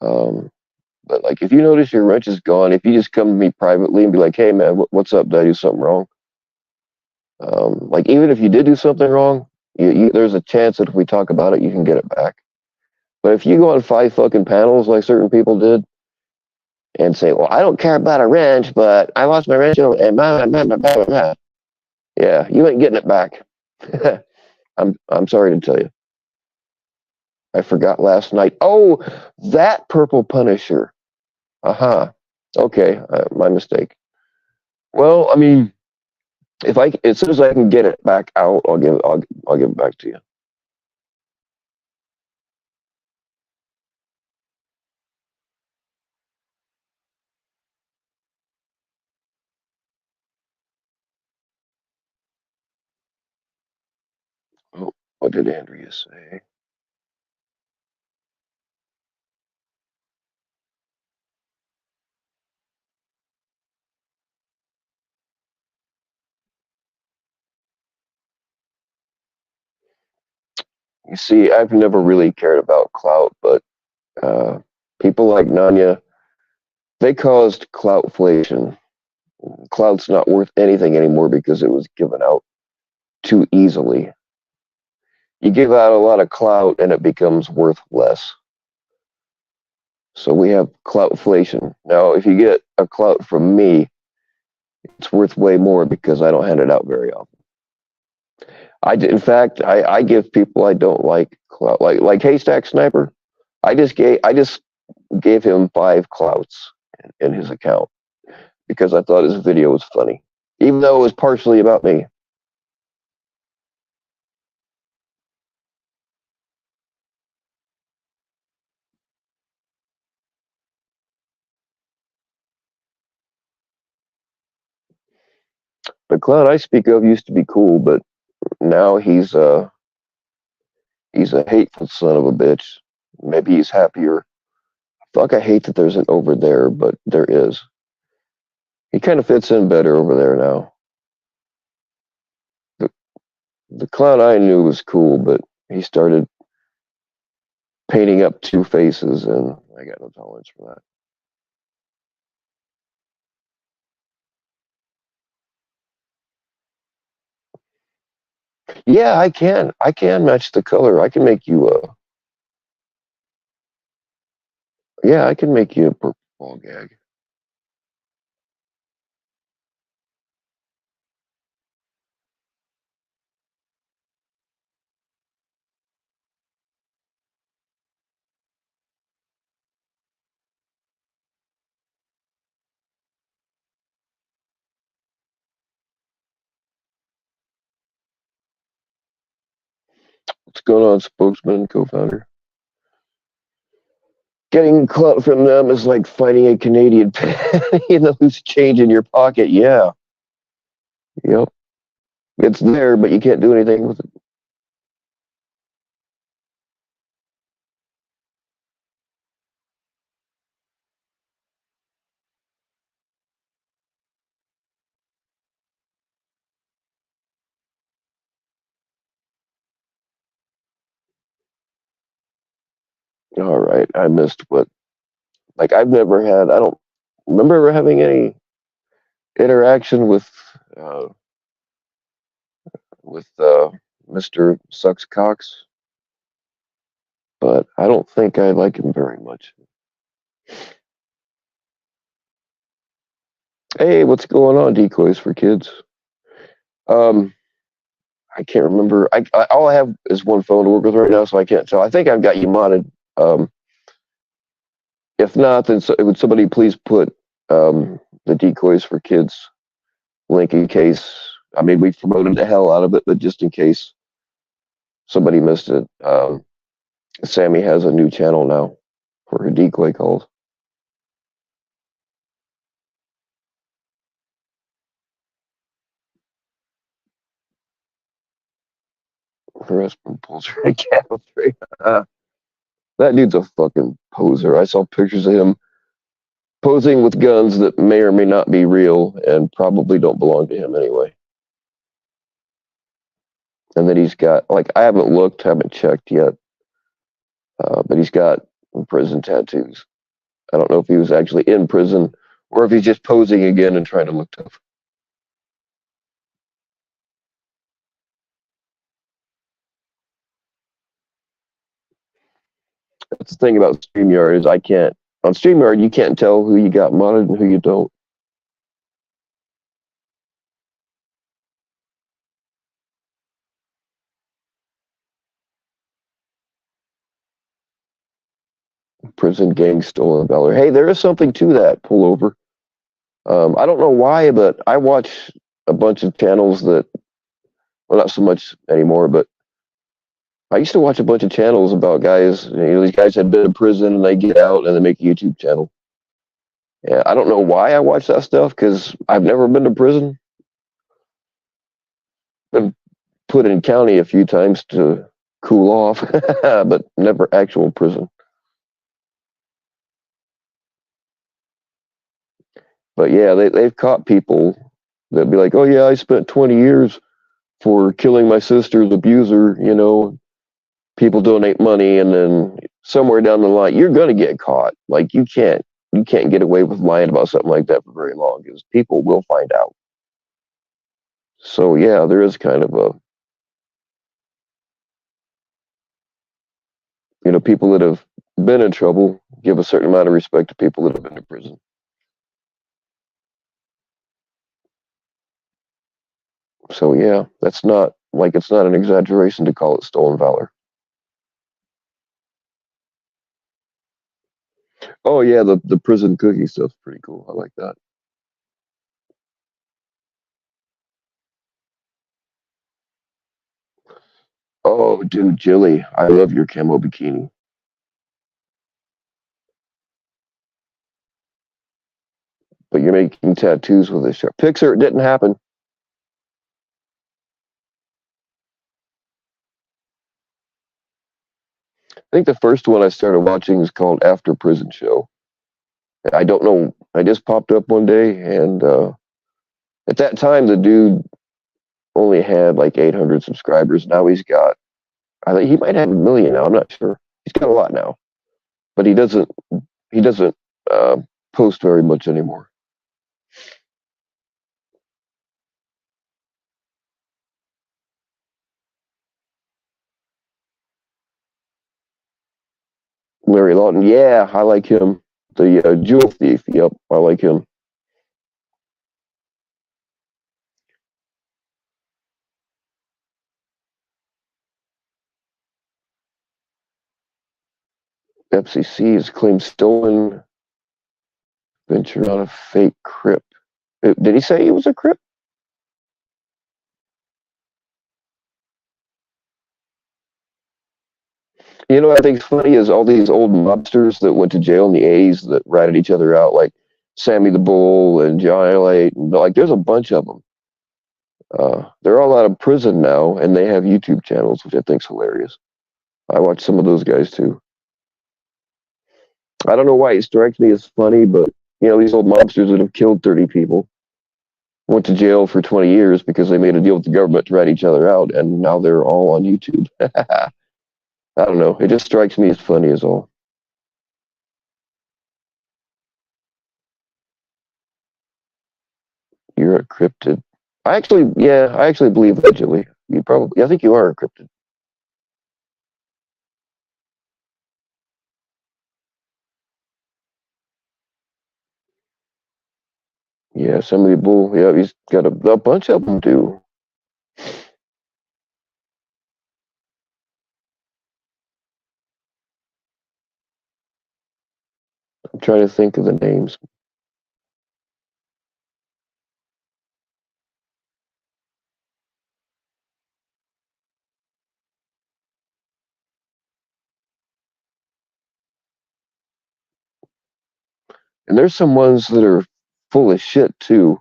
But like, if you notice your wrench is gone, if you just come to me privately and be like, "Hey, man, what's up? Did I do something wrong?" Like, even if you did do something wrong, there's a chance that if we talk about it, you can get it back. But if you go on 5 fucking panels like certain people did and say, "Well, I don't care about a wrench, but I lost my wrench and blah, blah, blah, blah, blah," yeah, you ain't getting it back. I'm sorry to tell you. I forgot last night. Oh, that purple Punisher. Aha. Okay, my mistake. Well, I mean, as soon as I can get it back out, I'll give it back to you. Oh, what did Andrea say? You see, I've never really cared about clout, but people like Nanya, they caused cloutflation. Clout's not worth anything anymore because it was given out too easily. You give out a lot of clout and it becomes worth less. So we have cloutflation. Now, if you get a clout from me, it's worth way more because I don't hand it out very often. In fact, I give people I don't like clout, like Haystack Sniper. I just gave him 5 clouts in his account because I thought his video was funny, even though it was partially about me. The clown I speak of used to be cool, but now he's a hateful son of a bitch. Maybe he's happier. Fuck, I hate that there's an over there, but there is. He kind of fits in better over there now. The clown I knew was cool, but he started painting up 2 faces, and I got no tolerance for that. Yeah, I can. I can match the color. I can make you a. Yeah, I can make you a purple ball gag. What's going on, spokesman, co-founder? Getting clout from them is like finding a Canadian penny in the loose change in your pocket. Yeah. Yep. It's there, but you can't do anything with it. All right. I missed what. Like, I don't remember ever having any interaction uh, with Mr. Sucks Cox, but I don't think I like him very much. Hey, what's going on, Decoys for Kids? I can't remember. All I have is one phone to work with right now, so I can't tell. I think I've got you modded. If not, then would somebody please put the Decoys for Kids link in case. I mean, we've promoted the hell out of it, but just in case somebody missed it. Sammy has a new channel now for her decoy calls. Her husband pulls her a cattle tray. That dude's a fucking poser. I saw pictures of him posing with guns that may or may not be real and probably don't belong to him anyway. And then he's got, like, I haven't looked, haven't checked yet, but he's got prison tattoos. I don't know if he was actually in prison or if he's just posing again and trying to look tough. That's the thing about StreamYard is on StreamYard, you can't tell who you got modded and who you don't. Prison gang stolen valor. Hey, there is something to that pullover. I don't know why, but I watch a bunch of channels that, well, not so much anymore, but I used to watch a bunch of channels about guys. These guys had been in prison and they get out and they make a YouTube channel. Yeah, I don't know why I watch that stuff because I've never been to prison. Been put in county a few times to cool off, but never actual prison. But yeah, they've caught people that be like, oh yeah, I spent 20 years for killing my sister's abuser, people donate money and then somewhere down the line, you're going to get caught. Like you can't get away with lying about something like that for very long because people will find out. So yeah, there is kind of people that have been in trouble give a certain amount of respect to people that have been to prison. So yeah, it's not an exaggeration to call it stolen valor. Oh yeah, the prison cookie stuff's pretty cool. I like that. Oh, dude, Jilly, I love your camo bikini. But you're making tattoos with this shirt. Pixar, it didn't happen. I think the first one I started watching is called After Prison Show. I don't know. I just popped up one day, and at that time, the dude only had like 800 subscribers. Now he's got, I think he might have 1 million now. I'm not sure. He's got a lot now, but he doesn't uh, post very much anymore. Larry Lawton, yeah, I like him. The jewel thief, yep, I like him. FCC has claimed stolen venture on a fake Crip. Did he say he was a Crip? I think funny is all these old mobsters that went to jail in the 80s that ratted each other out, like Sammy the Bull and John L.A. Like, there's a bunch of them. They're all out of prison now, and they have YouTube channels, which I think's hilarious. I watch some of those guys, too. I don't know why it strikes me as funny, but, these old mobsters that have killed 30 people went to jail for 20 years because they made a deal with the government to rat each other out, and now they're all on YouTube. I don't know. It just strikes me as funny as all. You're a cryptid. I actually believe that, Julie. I think you are a cryptid. Yeah, somebody bull. Yeah, he's got a bunch of them too. I'm trying to think of the names. And there's some ones that are full of shit too.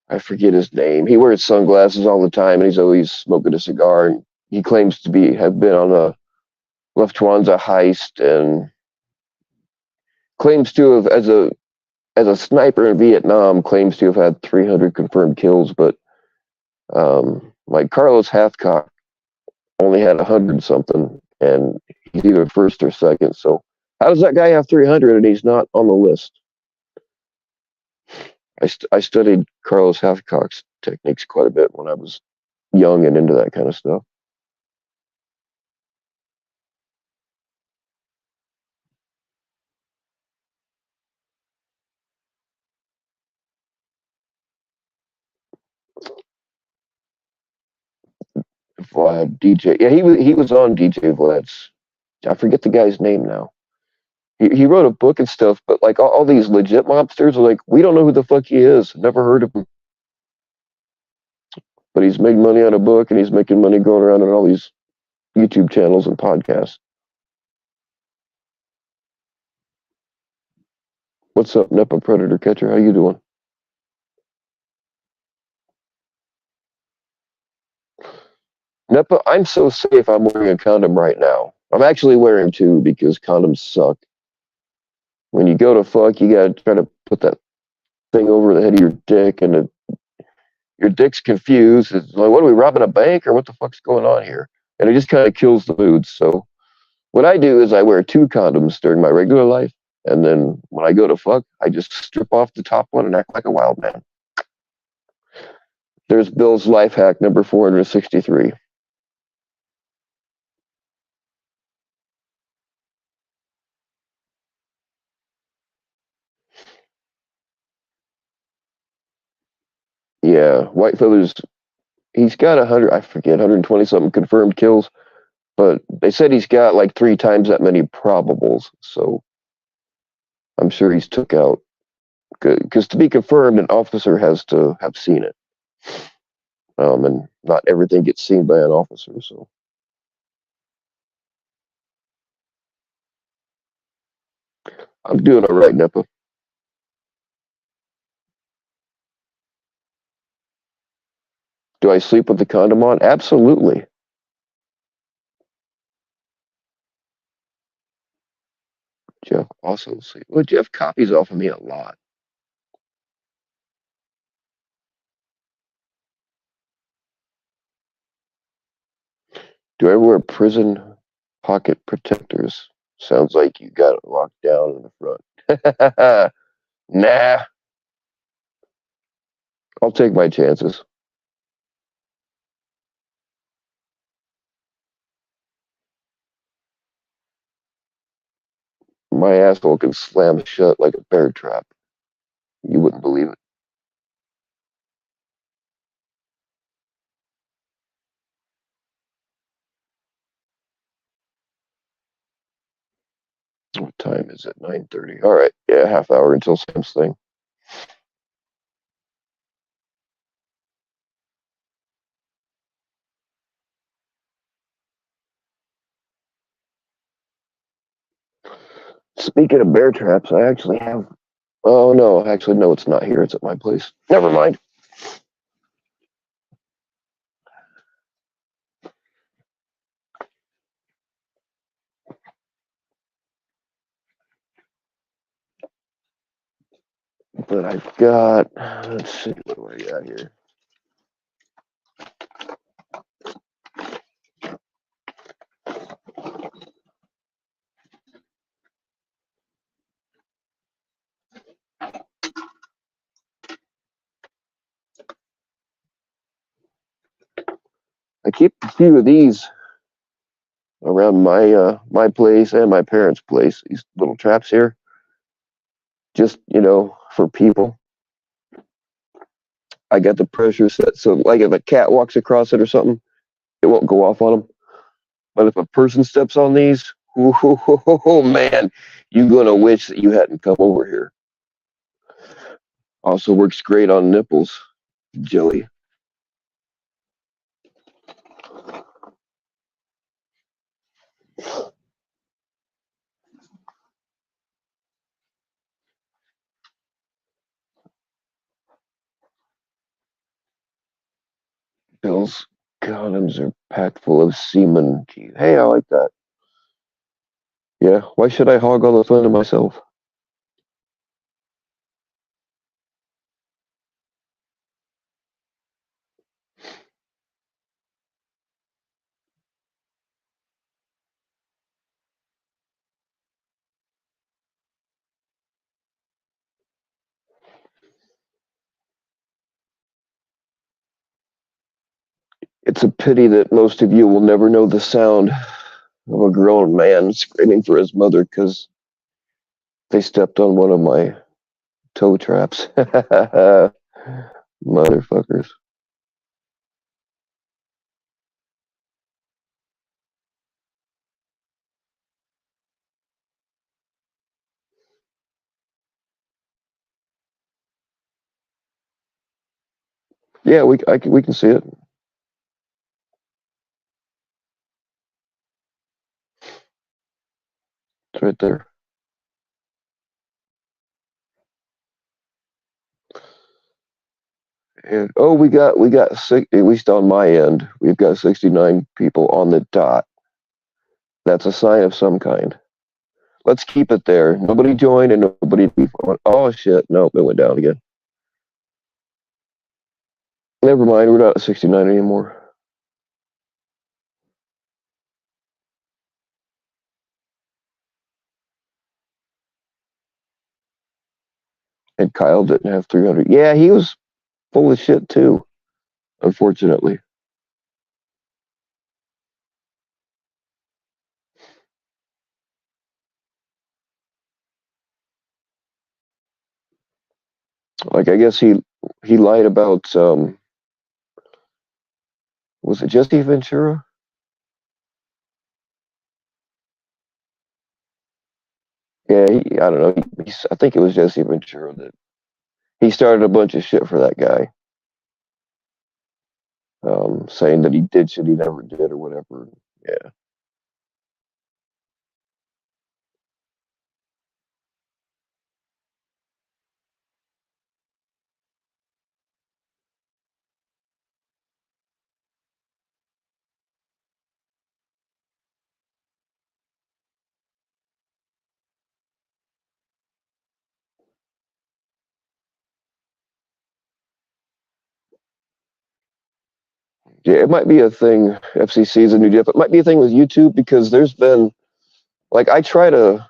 I forget his name. He wears sunglasses all the time, and he's always smoking a cigar. And he claims to have been on a Lufthansa heist, and claims to have, as a sniper in Vietnam, claims to have had 300 confirmed kills. But like Carlos Hathcock only had 100 something, and he's either first or second. So how does that guy have 300 and he's not on the list? I studied Carlos Hathcock's techniques quite a bit when I was young and into that kind of stuff. Vlad, DJ, yeah, he was on DJ Vlad's. I forget the guy's name now. He wrote a book and stuff, but like all these legit mobsters are like, we don't know who the fuck he is. Never heard of him. But he's made money on a book, and he's making money going around on all these YouTube channels and podcasts. What's up, Nepa Predator Catcher? How you doing? Nepa, I'm so safe I'm wearing a condom right now. I'm actually wearing two because condoms suck. When you go to fuck, you gotta try to put that thing over the head of your dick, and your dick's confused. It's like, what are we, robbing a bank, or what the fuck's going on here? And it just kind of kills the mood. So what I do is I wear two condoms during my regular life, and then when I go to fuck, I just strip off the top one and act like a wild man. There's Bill's life hack number 463. Yeah, White Feathers, he's got 100, I forget, 120 something confirmed kills, but they said he's got like 3 times that many probables. So I'm sure he's took out, because to be confirmed, an officer has to have seen it. And not everything gets seen by an officer. So I'm doing all right, Nepa. Do I sleep with the condom on? Absolutely. Jeff also sleep. Well, Jeff copies off of me a lot. Do I wear prison pocket protectors? Sounds like you got it locked down in the front. Nah, I'll take my chances. My asshole can slam shut like a bear trap. You wouldn't believe it. What time is it? 9:30. All right. Yeah, half hour until Sam's thing. Speaking of bear traps, I actually have. Oh no, actually no, it's not here. It's at my place. Never mind. But I've got. Let's see, what do I got here? I keep a few of these around my place and my parents' place. These little traps here, just for people. I got the pressure set so like if a cat walks across it or something, it won't go off on them. But if a person steps on these, oh man, you're gonna wish that you hadn't come over here. Also works great on nipples, Joey. Those condoms are packed full of semen. Gee, hey, I like that. Yeah, why should I hog all the fun to myself? It's a pity that most of you will never know the sound of a grown man screaming for his mother because they stepped on one of my toe traps. Motherfuckers. Yeah, we can see it. It's right there. And oh, we got at least on my end, we've got 69 people on the dot. That's a sign of some kind. Let's keep it there. Nobody joined and nobody. Oh shit! Nope, it went down again. Never mind. We're not at 69 anymore. And Kyle didn't have 300. Yeah, he was full of shit too. Unfortunately. Like I guess he lied about was it Jesse Ventura? Yeah, I don't know. I think it was Jesse Ventura that he started a bunch of shit for that guy, saying that he did shit he never did or whatever. Yeah, yeah. It might be a thing. FCC is a new dip. It might be a thing with YouTube because there's been like I try to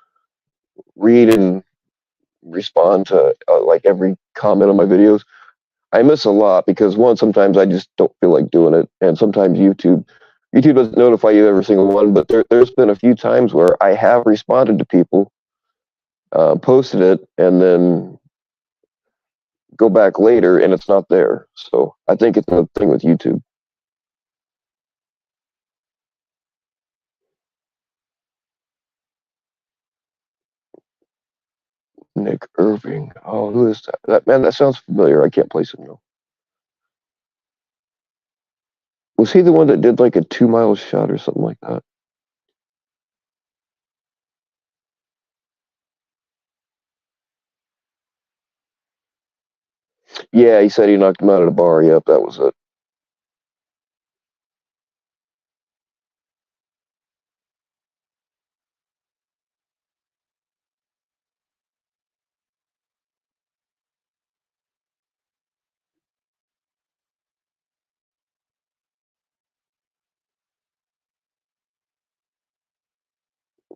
read and respond to like every comment on my videos. I miss a lot because one, sometimes I just don't feel like doing it, and sometimes YouTube doesn't notify you every single one. But there's been a few times where I have responded to people, posted it, and then go back later and it's not there. So I think it's a thing with YouTube. Nick Irving. Oh, who is that? That man, that sounds familiar. I can't place him though. Was he the one that did like a 2 mile shot or something like that? Yeah, he said he knocked him out at a bar. Yep, that was it.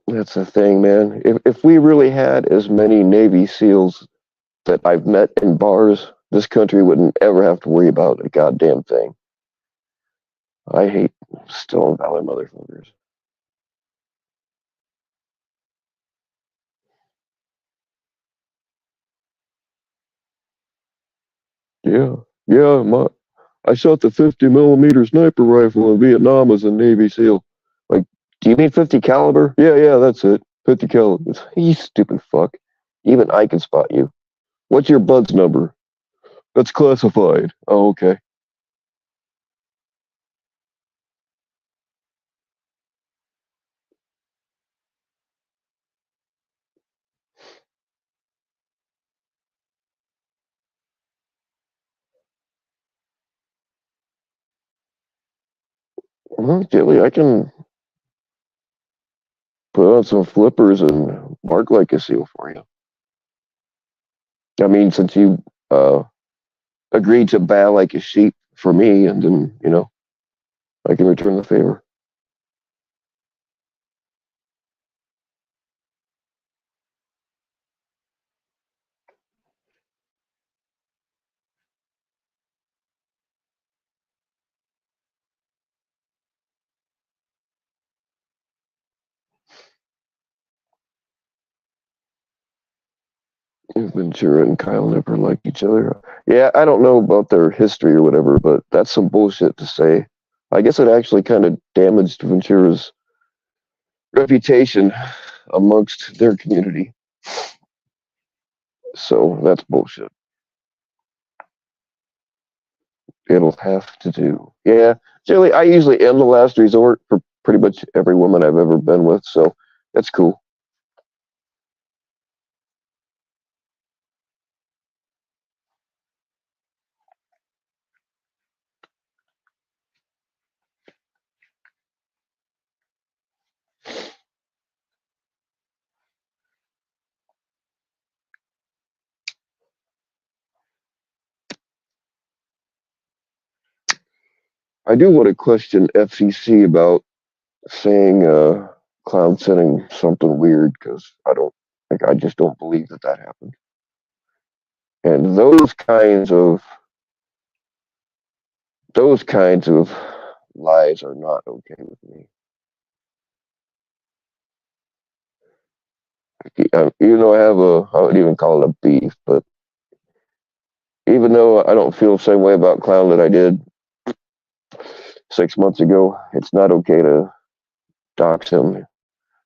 That's the thing, man. If we really had as many Navy SEALs that I've met in bars, this country wouldn't ever have to worry about a goddamn thing. I hate stolen valor motherfuckers. Yeah, yeah. I shot the 50 millimeter sniper rifle in Vietnam as a Navy SEAL. Like, do you mean 50 caliber? Yeah, yeah, that's it. 50 caliber. You stupid fuck. Even I can spot you. What's your buds number? That's classified. Oh, okay. Well, Jilly, I can put on some flippers and bark like a seal for you. I mean, since you agreed to bow like a sheep for me, and then, I can return the favor. If Ventura and Kyle never liked each other. Yeah, I don't know about their history or whatever, but that's some bullshit to say. I guess it actually kind of damaged Ventura's reputation amongst their community. So that's bullshit. It'll have to do. Yeah, Jilly, I usually am the last resort for pretty much every woman I've ever been with, so that's cool. I do want to question FCC about saying clown setting something weird because I just don't believe that happened. And those kinds of lies are not okay with me. I wouldn't even call it a beef, but even though I don't feel the same way about Clown that I did 6 months ago, it's not okay to dox him.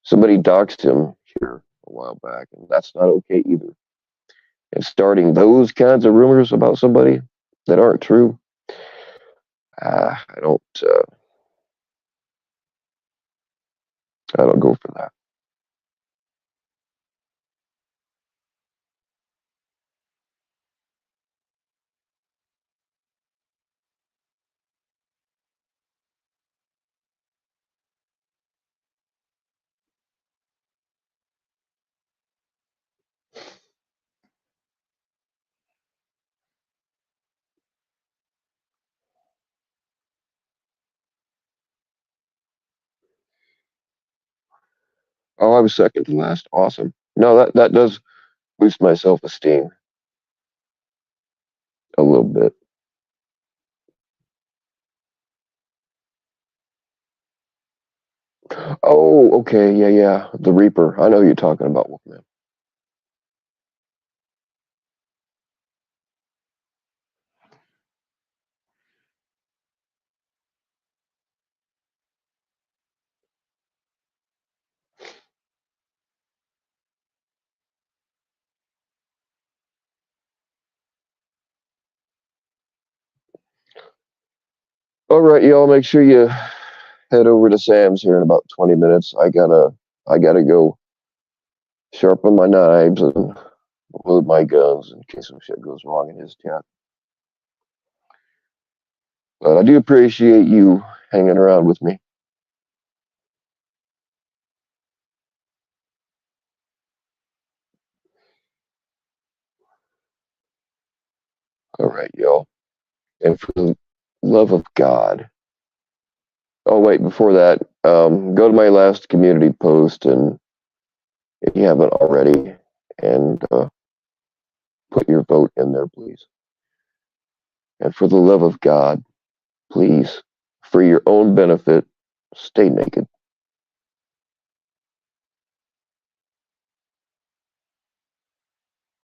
Somebody doxed him here a while back, and that's not okay either. And starting those kinds of rumors about somebody that aren't true, I don't. I don't go for that. Oh, I was second to last. Awesome. No, that does boost my self esteem a little bit. Oh, okay, yeah. The Reaper. I know who you're talking about, Wolfman. All right, y'all. Make sure you head over to Sam's here in about 20 minutes. I gotta go sharpen my knives and load my guns in case some shit goes wrong in his tent. But I do appreciate you hanging around with me. All right, y'all. And for the love of God. Oh, wait, before that, go to my last community post, and if you haven't already, and put your vote in there, please. And for the love of God, please, for your own benefit, stay naked.